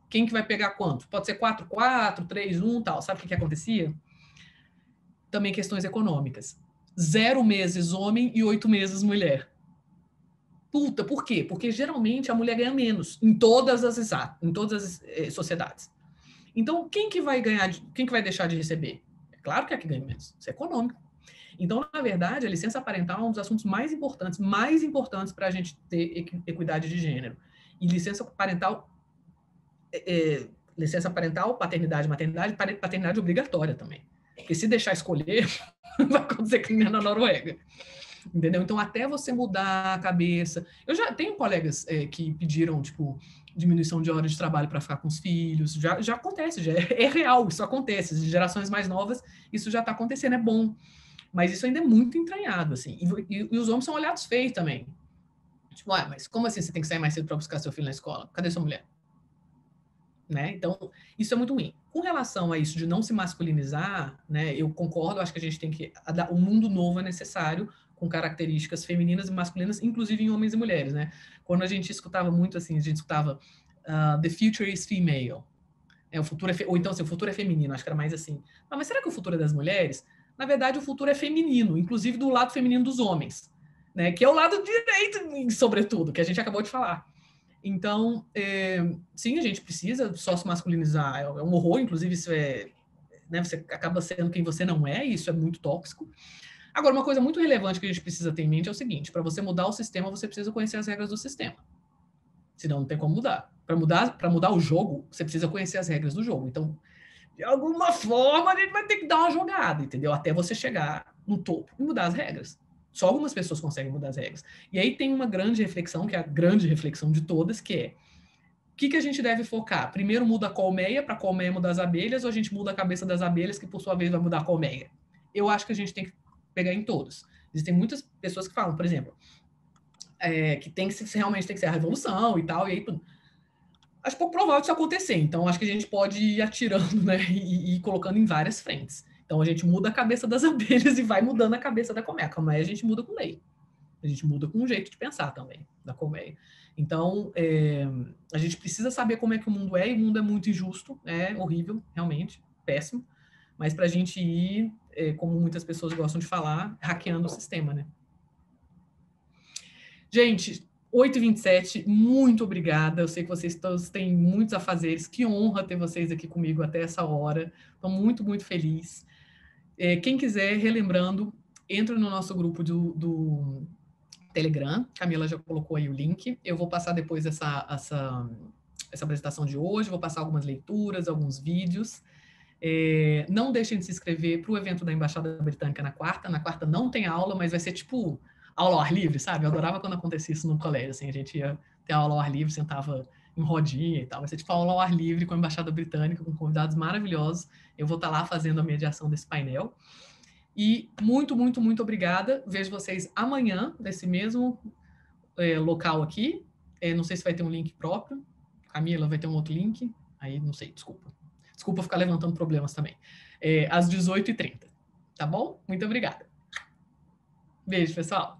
quem que vai pegar quanto? Pode ser 4-4, 3-1, tal. Sabe o que acontecia? Também questões econômicas. 0 meses homem e 8 meses mulher. Puta, por quê? Porque geralmente a mulher ganha menos em todas as sociedades. Então, quem que vai ganhar, quem que vai deixar de receber? É claro que é a que ganha menos. Isso é econômico. Então, na verdade, a licença parental é um dos assuntos mais importantes para a gente ter equidade de gênero. E licença parental, paternidade, maternidade, paternidade obrigatória também. Porque se deixar escolher, vai acontecer que nem na Noruega. Entendeu? Então, até você mudar a cabeça... Eu já tenho colegas que pediram, tipo, diminuição de horas de trabalho para ficar com os filhos. Já acontece, já é real, isso acontece. As gerações mais novas, isso já está acontecendo, é bom. Mas isso ainda é muito entranhado, assim. E os homens são olhados feios também. Tipo, mas como assim você tem que sair mais cedo para buscar seu filho na escola? Cadê sua mulher? Né? Então, isso é muito ruim. Com relação a isso de não se masculinizar, né, eu concordo, acho que a gente tem que... Um mundo novo é necessário, com características femininas e masculinas, inclusive em homens e mulheres, né? Quando a gente escutava muito assim, a gente escutava the future is female. O futuro ou então, assim, o futuro é feminino, acho que era mais assim. Mas será que o futuro é das mulheres? Na verdade, o futuro é feminino, inclusive do lado feminino dos homens, né? Que é o lado direito, sobretudo, que a gente acabou de falar. Então, sim, a gente precisa só se masculinizar. É um horror, inclusive, isso né, você acaba sendo quem você não é, e isso é muito tóxico. Agora, uma coisa muito relevante que a gente precisa ter em mente é o seguinte: para você mudar o sistema, você precisa conhecer as regras do sistema. Senão não tem como mudar. Para mudar o jogo, você precisa conhecer as regras do jogo. Então, de alguma forma, a gente vai ter que dar uma jogada, entendeu? Até você chegar no topo e mudar as regras. Só algumas pessoas conseguem mudar as regras. E aí tem uma grande reflexão, que é a grande reflexão de todas, que é: o que a gente deve focar? Primeiro muda a colmeia, para a colmeia mudar as abelhas, ou a gente muda a cabeça das abelhas, que por sua vez vai mudar a colmeia? Eu acho que a gente tem que pegar em todos. Existem muitas pessoas que falam, por exemplo, que realmente tem que ser a revolução e tal, e aí tudo. Acho pouco provável isso acontecer, então acho que a gente pode ir atirando, né, e ir colocando em várias frentes. Então a gente muda a cabeça das abelhas e vai mudando a cabeça da colmeia. A colmeia a gente muda com lei. A gente muda com um jeito de pensar também, da colmeia. Então, a gente precisa saber como é que o mundo é, e o mundo é muito injusto, é horrível, realmente, péssimo, mas para a gente ir, como muitas pessoas gostam de falar, hackeando o sistema, né? Gente, 8h27, muito obrigada. Eu sei que vocês todos têm muitos afazeres. Que honra ter vocês aqui comigo até essa hora. Estou muito, muito feliz. Quem quiser, relembrando, entra no nosso grupo do Telegram. Camila já colocou aí o link. Eu vou passar depois essa apresentação de hoje, vou passar algumas leituras, alguns vídeos. Não deixem de se inscrever para o evento da Embaixada Britânica na quarta. Na quarta não tem aula, mas vai ser tipo aula ao ar livre, sabe? Eu adorava quando acontecia isso no colégio, assim, a gente ia ter aula ao ar livre, sentava em rodinha e tal. Vai ser tipo aula ao ar livre com a Embaixada Britânica, com convidados maravilhosos. Eu vou estar lá fazendo a mediação desse painel. E muito, muito, muito obrigada. Vejo vocês amanhã, nesse mesmo local aqui. Não sei se vai ter um link próprio. Camila, vai ter um outro link? Aí, não sei, desculpa. Desculpa ficar levantando problemas também. Às 18h30. Tá bom? Muito obrigada. Beijo, pessoal.